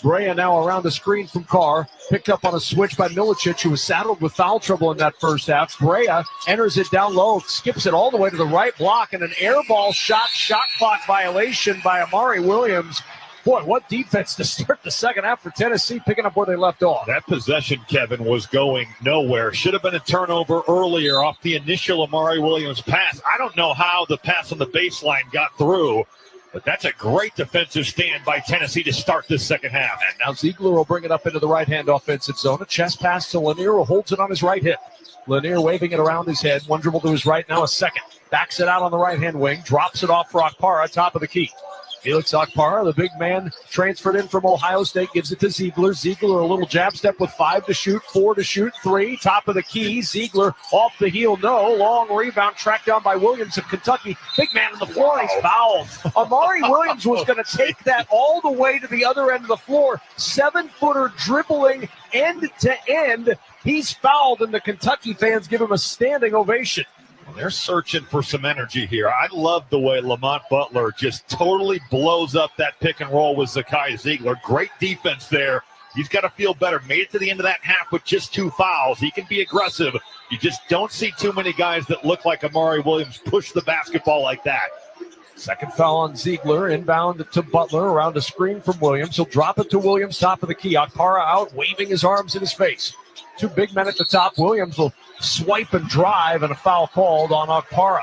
Brea now around the screen from Carr, picked up on a switch by Milicic, who was saddled with foul trouble in that first half. Brea enters it down low, skips it all the way to the right block, and an air ball shot clock violation by Amari Williams. Boy, what defense to start the second half for Tennessee, picking up where they left off. That possession, Kevin, was going nowhere. Should have been a turnover earlier off the initial Amari Williams pass. I don't know how the pass on the baseline got through, but that's a great defensive stand by Tennessee to start this second half. And now Ziegler will bring it up into the right-hand offensive zone. A chest pass to Lanier, who holds it on his right hip. Lanier waving it around his head. 1 dribble to his right, now a second. Backs it out on the right-hand wing, drops it off for Akpara, top of the key. Felix Akpara, the big man, transferred in from Ohio State, gives it to Ziegler. Ziegler, a little jab step with 5 to shoot, 4 to shoot, 3, top of the key. Ziegler off the heel, no. Long rebound, tracked down by Williams of Kentucky. Big man on the floor, he's fouled. Amari Williams was going to take that all the way to the other end of the floor. 7-footer dribbling end to end. He's fouled, and the Kentucky fans give him a standing ovation. They're searching for some energy here. I love the way Lamont Butler just totally blows up that pick and roll with Zakai Ziegler. Great defense there. He's got to feel better. Made it to the end of that half with just 2 fouls. He can be aggressive. You just don't see too many guys that look like Amari Williams push the basketball like that. Second foul on Ziegler, inbound to Butler around a screen from Williams. He'll drop it to Williams, top of the key. Akpara out, waving his arms in his face. 2 big men at the top. Williams will swipe and drive, and a foul called on Akpara.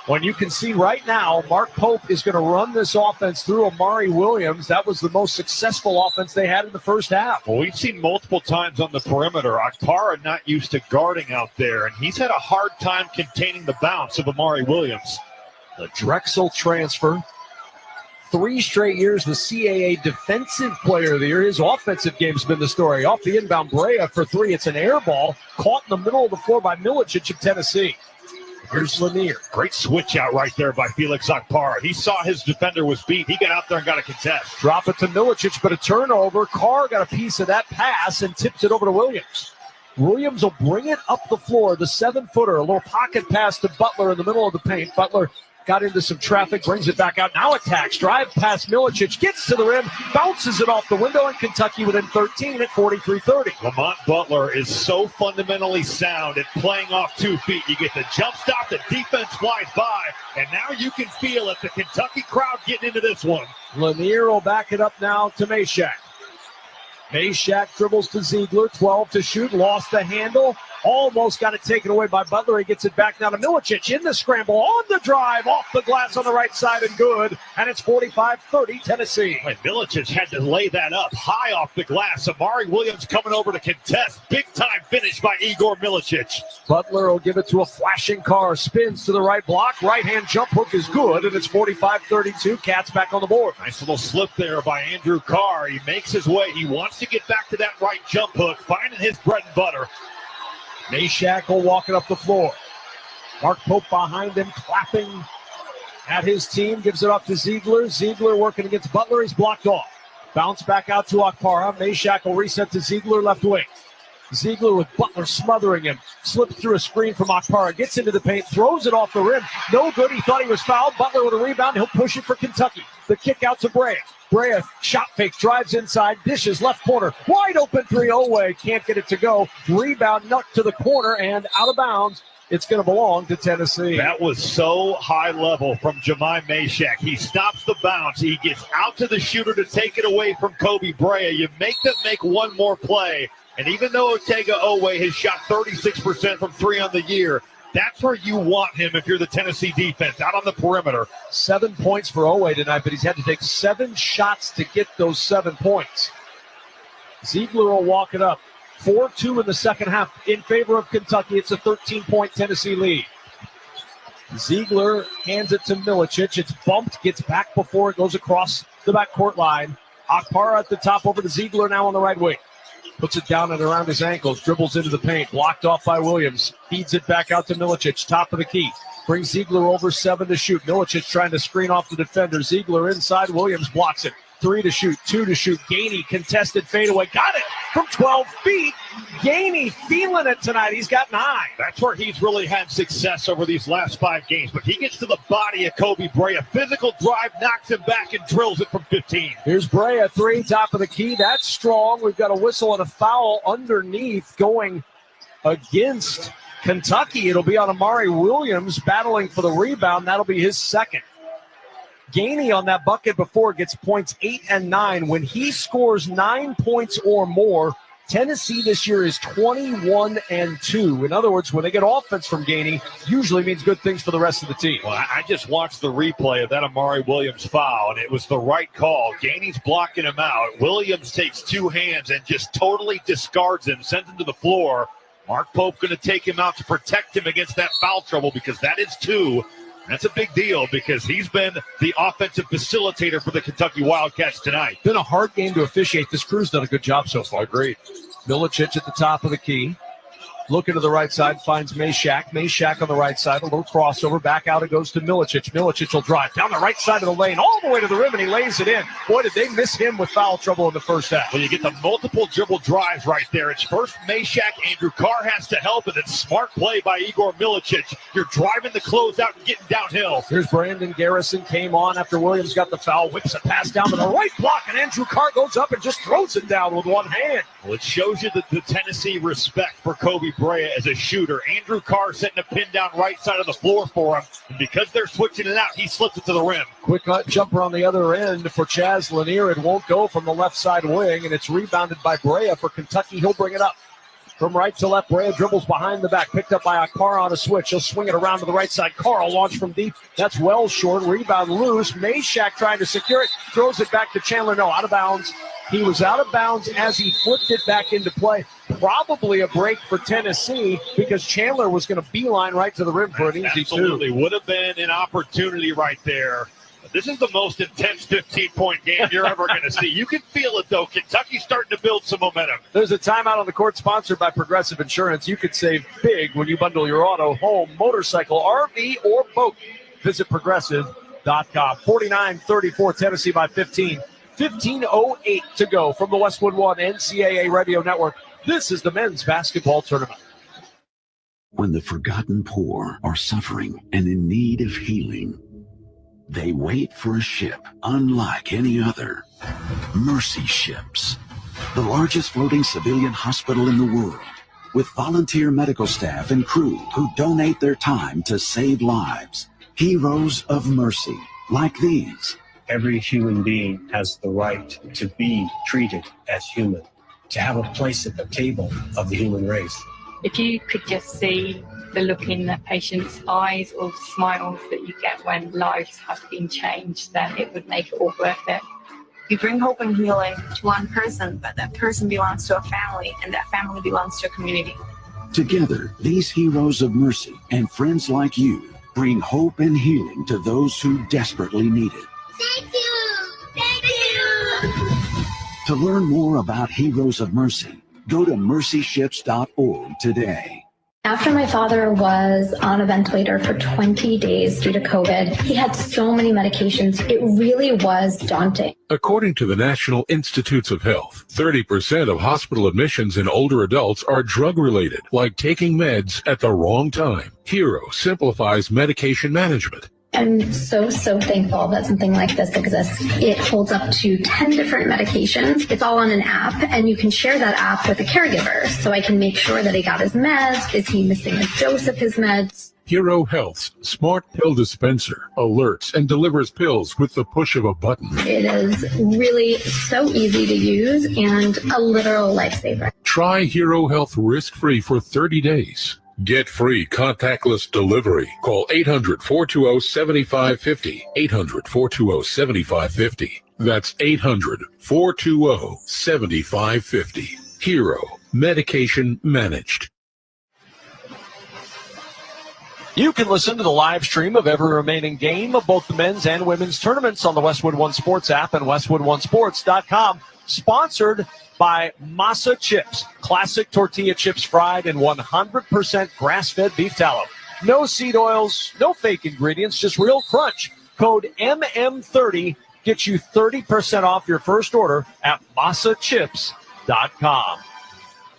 When you can see right now, Mark Pope is going to run this offense through Amari Williams. That was the most successful offense they had in the first half. Well, we've seen multiple times on the perimeter, Akpara not used to guarding out there, and he's had a hard time containing the bounce of Amari Williams. The Drexel transfer. 3 straight years the CAA Defensive Player of the Year. His offensive game's been the story. Off the inbound, Brea for 3. It's an air ball caught in the middle of the floor by Milicic of Tennessee. Here's Lanier. Great switch out right there by Felix Akpara. He saw his defender was beat. He got out there and got a contest. Drop it to Milicic, but a turnover. Carr got a piece of that pass and tips it over to Williams. Williams will bring it up the floor, the 7-footer. A little pocket pass to Butler in the middle of the paint. Butler got into some traffic, brings it back out. Now attacks, drive past Milicic, gets to the rim, bounces it off the window, and Kentucky within 13 at 43-30. Lamont Butler is so fundamentally sound at playing off 2 feet. You get the jump stop, the defense flies by, and now you can feel it. The Kentucky crowd getting into this one. Lanier will back it up now to Meshack. Meshack dribbles to Ziegler, 12 to shoot, lost the handle, almost got it taken away by Butler. He gets it back now to Milicic in the scramble, on the drive, off the glass on the right side and good, and it's 45-30 Tennessee. And Milicic had to lay that up high off the glass. Amari Williams coming over to contest. Big time finish by Igor Milicic. Butler will give it to a flashing Carr, spins to the right block, right-hand jump hook is good, and it's 45-32. Cats back on the board. Nice little slip there by Andrew Carr. He makes his way. He wants to get back to that right jump hook, finding his bread and butter. Meshack will walk it up the floor. Mark Pope behind him, clapping at his team, gives it off to Ziegler. Ziegler working against Butler, he's blocked off. Bounce back out to Okpara. Meshack will reset to Ziegler, left wing. Ziegler with Butler smothering him. Slips through a screen from Okpara. Gets into the paint. Throws it off the rim. No good. He thought he was fouled. Butler with a rebound. He'll push it for Kentucky. The kick out to Brea. Brea shot fake. Drives inside. Dishes left corner. Wide open 3-0 can't get it to go. Rebound knocked to the corner and out of bounds. It's going to belong to Tennessee. That was so high level from Jemai Meshack. He stops the bounce. He gets out to the shooter to take it away from Kobe Brea. You make them make one more play. And even though Otega Owe has shot 36% from 3 on the year, that's where you want him if you're the Tennessee defense, out on the perimeter. 7 points for Owe tonight, but he's had to take 7 shots to get those 7 points. Ziegler will walk it up. 4-2 in the second half in favor of Kentucky. It's a 13-point Tennessee lead. Ziegler hands it to Milicic. It's bumped, gets back before it goes across the backcourt line. Okpara at the top over to Ziegler now on the right wing. Puts it down and around his ankles, dribbles into the paint, blocked off by Williams. Feeds it back out to Milicic, top of the key. Brings Ziegler over 7 to shoot. Milicic trying to screen off the defender. Ziegler inside, Williams blocks it. 3 to shoot, 2 to shoot. Gainey contested fadeaway. Got it from 12 feet. Gainey feeling it tonight. He's got 9. That's where he's really had success over these last 5 games. But he gets to the body of Kobe Brea. Physical drive, knocks him back and drills it from 15. Here's Brea, 3, top of the key. That's strong. We've got a whistle and a foul underneath going against Kentucky. It'll be on Amari Williams battling for the rebound. That'll be his second. Gainey on that bucket before gets points 8 and 9. When he scores 9 points or more, Tennessee this year is 21 and 2. In other words, when they get offense from Gainey, usually means good things for the rest of the team. Well, I just watched the replay of that Amari Williams foul, and it was the right call. Gainey's blocking him out. Williams takes 2 hands and just totally discards him, sends him to the floor. Mark Pope going to take him out to protect him against that foul trouble because that is 2. That's a big deal because he's been the offensive facilitator for the Kentucky Wildcats tonight. Been a hard game to officiate. This crew's done a good job so far. Agreed. Milicic at the top of the key. Looking to the right side, finds Meshack. Meshack on the right side, a little crossover. Back out it goes to Milicic. Milicic will drive down the right side of the lane, all the way to the rim, and he lays it in. Boy, did they miss him with foul trouble in the first half. Well, you get the multiple dribble drives right there. It's first Meshack. Andrew Carr has to help, and then smart play by Igor Milicic. You're driving the closeout and getting downhill. Here's Brandon Garrison, came on after Williams got the foul, whips a pass down to the right block, and Andrew Carr goes up and just throws it down with one hand. Well, it shows you the Tennessee respect for Kobe Brea as a shooter. Andrew Carr setting a pin down right side of the floor for him. And because they're switching it out, he slips it to the rim. Quick jumper on the other end for Chaz Lanier. It won't go from the left side wing, and it's rebounded by Brea for Kentucky. He'll bring it up. From right to left, Brea dribbles behind the back. Picked up by Okpara on a switch. He'll swing it around to the right side. Carl launch from deep. That's well short. Rebound loose. Meshack trying to secure it. Throws it back to Chandler. No, out of bounds. He was out of bounds as he flipped it back into play. Probably a break for Tennessee because Chandler was going to beeline right to the rim for an easy 2. Absolutely. Would have been an opportunity right there. This is the most intense 15-point game you're ever going to see. You can feel it, though. Kentucky's starting to build some momentum. There's a timeout on the court sponsored by Progressive Insurance. You could save big when you bundle your auto, home, motorcycle, RV, or boat. Visit Progressive.com. 49-34, Tennessee by 15. 15:08 to go from the Westwood One NCAA Radio Network. This is the men's basketball tournament. When the forgotten poor are suffering and in need of healing, They wait for a ship unlike any other. Mercy Ships, the largest floating civilian hospital in the world, with volunteer medical staff and crew who donate their time to save lives. Heroes of Mercy, like these. Every human being has the right to be treated as human, to have a place at the table of the human race. If you could just see the look in the patient's eyes or smiles that you get when lives have been changed, then it would make it all worth it. You bring hope and healing to one person, but that person belongs to a family, and that family belongs to a community. Together, these heroes of mercy and friends like you bring hope and healing to those who desperately need it. Thank you! Thank you! To learn more about Heroes of Mercy, go to mercyships.org today. After my father was on a ventilator for 20 days due to COVID, he had so many medications. It really was daunting. According to the National Institutes of Health, 30% of hospital admissions in older adults are drug-related, like taking meds at the wrong time. Hero simplifies medication management. I'm so thankful that something like this exists. It holds up to 10 different medications. It's all on an app, and you can share that app with a caregiver. So I can make sure that he got his meds. Is he missing a dose of his meds? Hero Health's smart pill dispenser alerts and delivers pills with the push of a button. It is really so easy to use and a literal lifesaver. Try Hero Health risk-free for 30 days. Get free contactless delivery. Call 800-420-7550. 800-420-7550. That's 800-420-7550. Hero. Medication managed. You can listen to the live stream of every remaining game of both the men's and women's tournaments on the Westwood One Sports app and westwoodonesports.com. Sponsored by Masa Chips, classic tortilla chips fried in 100% grass-fed beef tallow. No seed oils, no fake ingredients, just real crunch. Code MM30 gets you 30% off your first order at masachips.com.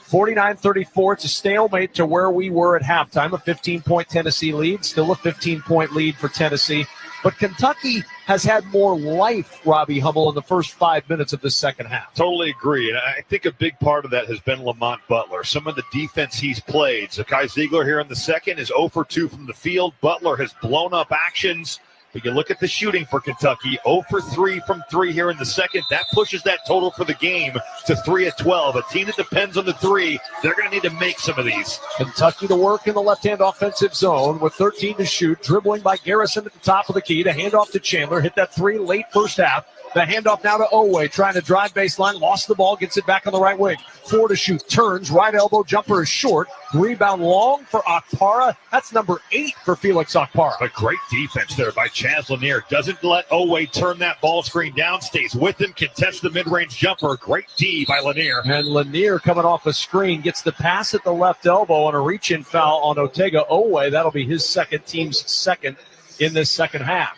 49-34, it's a stalemate to where we were at halftime, a 15-point Tennessee lead, still a 15-point lead for Tennessee. But Kentucky has had more life, Robbie Hummel, in the first 5 minutes of the second half. Totally agree. And I think a big part of that has been Lamont Butler. Some of the defense he's played. Zakai Ziegler here in the second is 0 for 2 from the field. Butler has blown up actions. But you look at the shooting for Kentucky, 0 for 3 from 3 here in the second. That pushes that total for the game to 3 of 12. A team that depends on the three, they're going to need to make some of these. Kentucky to work in the left-hand offensive zone with 13 to shoot. Dribbling by Garrison at the top of the key to hand off to Chandler. Hit that three late first half. The handoff now to Owe, trying to drive baseline. Lost the ball, gets it back on the right wing. 4 to shoot, turns, right elbow jumper is short. Rebound long for Okpara. That's number 8 for Felix Okpara. A great defense there by Chaz Lanier. Doesn't let Owe turn that ball screen down. Stays with him, contests the mid-range jumper. Great D by Lanier. And Lanier coming off a screen gets the pass at the left elbow on a reach-in foul on Otega Owe. That'll be his team's second in this second half.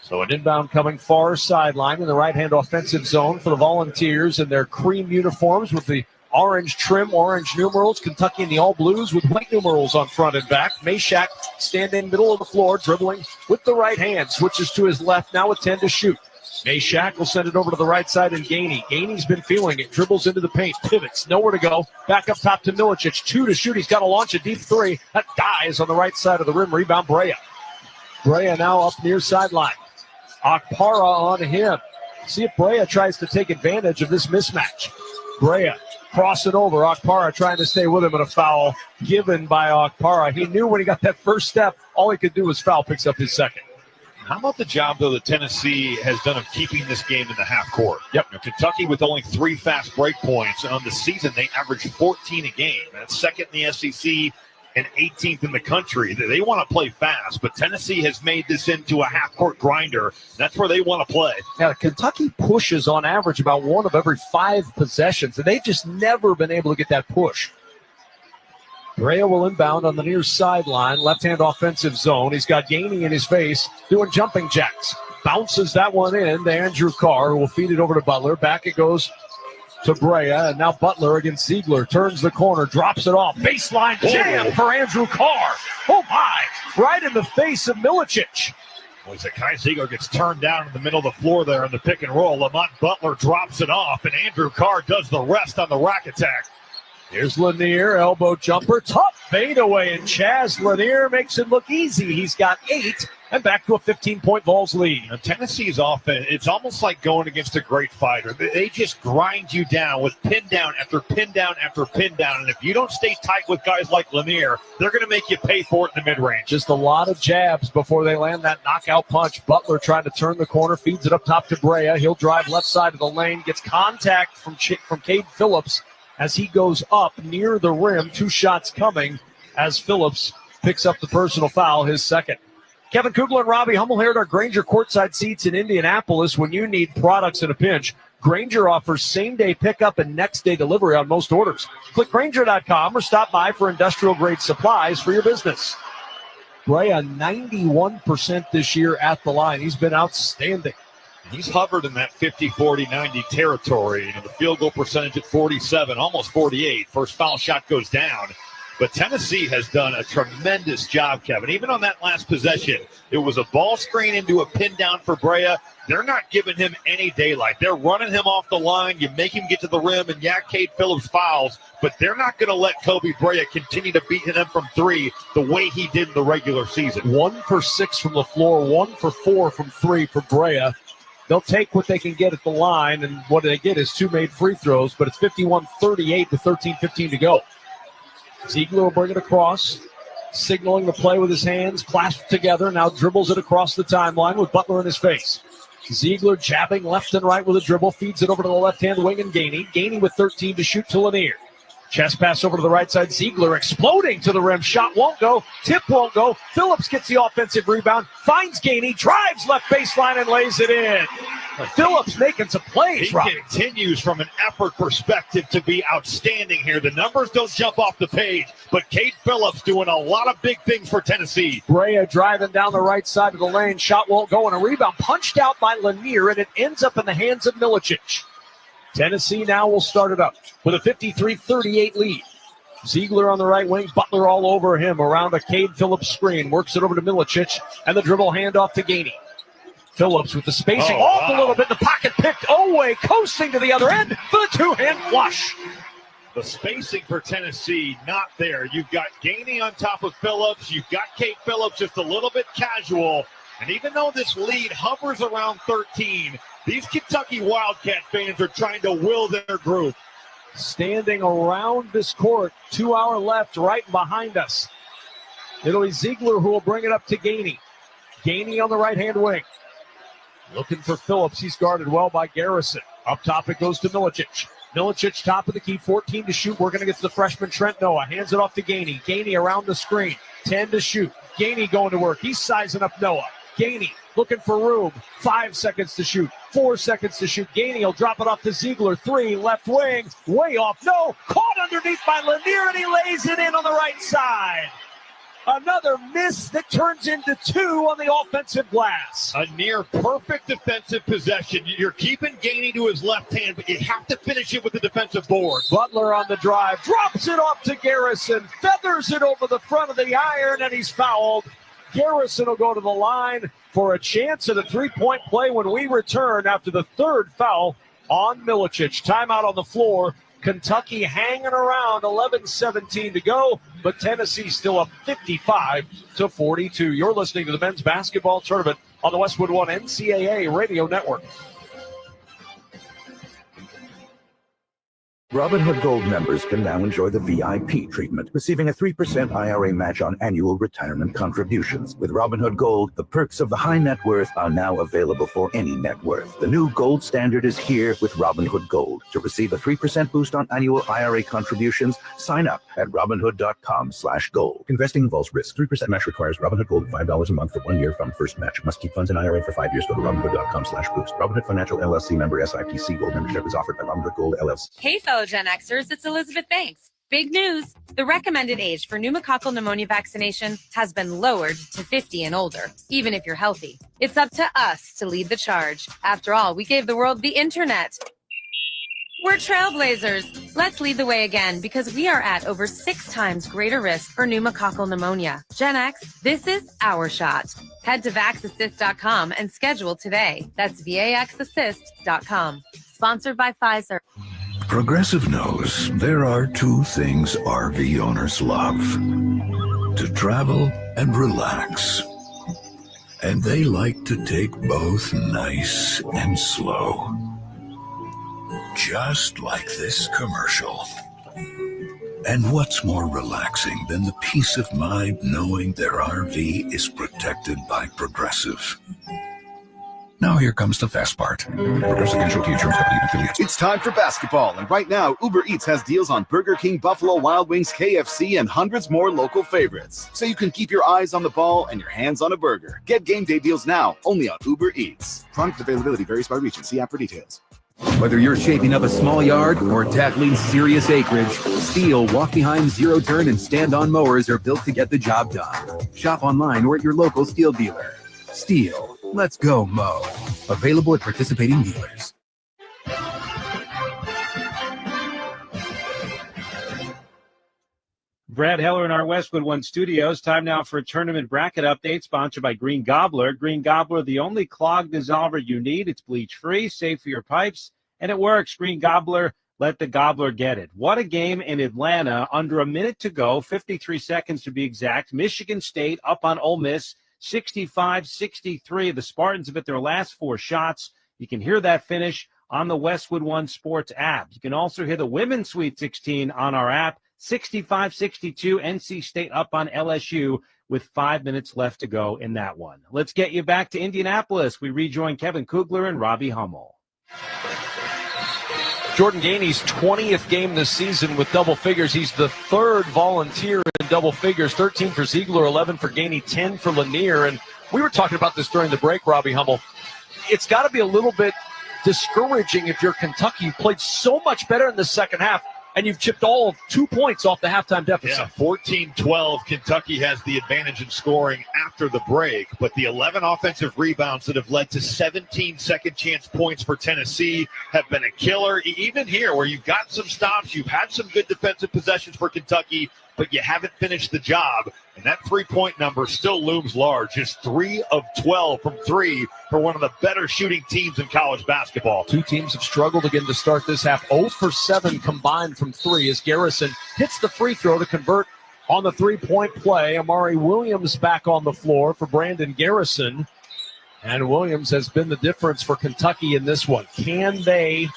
So an inbound coming far sideline in the right-hand offensive zone for the Volunteers in their cream uniforms with the orange trim, orange numerals. Kentucky in the all-blues with white numerals on front and back. Meshack standing middle of the floor, dribbling with the right hand. Switches to his left now with 10 to shoot. Meshack will send it over to the right side and Gainey. Gainey's been feeling it. Dribbles into the paint. Pivots. Nowhere to go. Back up top to Milicic. 2 to shoot. He's got to launch a deep three. That dies on the right side of the rim. Rebound Brea. Brea now up near sideline. Okpara on him. See if Brea tries to take advantage of this mismatch. Brea cross it over. Okpara trying to stay with him, and a foul given by Okpara. He knew when he got that first step, all he could do was foul, picks up his second. How about the job, though, that Tennessee has done of keeping this game in the half court? Yep. Kentucky with only 3 fast break points. And on the season, they average 14 a game. That's second in the SEC and 18th in the country. They want to play fast, but Tennessee has made this into a half-court grinder. That's where they want to play. Now, Kentucky pushes on average about 1 of every 5 possessions, and they've just never been able to get that push. Brea will inbound on the near sideline, left-hand offensive zone. He's got Gainey in his face, doing jumping jacks. Bounces that one in to Andrew Carr, who will feed it over to Butler. Back it goes to Brea, and now Butler against Ziegler. Turns the corner, drops it off. Baseline jam for Andrew Carr. Oh, my. Right in the face of Milicic. Kai Ziegler gets turned down in the middle of the floor there in the pick and roll. Lamont Butler drops it off, and Andrew Carr does the rest on the rack attack. Here's Lanier, elbow jumper, tough fadeaway, and Chaz Lanier makes it look easy. He's got 8, and back to a 15-point Vols lead. Now, Tennessee's offense, it's almost like going against a great fighter. They just grind you down with pin down after pin down after pin down, and if you don't stay tight with guys like Lanier, they're going to make you pay for it in the mid-range. Just a lot of jabs before they land that knockout punch. Butler trying to turn the corner, feeds it up top to Brea. He'll drive left side of the lane, gets contact from Cade Phillips as he goes up near the rim. 2 shots coming as Phillips picks up the personal foul, his second. Kevin Kugler and Robbie Hummel here at our Grainger courtside seats in Indianapolis. When you need products in a pinch, Grainger offers same-day pickup and next-day delivery on most orders. Click Grainger.com or stop by for industrial-grade supplies for your business. Brea, 91% this year at the line. He's been outstanding. He's hovered in that 50, 40, 90 territory. The field goal percentage at 47, almost 48. First foul shot goes down. But Tennessee has done a tremendous job, Kevin. Even on that last possession, it was a ball screen into a pin down for Brea. They're not giving him any daylight. They're running him off the line. You make him get to the rim, and Cade Phillips fouls. But they're not going to let Kobe Brea continue to beat him from 3 the way he did in the regular season. 1 for 6 from the floor, 1 for 4 from 3 for Brea. They'll take what they can get at the line, and what they get is 2 made free throws, but it's 51-38 with 13:15 to go. Ziegler will bring it across, signaling the play with his hands clasped together, now dribbles it across the timeline with Butler in his face. Ziegler jabbing left and right with a dribble, feeds it over to the left-hand wing and Gainey. Gainey with 13 to shoot to Lanier. Chest pass over to the right side. Ziegler exploding to the rim. Shot won't go. Tip won't go. Phillips gets the offensive rebound. Finds Gainey. Drives left baseline and lays it in. Phillips making some plays. He continues from an effort perspective to be outstanding here. The numbers don't jump off the page, but Cade Phillips doing a lot of big things for Tennessee. Brea driving down the right side of the lane. Shot won't go, and a rebound punched out by Lanier, and it ends up in the hands of Milicic. Tennessee now will start it up with a 53-38 lead. Ziegler on the right wing, Butler all over him around a Cade Phillips screen. Works it over to Milicic, and the dribble handoff to Gainey. Phillips with the spacing off a little bit. The pocket picked away, coasting to the other end for the 2-hand flush. The spacing for Tennessee not there. You've got Gainey on top of Phillips. You've got Cade Phillips just a little bit casual. And even though this lead hovers around 13, these Kentucky Wildcat fans are trying to will their group. Standing around this court, 2 hour left, right behind us. It'll be Ziegler who will bring it up to Gainey. Gainey on the right-hand wing. Looking for Phillips. He's guarded well by Garrison. Up top it goes to Milicic. Milicic top of the key, 14 to shoot. We're going to get to the freshman Trent Noah. Hands it off to Gainey. Gainey around the screen. 10 to shoot. Gainey going to work. He's sizing up Noah. Gainey looking for room. 5 seconds to shoot. 4 seconds to shoot. Gainey will drop it off to Ziegler. 3, left wing. Way off. No. Caught underneath by Lanier, and he lays it in on the right side. Another miss that turns into 2 on the offensive glass. A near perfect defensive possession. You're keeping Gainey to his left hand, but you have to finish it with the defensive board. Butler on the drive. Drops it off to Garrison. Feathers it over the front of the iron, and he's fouled. Garrison will go to the line for a chance at a 3-point play when we return after the 3rd foul on Milicic. Timeout on the floor. Kentucky hanging around, 11-17 to go, but Tennessee still up 55-42. You're listening to the men's basketball tournament on the Westwood One NCAA Radio Network. Robinhood Gold members can now enjoy the VIP treatment, receiving a 3% IRA match on annual retirement contributions. With Robinhood Gold, the perks of the high net worth are now available for any net worth. The new gold standard is here with Robinhood Gold. To receive a 3% boost on annual IRA contributions, sign up at Robinhood.com/gold. Investing involves risk. 3% match requires Robinhood Gold $5 a month for 1 year from first match. Must keep funds in IRA for 5 years. Go to Robinhood.com/boost. Robinhood Financial LLC member SIPC. Gold membership is offered by Robinhood Gold LLC. Hey, fellow Gen Xers, it's Elizabeth Banks. Big news. The recommended age for pneumococcal pneumonia vaccination has been lowered to 50 and older, even if you're healthy. It's up to us to lead the charge. After all, we gave the world the internet. We're trailblazers. Let's lead the way again because we are at over 6 times greater risk for pneumococcal pneumonia. Gen X, this is our shot. Head to vaxassist.com and schedule today. That's vaxassist.com. Sponsored by Pfizer. Progressive knows there are two things RV owners love: to travel and relax. And they like to take both nice and slow. Just like this commercial. And what's more relaxing than the peace of mind knowing their RV is protected by Progressive? Now here comes the fast part. Progressive Casualty Insurance Company and affiliates. It's time for basketball, and right now, Uber Eats has deals on Burger King, Buffalo Wild Wings, KFC, and hundreds more local favorites. So you can keep your eyes on the ball and your hands on a burger. Get game day deals now, only on Uber Eats. Product availability varies by region. See app for details. Whether you're shaping up a small yard or tackling serious acreage, Steel walk-behind, zero-turn, and stand-on mowers are built to get the job done. Shop online or at your local Steel dealer. Steel, let's go mow. Available at participating dealers. Brad Heller in our Westwood One studios. Time now for a tournament bracket update sponsored by Green Gobbler. Green Gobbler, the only clog dissolver you need. It's bleach-free, safe for your pipes, and it works. Green Gobbler, let the gobbler get it. What a game in Atlanta. Under a minute to go, 53 seconds to be exact. Michigan State up on Ole Miss, 65-63. The Spartans have hit their last 4 shots. You can hear that finish on the Westwood One Sports app. You can also hear the Women's Sweet 16 on our app. 65-62, NC State up on LSU with 5 minutes left to go in that one. Let's get you back to Indianapolis. We rejoin Kevin Kugler and Robbie Hummel. Jordan Gainey's 20th game this season with double figures. He's the 3rd volunteer in double figures, 13 for Ziegler, 11 for Gainey, 10 for Lanier. And we were talking about this during the break, Robbie Hummel. It's got to be a little bit discouraging if you're Kentucky. You played so much better in the second half, and you've chipped all of 2 points off the halftime deficit. Yeah, 14-12. Kentucky has the advantage in scoring after the break, but the 11 offensive rebounds that have led to 17 second-chance points for Tennessee have been a killer. Even here, where you've got some stops, you've had some good defensive possessions for Kentucky, but you haven't finished the job. And that three-point number still looms large. Just 3 of 12 from 3 for one of the better shooting teams in college basketball. 2 teams have struggled again to start this half. 0 for 7 combined from 3 as Garrison hits the free throw to convert on the three-point play. Amari Williams back on the floor for Brandon Garrison. And Williams has been the difference for Kentucky in this one. Can they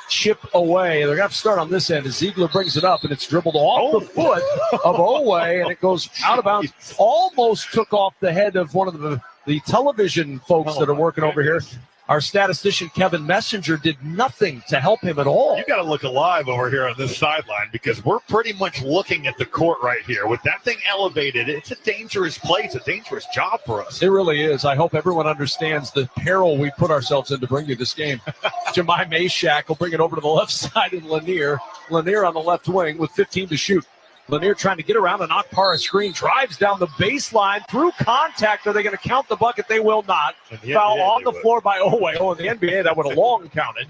chip away? They're going to have to start on this end as Ziegler brings it up, and it's dribbled off the foot of Owe, and it goes out of bounds. Almost took off the head of one of the television folks that are working over here. Our statistician, Kevin Messenger, did nothing to help him at all. You got to look alive over here on this sideline because we're pretty much looking at the court right here. With that thing elevated, it's a dangerous place, a dangerous job for us. It really is. I hope everyone understands the peril we put ourselves in to bring you this game. Jemai Meshack will bring it over to the left side and Lanier. Lanier on the left wing with 15 to shoot. Lanier trying to get around an Akpara screen, drives down the baseline through contact. Are they going to count the bucket? They will not. Foul on the floor by Owe. Oh, in the NBA, that would have long counted.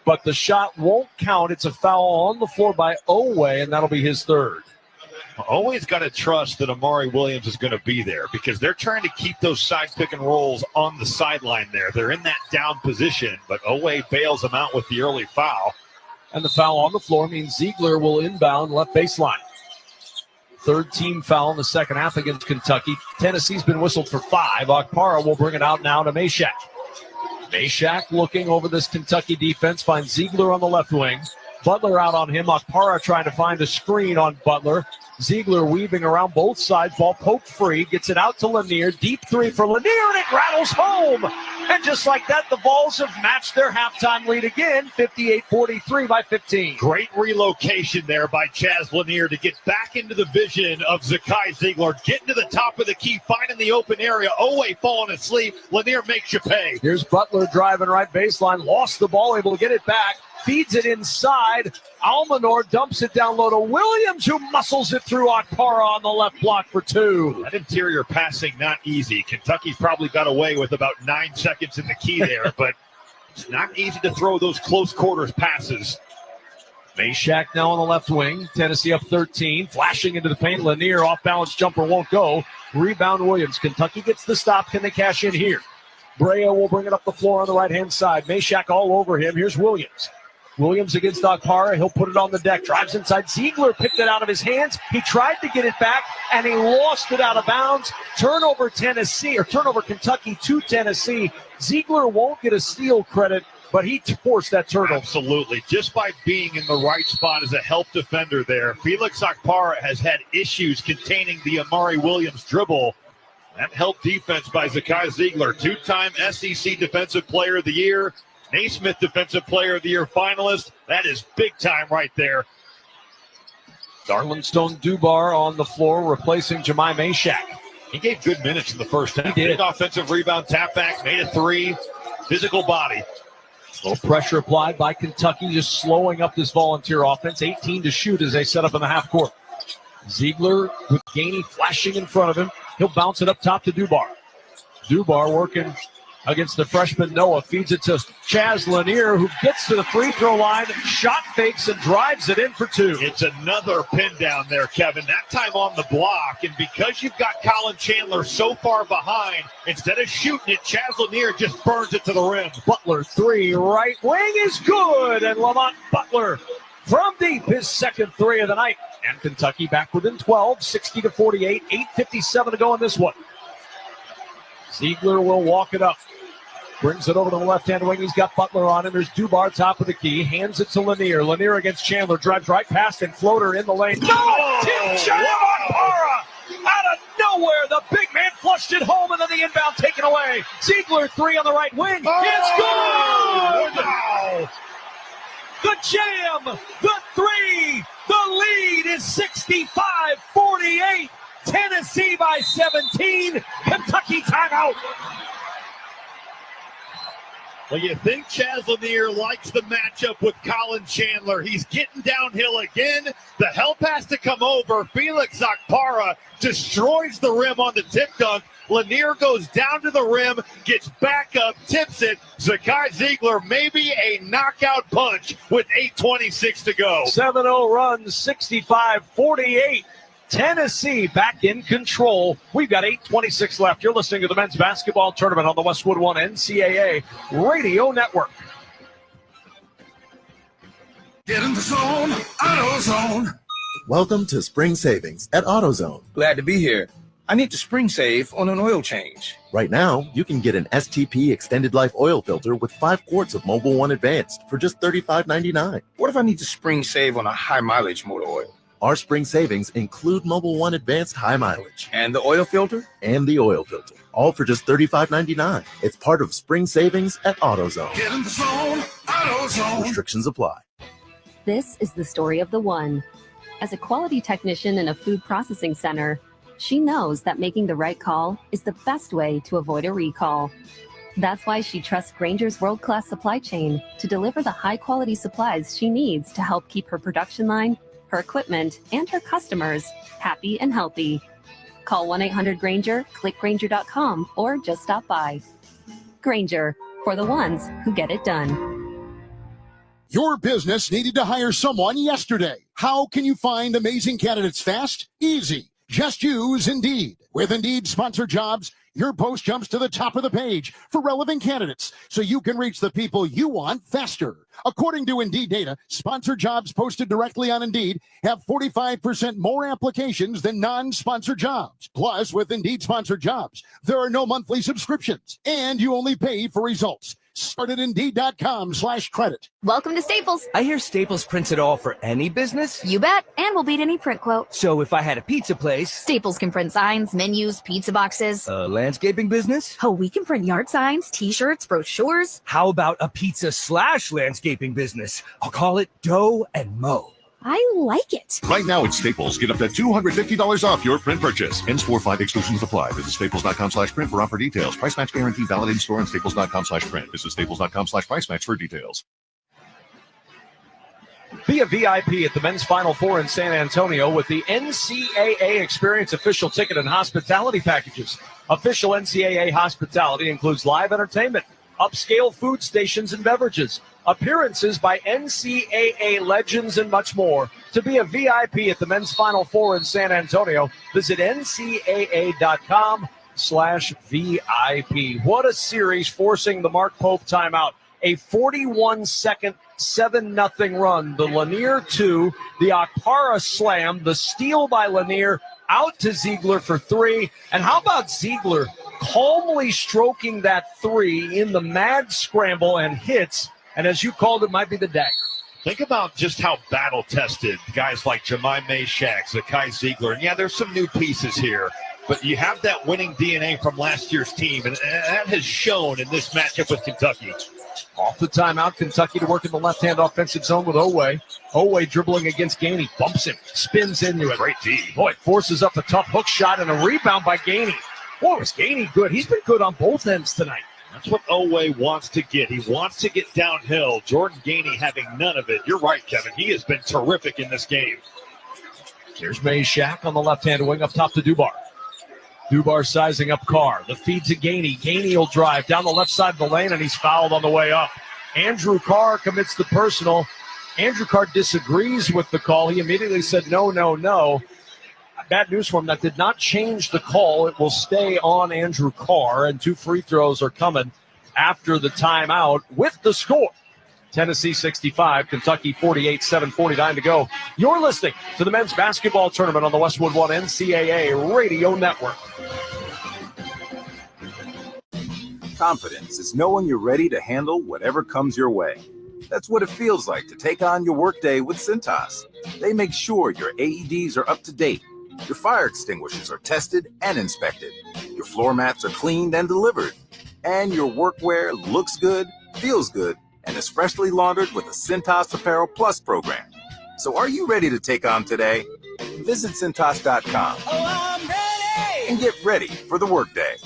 But the shot won't count. It's a foul on the floor by Owe, and that'll be his 3rd. Always got to trust that Amari Williams is going to be there because they're trying to keep those side pick and rolls on the sideline there. They're in that down position, but Owe bails them out with the early foul. And the foul on the floor means Ziegler will inbound left baseline. 3rd team foul in the second half against Kentucky. Tennessee's been whistled for 5. Akpara will bring it out now to Meshack. Meshack looking over this Kentucky defense, finds Ziegler on the left wing. Butler out on him. Akpara trying to find a screen on Butler. Ziegler weaving around both sides. Ball poked free. Gets it out to Lanier. Deep 3 for Lanier, and it rattles home. And just like that, the Vols have matched their halftime lead again, 58-43 by 15. Great relocation there by Chaz Lanier to get back into the vision of Zakai Ziegler. Getting to the top of the key, finding the open area. Owe falling asleep. Lanier makes you pay. Here's Butler driving right baseline. Lost the ball, able to get it back. Feeds it inside. Almanor dumps it down low to Williams, who muscles it through Akpara on the left block for 2. That interior passing, not easy. Kentucky's probably got away with about 9 seconds in the key there, but It's not easy to throw those close quarters passes. Meshack now on the left wing. Tennessee up 13. Flashing into the paint. Lanier off-balance jumper won't go. Rebound Williams. Kentucky gets the stop. Can they cash in here? Brea will bring it up the floor on the right-hand side. Meshack all over him. Here's Williams. Williams against Okpara. He'll put it on the deck. Drives inside. Ziegler picked it out of his hands. He tried to get it back, and he lost it out of bounds. Turnover Kentucky to Tennessee. Ziegler won't get a steal credit, but he forced that turnover. Absolutely. Just by being in the right spot as a help defender there. Felix Okpara has had issues containing the Amari Williams dribble. That helped defense by Zakai Ziegler, two-time SEC Defensive Player of the Year, Naismith Defensive Player of the Year finalist. That is big time right there. Darlington Dubar on the floor, replacing Jemai Meshack. He gave good minutes in the first half. He did. Big offensive rebound, tap back, made a three. Physical body. A little pressure applied by Kentucky, just slowing up this Volunteer offense. 18 to shoot as they set up in the half court. Ziegler with Gainey flashing in front of him. He'll bounce it up top to Dubar. Dubar working against the freshman Noah. Feeds it to Chaz Lanier, who gets to the free throw line, shot fakes, and drives it in for two. It's another pin down there, Kevin. That time on the block. And because you've got Colin Chandler so far behind, instead of shooting it, Chaz Lanier just burns it to the rim. Butler three, right wing is good. And Lamont Butler from deep, his second three of the night. And Kentucky back within 12, 60-48, 8:57 to go in this one. Ziegler will walk it up. Brings it over to the left-hand wing. He's got Butler on him. There's Dubar, top of the key. Hands it to Lanier. Lanier against Chandler. Drives right past and floater in the lane. No! Tim Okpara! Out of nowhere, the big man flushed it home, and then the inbound taken away. Ziegler, three on the right wing. It's good! Wow! The jam! The three! The lead is 65-48. Tennessee by 17. Kentucky timeout. Well, you think Chaz Lanier likes the matchup with Colin Chandler. He's getting downhill again. The help has to come over. Felix Okpara destroys the rim on the tip dunk. Lanier goes down to the rim, gets back up, tips it. Zakai Ziegler, maybe a knockout punch with 8:26 to go. 7-0 run, 65-48. Tennessee back in control. We've got 8:26 left. You're listening to the men's basketball tournament on the Westwood One NCAA Radio Network. Get in the zone, AutoZone. Welcome to Spring Savings at AutoZone. Glad to be here. I need to spring save on an oil change. Right now, you can get an STP Extended Life Oil Filter with 5 quarts of Mobil 1 Advanced for just $35.99. What if I need to spring save on a high mileage motor oil? Our spring savings include Mobil 1 Advanced High Mileage. And the oil filter? And the oil filter. All for just $35.99. It's part of Spring Savings at AutoZone. Get in the zone, AutoZone. Restrictions apply. This is the story of the one. As a quality technician in a food processing center, she knows that making the right call is the best way to avoid a recall. That's why she trusts Grainger's world-class supply chain to deliver the high-quality supplies she needs to help keep her production line, her equipment, and her customers happy and healthy. Call 1-800-GRAINGER, click Grainger.com, or just stop by. Grainger, for the ones who get it done. Your business needed to hire someone yesterday. How can you find amazing candidates fast? Easy. Just use Indeed. With Indeed Sponsored Jobs, your post jumps to the top of the page for relevant candidates so you can reach the people you want faster. According to Indeed data, sponsored jobs posted directly on Indeed have 45% more applications than non-sponsored jobs. Plus, with Indeed Sponsored Jobs, there are no monthly subscriptions, and you only pay for results. Start at Indeed.com/credit. Welcome to Staples. I hear Staples prints it all for any business. You bet, and we'll beat any print quote. So if I had a pizza place... Staples can print signs, menus, pizza boxes. A landscaping business? Oh, we can print yard signs, t-shirts, brochures. How about a pizza/landscaping business? I'll call it Dough and Mo. I like it. Right now at Staples, get up to $250 off your print purchase. Ends 4/5 exclusions apply. Visit staples.com/print for offer details. Price match guarantee valid in store and staples.com/print. Visit staples.com/price match for details. Be a VIP at the men's Final Four in San Antonio with the NCAA Experience official ticket and hospitality packages. Official NCAA hospitality includes live entertainment, upscale food stations and beverages, appearances by NCAA legends, and much more. To be a VIP at the Men's Final Four in San Antonio, visit ncaa.com/VIP. What a series, forcing the Mark Pope timeout. A 41-second 7-0 run. The Lanier 2, the Akpara slam, the steal by Lanier, out to Ziegler for 3. And how about Ziegler calmly stroking that 3 in the mad scramble and hits, and as you called it, might be the dagger. Think about just how battle-tested guys like Jemai Meshack, Zakai Ziegler, and yeah, there's some new pieces here, but you have that winning DNA from last year's team, and that has shown in this matchup with Kentucky. Off the timeout, Kentucky to work in the left-hand offensive zone with Owe. Owe dribbling against Gainey, bumps him, spins into it. Great D. Boy, forces up a tough hook shot and a rebound by Gainey. Boy, was Gainey good. He's been good on both ends tonight. That's what Owe wants to get. He wants to get downhill. Jordan Gainey having none of it. You're right, Kevin. He has been terrific in this game. Here's Meshack on the left-hand wing up top to Dubar. Dubar sizing up Carr. The feed to Gainey. Gainey will drive down the left side of the lane, and he's fouled on the way up. Andrew Carr commits the personal. Andrew Carr disagrees with the call. He immediately said, no, no, no. Bad news for him. That did not change the call. It will stay on Andrew Carr, and 2 free throws are coming after the timeout with the score. Tennessee 65, Kentucky 48, 7:49 to go. You're listening to the men's basketball tournament on the Westwood One NCAA Radio Network. Confidence is knowing you're ready to handle whatever comes your way. That's what it feels like to take on your workday with Cintas. They make sure your AEDs are up to date, your fire extinguishers are tested and inspected, your floor mats are cleaned and delivered, and your workwear looks good, feels good, and is freshly laundered with the Cintas Apparel Plus program. So are you ready to take on today? Visit Cintas.com and get ready for the workday.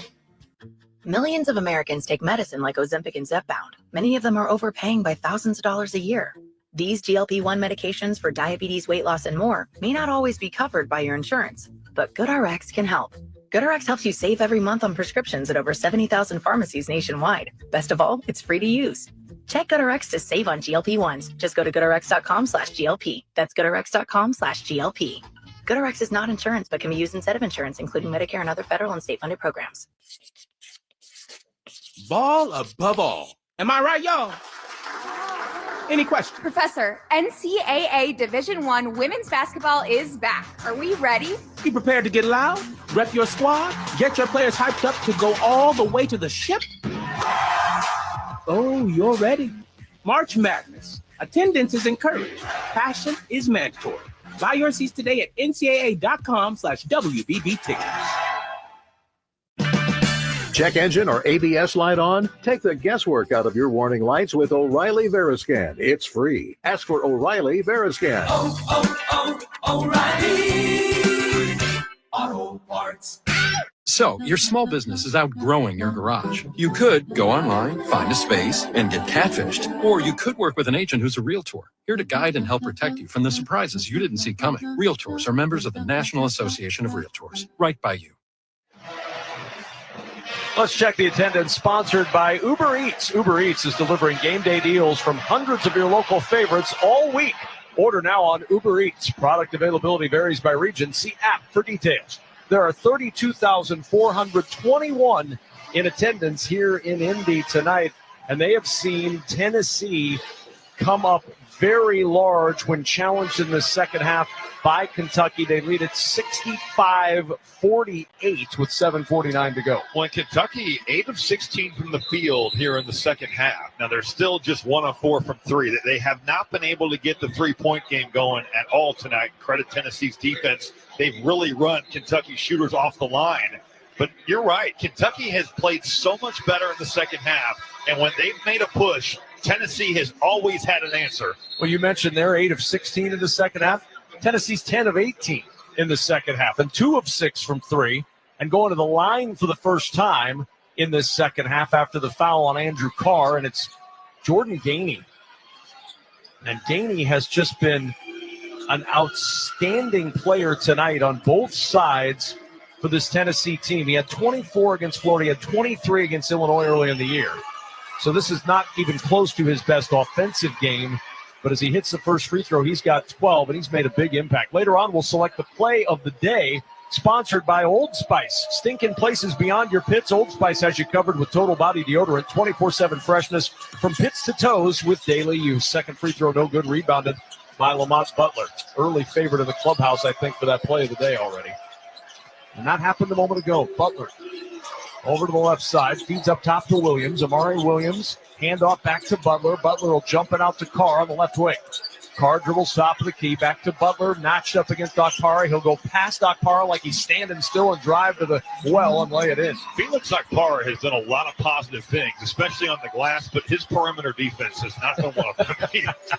Millions of Americans take medicine like Ozempic and Zepbound. Many of them are overpaying by thousands of dollars a year. These GLP-1 medications for diabetes, weight loss, and more may not always be covered by your insurance, but GoodRx can help. GoodRx helps you save every month on prescriptions at over 70,000 pharmacies nationwide. Best of all, it's free to use. Check GoodRx to save on GLP-1s. Just go to GoodRx.com/GLP. That's GoodRx.com/GLP. GoodRx is not insurance, but can be used instead of insurance, including Medicare and other federal and state-funded programs. Ball above all. Am I right, y'all? Any questions? Professor, NCAA Division I women's basketball is back. Are we ready? You prepared to get loud? Rep your squad? Get your players hyped up to go all the way to the ship? Oh, you're ready. March Madness. Attendance is encouraged. Passion is mandatory. Buy your seats today at ncaa.com/WBB tickets. Check engine or ABS light on? Take the guesswork out of your warning lights with O'Reilly Veriscan. It's free. Ask for O'Reilly Veriscan. O'Reilly Auto Parts. So, your small business is outgrowing your garage. You could go online, find a space, and get catfished. Or you could work with an agent who's a realtor, here to guide and help protect you from the surprises you didn't see coming. Realtors are members of the National Association of Realtors. Right by you. Let's check the attendance, sponsored by Uber Eats. Uber Eats is delivering game day deals from hundreds of your local favorites all week. Order now on Uber Eats. Product availability varies by region. See app for details. There are 32,421 in attendance here in Indy tonight, and they have seen Tennessee come up very large when challenged in the second half by Kentucky. They lead at 65-48 with 7:49 to go. Well, Kentucky, 8 of 16 from the field here in the second half. Now, they're still just 1 of 4 from 3. They have not been able to get the three-point game going at all tonight. Credit Tennessee's defense. They've really run Kentucky shooters off the line. But you're right. Kentucky has played so much better in the second half. And when they've made a push, Tennessee has always had an answer. Well, you mentioned they're 8 of 16 in the second half. Tennessee's 10 of 18 in the second half and 2 of 6 from 3, and going to the line for the first time in this second half after the foul on Andrew Carr, and it's Jordan Gainey. And Gainey has just been an outstanding player tonight on both sides for this Tennessee team. He had 24 against Florida. He had 23 against Illinois early in the year. So this is not even close to his best offensive game. But as he hits the first free throw, he's got 12, and he's made a big impact. Later on, we'll select the play of the day, sponsored by Old Spice. Stinking places beyond your pits. Old Spice has you covered with total body deodorant, 24/7 freshness from pits to toes with daily use. Second free throw, no good, rebounded by Lamont Butler. Early favorite in the clubhouse, I think, for that play of the day already. And that happened a moment ago. Butler over to the left side, feeds up top to Williams. Amari Williams, handoff back to Butler. Butler will jump it out to Carr on the left wing. Carr dribbles top of the key, back to Butler, notched up against Okpara. He'll go past Okpara like he's standing still and drive to the well and lay it in. Felix Okpara has done a lot of positive things, especially on the glass, but his perimeter defense has not been one of them.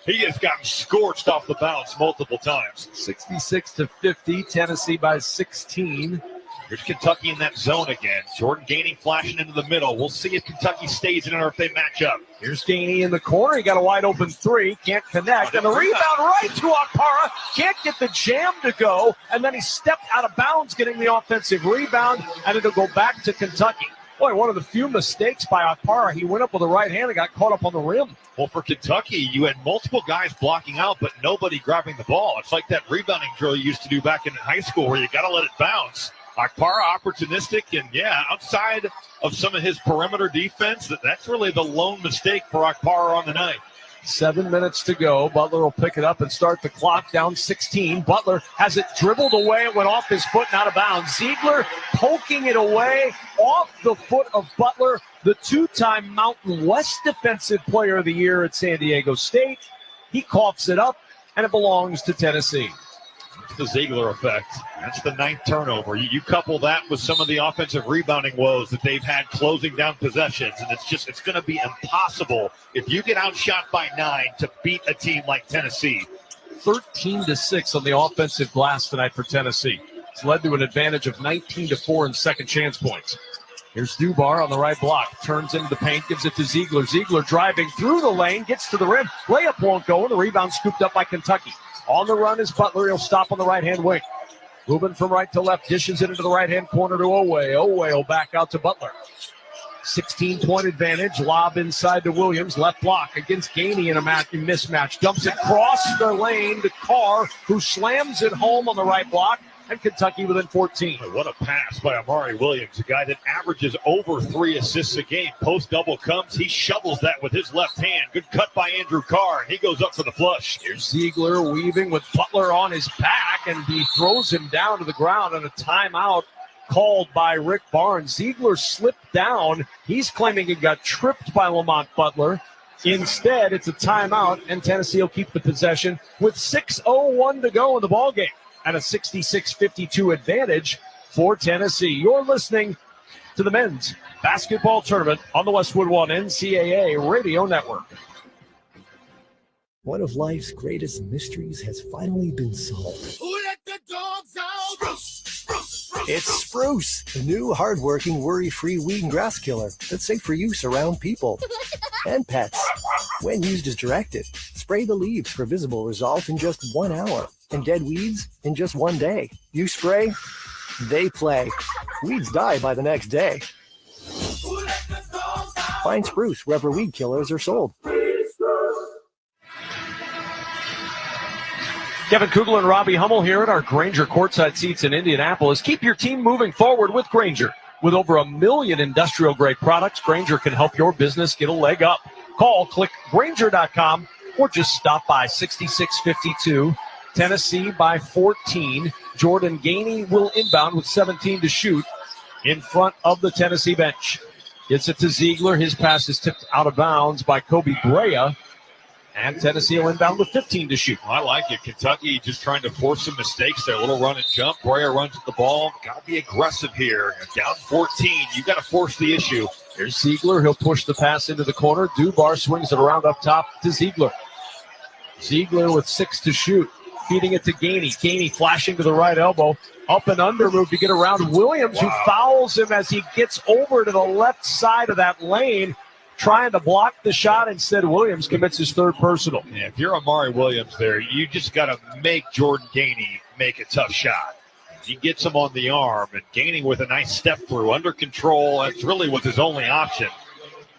He has gotten scorched off the bounce multiple times. 66-50, Tennessee by 16. Here's Kentucky in that zone again. Jordan Gainey flashing into the middle. We'll see if Kentucky stays in it or if they match up. Here's Gainey in the corner. He got a wide open three. Can't connect. And the rebound right to Okpara. Can't get the jam to go. And then he stepped out of bounds getting the offensive rebound. And it'll go back to Kentucky. Boy, one of the few mistakes by Okpara. He went up with the right hand and got caught up on the rim. Well, for Kentucky, you had multiple guys blocking out, but nobody grabbing the ball. It's like that rebounding drill you used to do back in high school where you got to let it bounce. Okpara opportunistic, and outside of some of his perimeter defense, that's really the lone mistake for Okpara on the night. 7 minutes to go. Butler will pick it up and start the clock down 16. Butler has it dribbled away. It went off his foot and out of bounds. Ziegler poking it away off the foot of Butler, the two-time Mountain West Defensive Player of the Year at San Diego State. He coughs it up, and it belongs to Tennessee. The Ziegler effect. That's the 9th turnover. You couple that with some of the offensive rebounding woes that they've had closing down possessions, and it's going to be impossible if you get outshot by 9 to beat a team like Tennessee. 13-6 on the offensive glass tonight for Tennessee. It's led to an advantage of 19-4 in second chance points. Here's Dubar on the right block. Turns into the paint, gives it to Ziegler. Ziegler driving through the lane, gets to the rim. Layup won't go, and the rebound scooped up by Kentucky. On the run is Butler. He'll stop on the right-hand wing. Moving from right to left, dishes it into the right-hand corner to Owe. Owe will back out to Butler. 16-point advantage. Lob inside to Williams. Left block against Gainey in a mismatch. Dumps it across the lane to Carr, who slams it home on the right block. And Kentucky within 14. What a pass by Amari Williams, a guy that averages over 3 assists a game. Post double comes, he shovels that with his left hand. Good cut by Andrew Carr, and he goes up for the flush. Here's Ziegler weaving with Butler on his back, and he throws him down to the ground on a timeout called by Rick Barnes. Ziegler slipped down. He's claiming he got tripped by Lamont Butler. Instead, it's a timeout, and Tennessee will keep the possession with 6:01 to go in the ballgame. And a 66-52 advantage for Tennessee. You're listening to the men's basketball tournament on the Westwood One NCAA Radio Network. One of life's greatest mysteries has finally been solved. Who let the dogs out? Spruce. It's Spruce, the new hardworking, worry-free weed and grass killer that's safe for use around people and pets. When used as directed, spray the leaves for visible results in just 1 hour. And dead weeds in just 1 day. You spray, they play. Weeds die by the next day. Find Spruce wherever weed killers are sold. Kevin Kugler and Robbie Hummel here at our Grainger courtside seats in Indianapolis. Keep your team moving forward with Grainger. With over 1 million industrial-grade products, Grainger can help your business get a leg up. Click Grainger.com, or just stop by. 66-52. Tennessee by 14. Jordan Gainey will inbound with 17 to shoot in front of the Tennessee bench. Gets it to Ziegler. His pass is tipped out of bounds by Kobe Brea. And Tennessee will inbound with 15 to shoot. I like it. Kentucky just trying to force some mistakes there. A little run and jump. Brea runs at the ball. Got to be aggressive here. Down 14. You got to force the issue. Here's Ziegler. He'll push the pass into the corner. Dubar swings it around up top to Ziegler. Ziegler with 6 to shoot. Feeding it to Gainey. Gainey flashing to the right elbow. Up and under move to get around Williams, who fouls him as he gets over to the left side of that lane, trying to block the shot. Instead, Williams commits his third personal. Yeah, if you're Amari Williams there, you just got to make Jordan Gainey make a tough shot. He gets him on the arm, and Gainey with a nice step through, under control. That's really was his only option.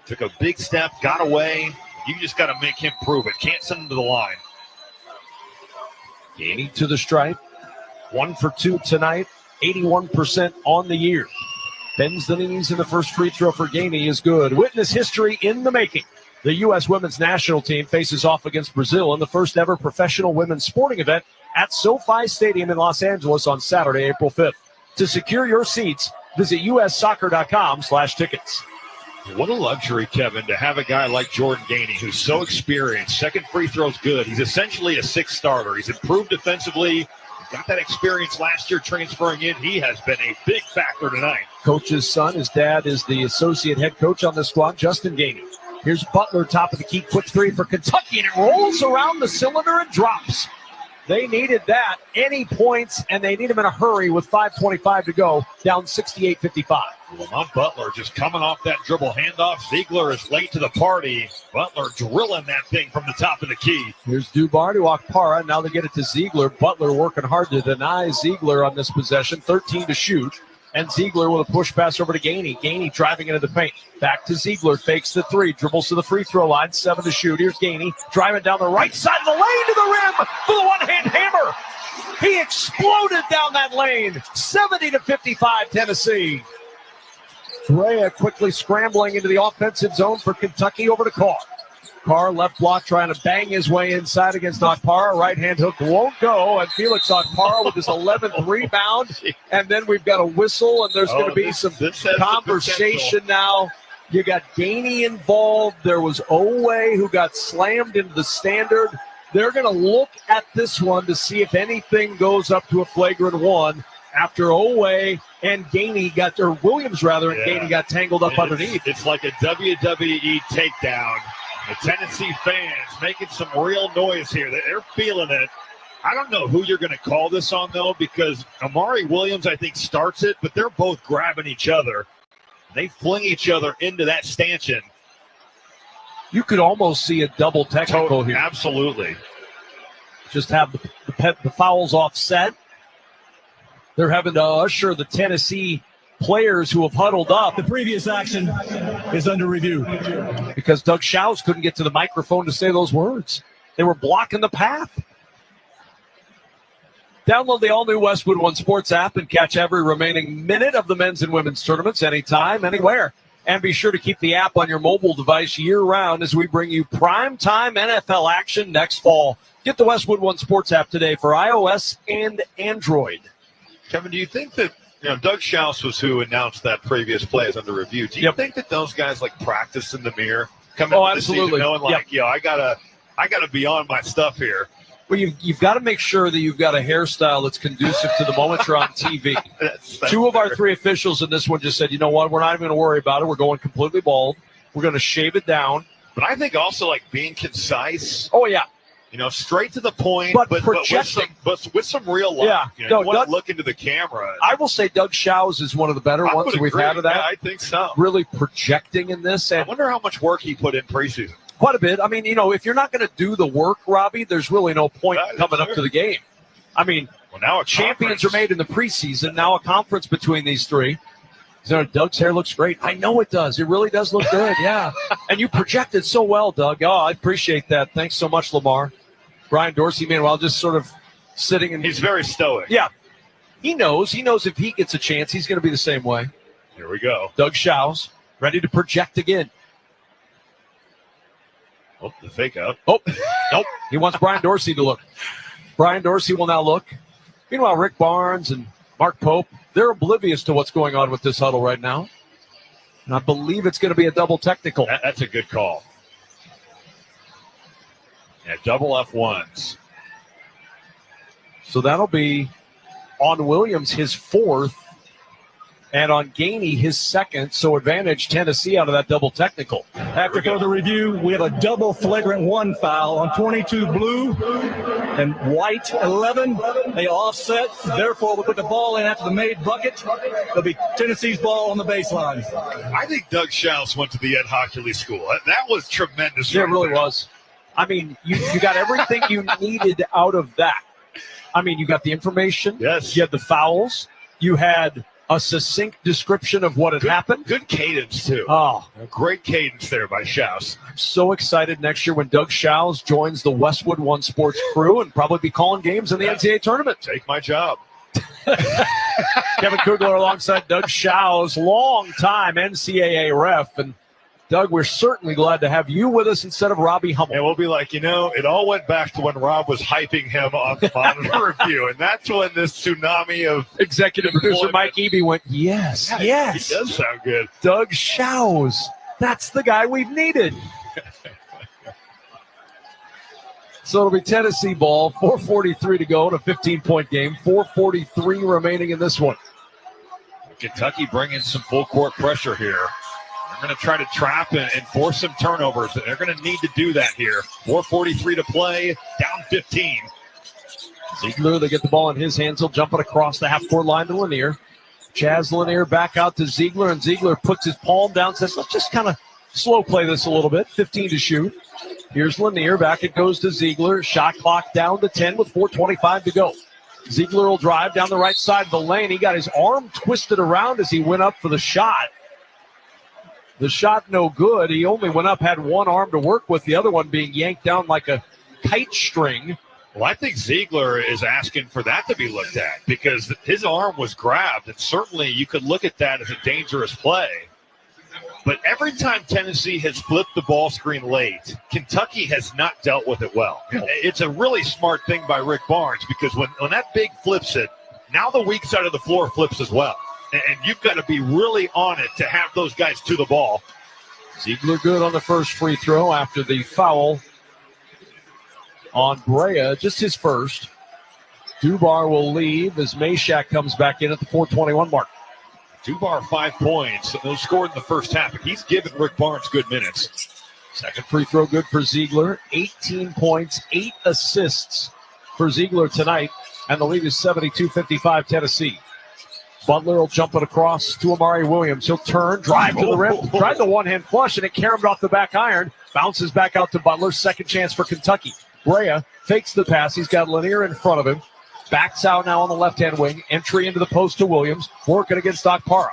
Took a big step, got away. You just got to make him prove it. Can't send him to the line. Gainey to the stripe. 1 for 2 tonight. 81% on the year. Bends the knees, and the first free throw for Gainey is good. Witness history in the making. The U.S. women's national team faces off against Brazil in the first ever professional women's sporting event at SoFi Stadium in Los Angeles on Saturday, April 5th. To secure your seats, visit ussoccer.com/tickets. What a luxury, Kevin, to have a guy like Jordan Gainey who's so experienced. Second free throw's good. He's essentially a sixth starter. He's improved defensively. Got that experience last year transferring in. He has been a big factor tonight. Coach's son, his dad is the associate head coach on the squad, Justin Gainey. Here's Butler, top of the key, quick three for Kentucky, and it rolls around the cylinder and drops. They needed that. Any points, and they need them in a hurry with 5:25 to go, down 68-55. Lamont Butler just coming off that dribble handoff. Ziegler is late to the party. Butler drilling that thing from the top of the key. Here's Dubar to Akpara. Now they get it to Ziegler. Butler working hard to deny Ziegler on this possession. 13 to shoot. And Ziegler with a push pass over to Gainey. Gainey driving into the paint. Back to Ziegler. Fakes the three. Dribbles to the free throw line. 7 to shoot. Here's Gainey driving down the right side of the lane to the rim for the one-hand hammer. He exploded down that lane. 70-55 Tennessee. Drea quickly scrambling into the offensive zone for Kentucky over to Carr. Carr left block trying to bang his way inside against Akpara. Right-hand hook won't go, and Felix Akpara with his 11th rebound. And then we've got a whistle, and there's going to be some conversation now. You got Gainey involved. There was Owe who got slammed into the standard. They're going to look at this one to see if anything goes up to a flagrant one after Owe and Gainey got, or Williams rather, and Gainey got tangled up underneath. It's like a WWE takedown. The Tennessee fans making some real noise here. They're feeling it. I don't know who you're going to call this on, though, because Amari Williams, I think, starts it, but they're both grabbing each other. They fling each other into that stanchion. You could almost see a double technical here. Absolutely. Just have the fouls offset. They're having to usher the Tennessee players who have huddled up. The previous action is under review. Because Doug Shouse couldn't get to the microphone to say those words. They were blocking the path. Download the all-new Westwood One Sports app and catch every remaining minute of the men's and women's tournaments anytime, anywhere. And be sure to keep the app on your mobile device year-round as we bring you primetime NFL action next fall. Get the Westwood One Sports app today for iOS and Android. Kevin, do you think that, Doug Shouse was who announced that previous play is under review. Do you think that those guys practice in the mirror? Absolutely. Knowing I gotta be on my stuff here. Well, you've got to make sure that you've got a hairstyle that's conducive to the moment you're on TV. That's 2 of our 3 officials in this one just said, you know what, we're not even going to worry about it. We're going completely bald. We're going to shave it down. But I think also being concise. Oh, yeah. Straight to the point, but with some real life. Yeah. You want to look into the camera. I will say Doug Shouse is one of the better ones that we've had of that. Yeah, I think so. Really projecting in this. And I wonder how much work he put in preseason. Quite a bit. I mean, if you're not going to do the work, Robbie, there's really no point coming up to the game. I mean, now champions are made in the preseason. Now a conference between these 3. Doug's hair looks great. I know it does. It really does look good, yeah. And you projected so well, Doug. Oh, I appreciate that. Thanks so much, Lamar. Brian Dorsey, meanwhile, just sort of sitting and he's very stoic. Yeah. He knows if he gets a chance, he's going to be the same way. Here we go. Doug Shouse, ready to project again. Oh, the fake out. Oh, nope. He wants Brian Dorsey to look. Brian Dorsey will now look. Meanwhile, Rick Barnes and Mark Pope, they're oblivious to what's going on with this huddle right now. And I believe it's going to be a double technical. That's a good call. Yeah, double F1s. So that'll be on Williams, his 4th, and on Gainey, his 2nd. So advantage Tennessee out of that double technical. After further review, we have a double flagrant 1 foul on 22 blue and white 11. They offset. Therefore, we put the ball in after the made bucket. It'll be Tennessee's ball on the baseline. I think Doug Shouse went to the Ed Hockley School. That was tremendous. Yeah, it really was. I mean, you got everything you needed out of that. I mean, you got the information. Yes. You had the fouls. You had a succinct description of what had happened. Good cadence, too. Oh, a great cadence there by Schaus. I'm so excited next year when Doug Schaus joins the Westwood One Sports crew and probably be calling games in the NCAA tournament. Take my job. Kevin Kugler alongside Doug Schaus, long-time NCAA ref. And Doug, we're certainly glad to have you with us instead of Robbie Hummel. And we'll be like, it all went back to when Rob was hyping him on the monitor review. And that's when this tsunami of executive producer Mike Eby went, yes. He does sound good. Doug Schaus. That's the guy we've needed. So it'll be Tennessee ball, 4:43 to go in a 15-point game, 4:43 remaining in this one. Kentucky bringing some full court pressure here. They're going to try to trap and force some turnovers. They're going to need to do that here. 4:43 to play, down 15. Ziegler, they get the ball in his hands. He'll jump it across the half-court line to Lanier. Chaz Lanier back out to Ziegler, and Ziegler puts his palm down, says, let's just kind of slow play this a little bit. 15 to shoot. Here's Lanier. Back it goes to Ziegler. Shot clock down to 10 with 4:25 to go. Ziegler will drive down the right side of the lane. He got his arm twisted around as he went up for the shot. The shot no good. He only went up, had one arm to work with, the other one being yanked down like a kite string. Well, I think Ziegler is asking for that to be looked at because his arm was grabbed, and certainly you could look at that as a dangerous play. But every time Tennessee has flipped the ball screen late, Kentucky has not dealt with it well. It's a really smart thing by Rick Barnes because when that big flips it, now the weak side of the floor flips as well. And you've got to be really on it to have those guys to the ball. Ziegler good on the first free throw after the foul on Brea, just his first. Dubar will leave as Meshack comes back in at the 4:21 mark. Dubar 5 points. Those scored in the first half, but he's given Rick Barnes good minutes. Second free throw good for Ziegler. 18 points, 8 assists for Ziegler tonight, and the lead is 72-55 Tennessee. Butler will jump it across to Amari Williams. He'll turn, drive to the rim, tried the one-hand flush, and it caromed off the back iron. Bounces back out to Butler. Second chance for Kentucky. Brea fakes the pass. He's got Lanier in front of him. Backs out now on the left-hand wing. Entry into the post to Williams. Working against Okpara.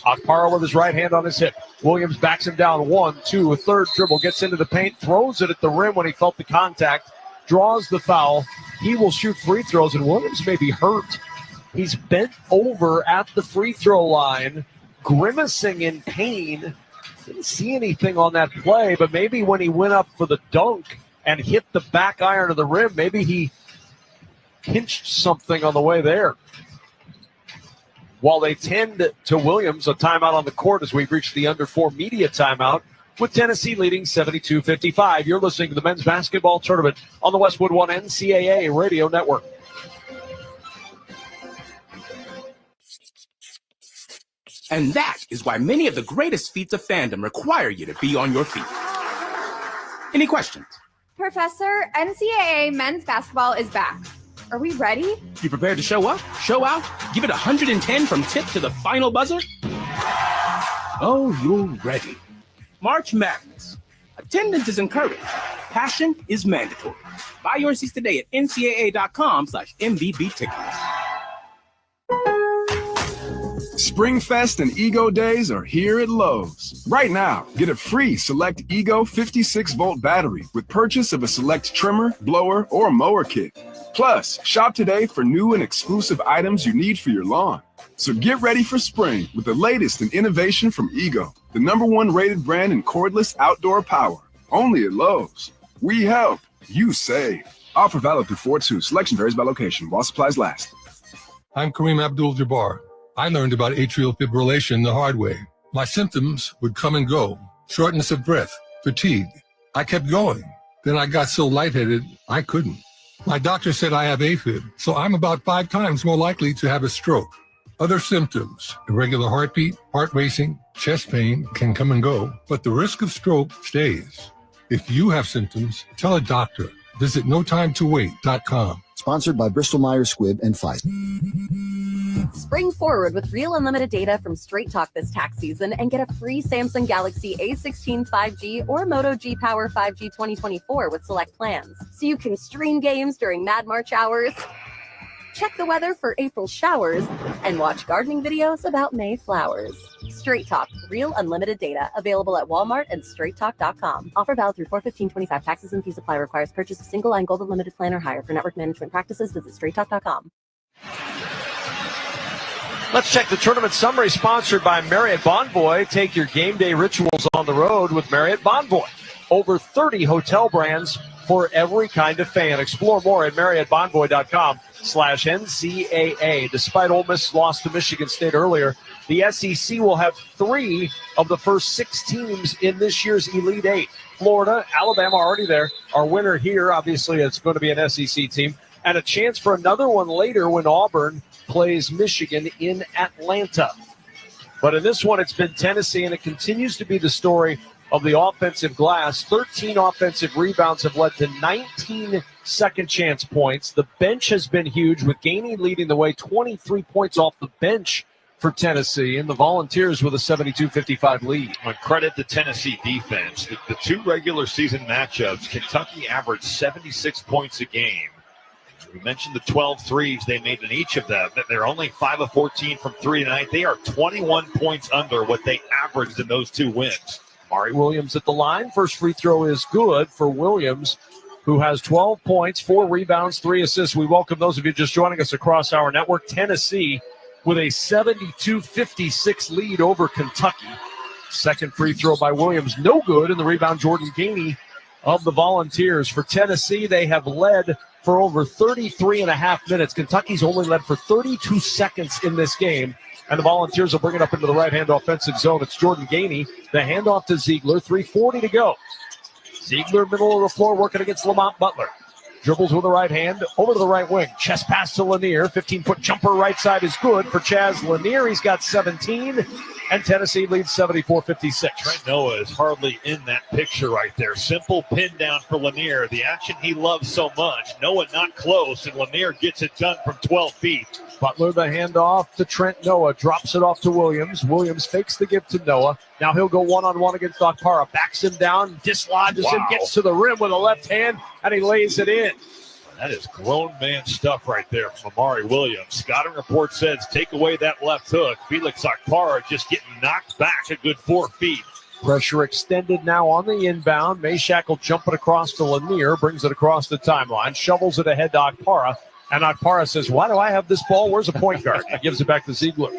Okpara with his right hand on his hip. Williams backs him down 1, 2, a third dribble. Gets into the paint. Throws it at the rim when he felt the contact. Draws the foul. He will shoot free throws, and Williams may be hurt. He's bent over at the free throw line, grimacing in pain. Didn't see anything on that play, but maybe when he went up for the dunk and hit the back iron of the rim, maybe he pinched something on the way there. While they tend to Williams, a timeout on the court as we've reached the under 4 media timeout, with Tennessee leading 72-55. You're listening to the men's basketball tournament on the Westwood One NCAA Radio Network. And that is why many of the greatest feats of fandom require you to be on your feet. Any questions? Professor, NCAA men's basketball is back. Are we ready? You prepared to show up, show out, give it 110 from tip to the final buzzer? Oh, you're ready. March Madness. Attendance is encouraged. Passion is mandatory. Buy your seats today at ncaa.com/MVB tickets. Springfest and Ego Days are here at Lowe's. Right now, get a free Select Ego 56-volt battery with purchase of a Select trimmer, blower, or mower kit. Plus, shop today for new and exclusive items you need for your lawn. So get ready for spring with the latest in innovation from Ego, the #1 rated brand in cordless outdoor power. Only at Lowe's. We help, you save. Offer valid through 4/2. Selection varies by location while supplies last. I'm Kareem Abdul-Jabbar. I learned about atrial fibrillation the hard way. My symptoms would come and go. Shortness of breath, fatigue. I kept going. Then I got so lightheaded, I couldn't. My doctor said I have AFib, so I'm about 5 times more likely to have a stroke. Other symptoms, irregular heartbeat, heart racing, chest pain can come and go, but the risk of stroke stays. If you have symptoms, tell a doctor. Visit notimetowait.com. Sponsored by Bristol-Myers Squibb and Pfizer. Spring forward with real unlimited data from Straight Talk this tax season and get a free Samsung Galaxy A16 5G or Moto G Power 5G 2024 with select plans. So you can stream games during Mad March hours check the weather for April showers, and watch gardening videos about May flowers. Straight Talk, real unlimited data, available at Walmart and straighttalk.com. Offer valid through 4/15/25. Taxes and fees apply. Requires purchase of single line gold unlimited plan or higher. For network management practices, visit straighttalk.com. Let's check the tournament summary, sponsored by Marriott Bonvoy. Take your game day rituals on the road with Marriott Bonvoy. Over 30 hotel brands for every kind of fan. Explore more at MarriottBonvoy.com/NCAA. Despite Ole Miss loss to Michigan State earlier, the SEC will have 3 of the first 6 teams in this year's Elite Eight. Florida, Alabama already there. Our winner here, obviously, it's going to be an SEC team. And a chance for another one later when Auburn plays Michigan in Atlanta. But in this one, it's been Tennessee, and it continues to be the story of the offensive glass. 13 offensive rebounds have led to 19 second chance points. The bench has been huge, with Gainey leading the way, 23 points off the bench for Tennessee, and the Volunteers with a 72-55 lead. On credit to Tennessee defense, the 2 regular season matchups, Kentucky averaged 76 points a game. We mentioned the 12 threes they made in each of them. They're only 5 of 14 from 3 tonight. They are 21 points under what they averaged in those 2 wins. Mari Williams at the line. First free throw is good for Williams, who has 12 points, 4 rebounds, 3 assists. We welcome those of you just joining us across our network. Tennessee with a 72-56 lead over Kentucky. Second free throw by Williams, no good, and the rebound Jordan Gainey of the Volunteers. For Tennessee, they have led for over 33 and a half minutes. Kentucky's only led for 32 seconds in this game, and the Volunteers will bring it up into the right-hand offensive zone. It's Jordan Gainey. The handoff to Ziegler, 3:40 to go. Ziegler, middle of the floor, working against Lamont Butler. Dribbles with the right hand, over to the right wing. Chest pass to Lanier. 15-foot jumper right side is good for Chaz Lanier. He's got 17, and Tennessee leads 74-56. Trent Noah is hardly in that picture right there. Simple pin down for Lanier. The action he loves so much. Noah not close, and Lanier gets it done from 12 feet. Butler, the handoff to Trent Noah, drops it off to Williams. Williams fakes the give to Noah. Now he'll go one-on-one against Okpara. Backs him down, dislodges him, gets to the rim with a left hand, and he lays it in. That is grown man stuff right there from Amari Williams. Scouting report says take away that left hook. Felix Okpara just getting knocked back a good 4 feet. Pressure extended now on the inbound. Meshack will jump it across to Lanier, brings it across the timeline, shovels it ahead to Okpara. And Okpara says, why do I have this ball? Where's a point guard? He gives it back to Ziegler.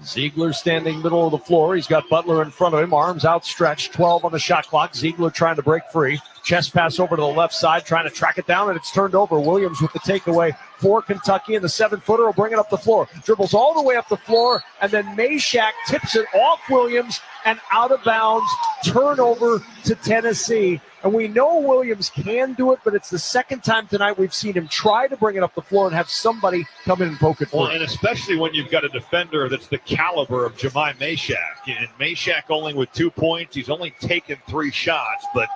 Ziegler standing middle of the floor. He's got Butler in front of him, arms outstretched, 12 on the shot clock. Ziegler trying to break free. Chest pass over to the left side, trying to track it down, and it's turned over. Williams with the takeaway for Kentucky, and the 7-footer will bring it up the floor. Dribbles all the way up the floor, and then Meshack tips it off Williams and out of bounds. Turnover to Tennessee. And we know Williams can do it, but it's the second time tonight we've seen him try to bring it up the floor and have somebody come in and poke it for him. And especially when you've got a defender that's the caliber of Jemai Meshack. And Meshack only with 2 points. He's only taken 3 shots, but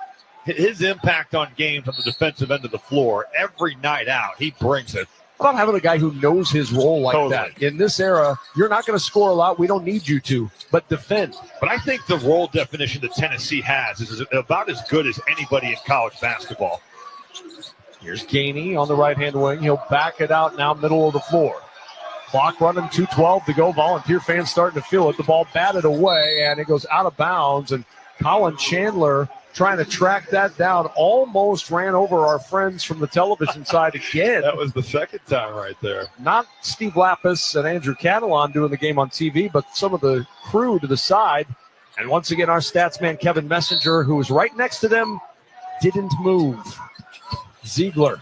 his impact on games on the defensive end of the floor, every night out, he brings it. About having a guy who knows his role like that. In this era, you're not going to score a lot. We don't need you to, but defend. But I think the role definition that Tennessee has is about as good as anybody in college basketball. Here's Gainey on the right-hand wing. He'll back it out now, middle of the floor. Clock running, 2:12 to go. Volunteer fans starting to feel it. The ball batted away, and it goes out of bounds. And Colin Chandler trying to track that down, almost ran over our friends from the television side again. That was the second time right there. Not Steve Lapis and Andrew Catalan doing the game on TV, but some of the crew to the side. And once again, our stats man, Kevin Messenger, who was right next to them, didn't move. Ziegler,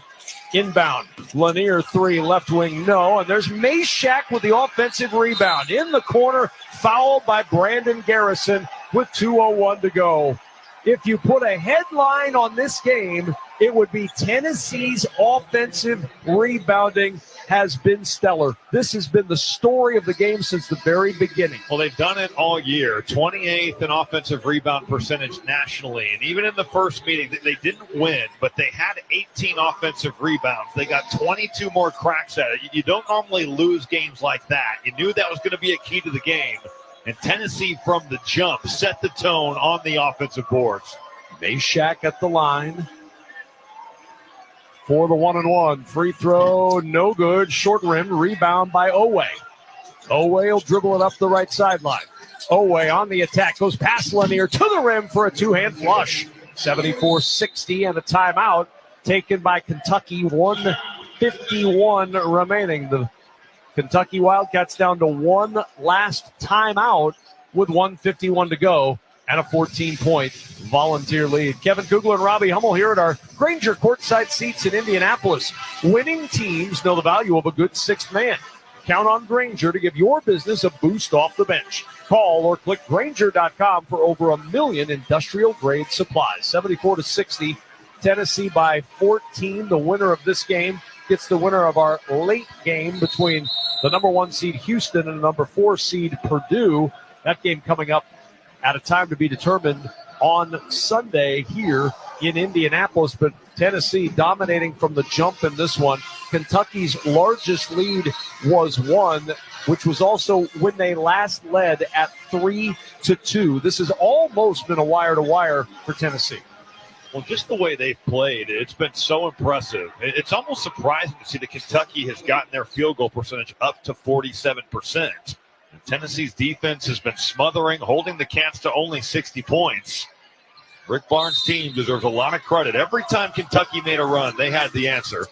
inbound. Lanier, 3, left wing, no. And there's Meshack with the offensive rebound. In the corner, fouled by Brandon Garrison with 2:01 to go. If you put a headline on this game, it would be Tennessee's offensive rebounding has been stellar. This has been the story of the game since the very beginning. Well, they've done it all year. 28th in offensive rebound percentage nationally. And even in the first meeting, they didn't win, but they had 18 offensive rebounds. They got 22 more cracks at it. You don't normally lose games like that. You knew that was going to be a key to the game. And Tennessee, from the jump, set the tone on the offensive boards. Meshack at the line. for the 1-and-1. Free throw, no good. Short rim, rebound by Owe. Owe will dribble it up the right sideline. Owe on the attack, goes past Lanier to the rim for a two-hand flush. 74-60 and a timeout taken by Kentucky. 1:51 remaining. The Kentucky Wildcats down to one last timeout with 1:51 to go and a 14-point Volunteer lead. Kevin Kugler and Robbie Hummel here at our Grainger courtside seats in Indianapolis. Winning teams know the value of a good sixth man. Count on Grainger to give your business a boost off the bench. Call or click Grainger.com for over 1 million industrial-grade supplies. 74-60, Tennessee by 14. The winner of this game gets the winner of our late game between the number 1 seed Houston and the number 4 seed Purdue. That game coming up at a time to be determined on Sunday here in Indianapolis. But Tennessee dominating from the jump in this one. Kentucky's largest lead was 1, which was also when they last led at 3-2. This has almost been a wire-to-wire for Tennessee. Well, just the way they've played, it's been so impressive. It's almost surprising to see that Kentucky has gotten their field goal percentage up to 47%. And Tennessee's defense has been smothering, holding the Cats to only 60 points. Rick Barnes' team deserves a lot of credit. Every time Kentucky made a run, they had the answer.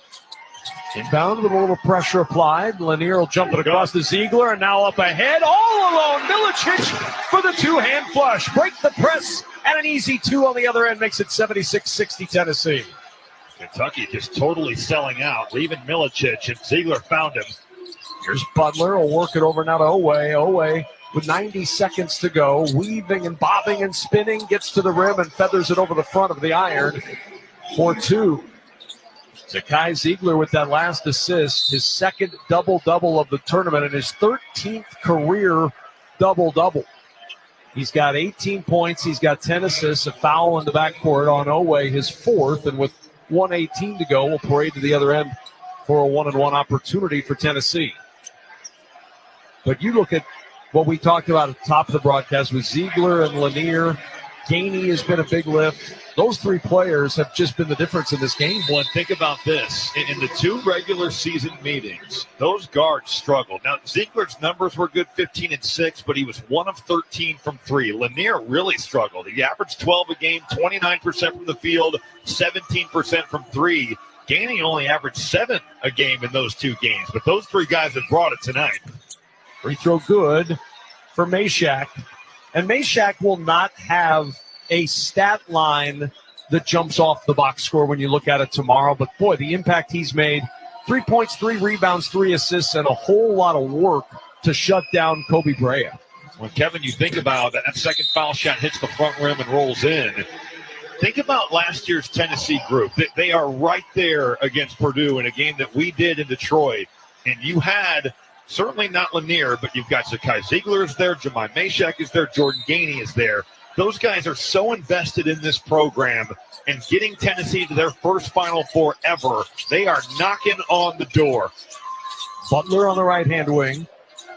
Inbound with a little pressure applied. Lanier will jump it across to Ziegler, and now up ahead, all alone. Milicic for the two-hand flush. Break the press, and an easy two on the other end makes it 76-60 Tennessee. Kentucky just totally selling out, leaving Milicic, and Ziegler found him. Here's Butler. Will work it over now to Owe. Owe with 90 seconds to go. Weaving and bobbing and spinning. Gets to the rim and feathers it over the front of the iron for 2. Zakai Ziegler with that last assist. His second double-double of the tournament and his 13th career double-double. He's got 18 points. He's got 10 assists. A foul in the backcourt on Owe, his 4th. And with 1:18 to go, we'll parade to the other end for a 1-and-1 opportunity for Tennessee. But you look at what we talked about at the top of the broadcast with Ziegler and Lanier. Gainey has been a big lift. Those 3 players have just been the difference in this game. Well, and think about this. In the 2 regular season meetings, those guards struggled. Now, Ziegler's numbers were good, 15 and 6, but he was 1 of 13 from 3. Lanier really struggled. He averaged 12 a game, 29% from the field, 17% from 3. Gainey only averaged 7 a game in those 2 games, but those 3 guys have brought it tonight. Free throw good for Meshack. And Meshack will not have a stat line that jumps off the box score when you look at it tomorrow. But, boy, the impact he's made, 3 points, 3 rebounds, 3 assists, and a whole lot of work to shut down Kobe Brea. When, Kevin, you think about that second foul shot hits the front rim and rolls in. Think about last year's Tennessee group. They are right there against Purdue in a game that we did in Detroit. And you had certainly not Lanier, but you've got Zakai Ziegler is there, Jemai Meshack is there, Jordan Gainey is there. Those guys are so invested in this program and getting Tennessee to their first Final Four ever. They are knocking on the door. Butler on the right-hand wing.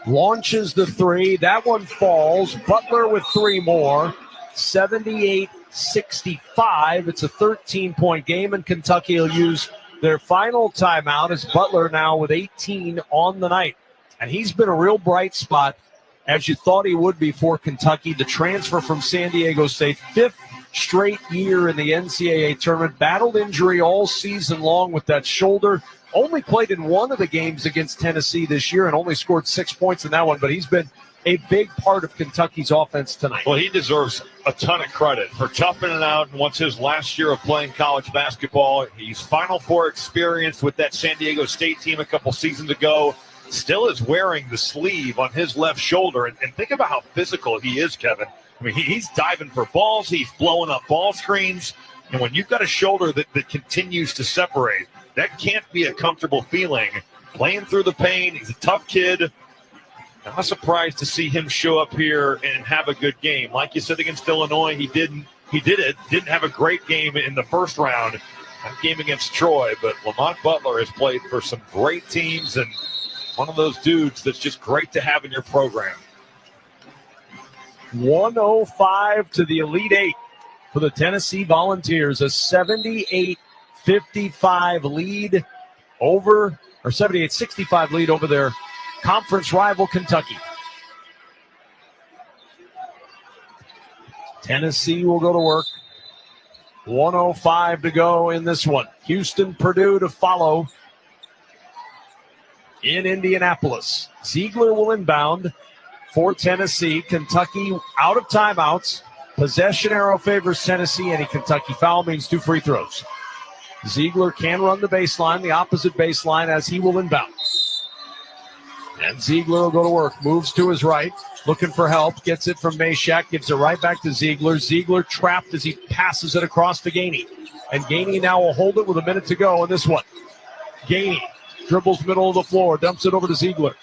Launches the 3. That one falls. Butler with 3 more. 78-65. It's a 13-point game, and Kentucky will use their final timeout as Butler now with 18 on the night. And he's been a real bright spot, as you thought he would be for Kentucky. The transfer from San Diego State, 5th straight year in the NCAA tournament. Battled injury all season long with that shoulder. Only played in 1 of the games against Tennessee this year and only scored 6 points in that one. But he's been a big part of Kentucky's offense tonight. Well, he deserves a ton of credit for toughing it out. And what's his last year of playing college basketball? He's Final Four experienced with that San Diego State team a couple seasons ago. Still is wearing the sleeve on his left shoulder. And think about how physical he is, Kevin. I mean, he's diving for balls. He's blowing up ball screens. And when you've got a shoulder that continues to separate, that can't be a comfortable feeling. Playing through the pain, he's a tough kid. I'm not surprised to see him show up here and have a good game. Like you said against Illinois, he did it. Didn't have a great game in the first round. That game against Troy. But Lamont Butler has played for some great teams and one of those dudes that's just great to have in your program. 105 to the Elite 8 for the Tennessee Volunteers. A 78-55 78-65 lead over, or 78-65 lead over their conference rival Kentucky. Tennessee will go to work. 1:05 to go in this one. Houston, Purdue to follow in Indianapolis. Ziegler will inbound for Tennessee. Kentucky out of timeouts. Possession arrow favors Tennessee. Any Kentucky foul means 2 free throws. Ziegler can run the baseline, the opposite baseline, as he will inbound. And Ziegler will go to work. Moves to his right, looking for help. Gets it from Meshack. Gives it right back to Ziegler. Ziegler trapped as he passes it across to Gainey. And Gainey now will hold it with a minute to go in this one. Gainey dribbles middle of the floor. Dumps it over to Ziegler.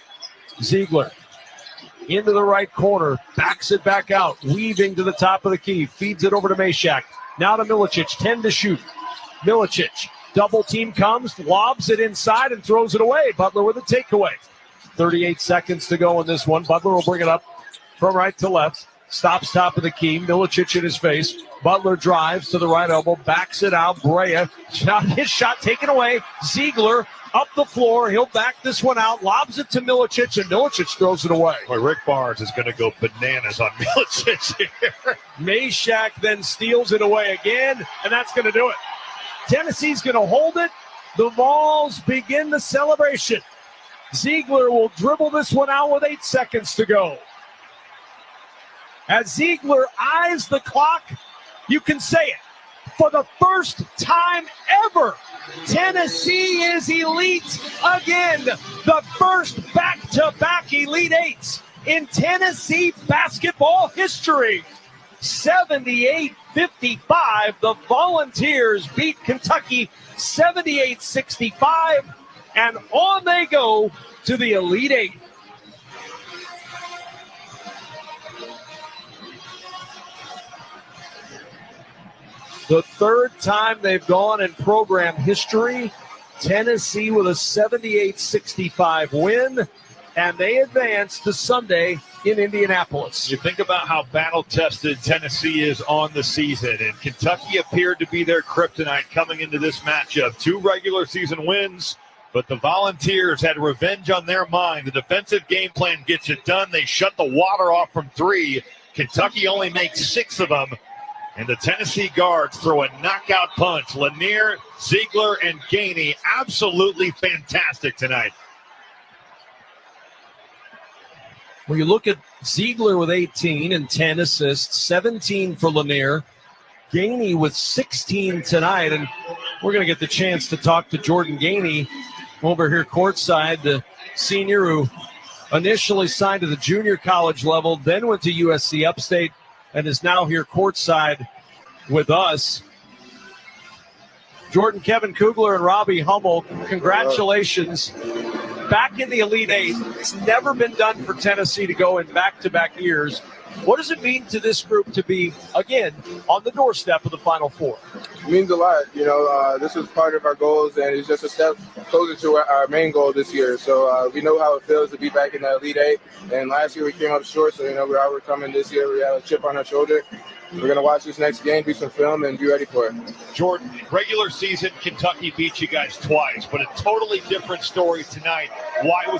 Ziegler into the right corner. Backs it back out. Weaving to the top of the key. Feeds it over to Meshack. Now to Milicic. 10 to shoot. Milicic. Double team comes. Lobs it inside and throws it away. Butler with a takeaway. 38 seconds to go in this one. Butler will bring it up from right to left. Stops top of the key. Milicic in his face. Butler drives to the right elbow. Backs it out. Brea. His shot taken away. Ziegler up the floor. He'll back this one out. Lobs it to Milicic, and Milicic throws it away. Boy, Rick Barnes is going to go bananas on Milicic here. Meshack then steals it away again, and that's going to do it. Tennessee's going to hold it. The Vols begin the celebration. Ziegler will dribble this one out with 8 seconds to go. As Ziegler eyes the clock, you can say it. For the first time ever, Tennessee is elite again. The first back-to-back Elite Eights in Tennessee basketball history. 78-55, the Volunteers beat Kentucky 78-65. And on they go to the Elite Eight. The third time they've gone in program history. Tennessee with a 78-65 win. And they advance to Sunday in Indianapolis. You think about how battle-tested Tennessee is on the season, and Kentucky appeared to be their kryptonite coming into this matchup. 2 regular season wins. But the Volunteers had revenge on their mind. The defensive game plan gets it done. They shut the water off from 3. Kentucky only makes 6 of them. And the Tennessee guards throw a knockout punch. Lanier, Ziegler, and Gainey absolutely fantastic tonight. When you look at Ziegler with 18 and 10 assists, 17 for Lanier. Gainey with 16 tonight. And we're going to get the chance to talk to Jordan Gainey over here courtside, the senior who initially signed to the junior college level, then went to USC Upstate, and is now here courtside with us. Jordan, Kevin Kugler, and Robbie Hummel, congratulations. Back in the Elite Eight. It's never been done for Tennessee to go in back-to-back years. What does it mean to this group to be, again, on the doorstep of the Final Four? It means a lot. This is part of our goals, and it's just a step closer to our main goal this year. So we know how it feels to be back in the Elite Eight. And last year we came up short, so, we're overcoming this year. We have a chip on our shoulder. We're going to watch this next game, do some film, and be ready for it. Jordan, regular season, Kentucky beat you guys twice, but a totally different story tonight. Why was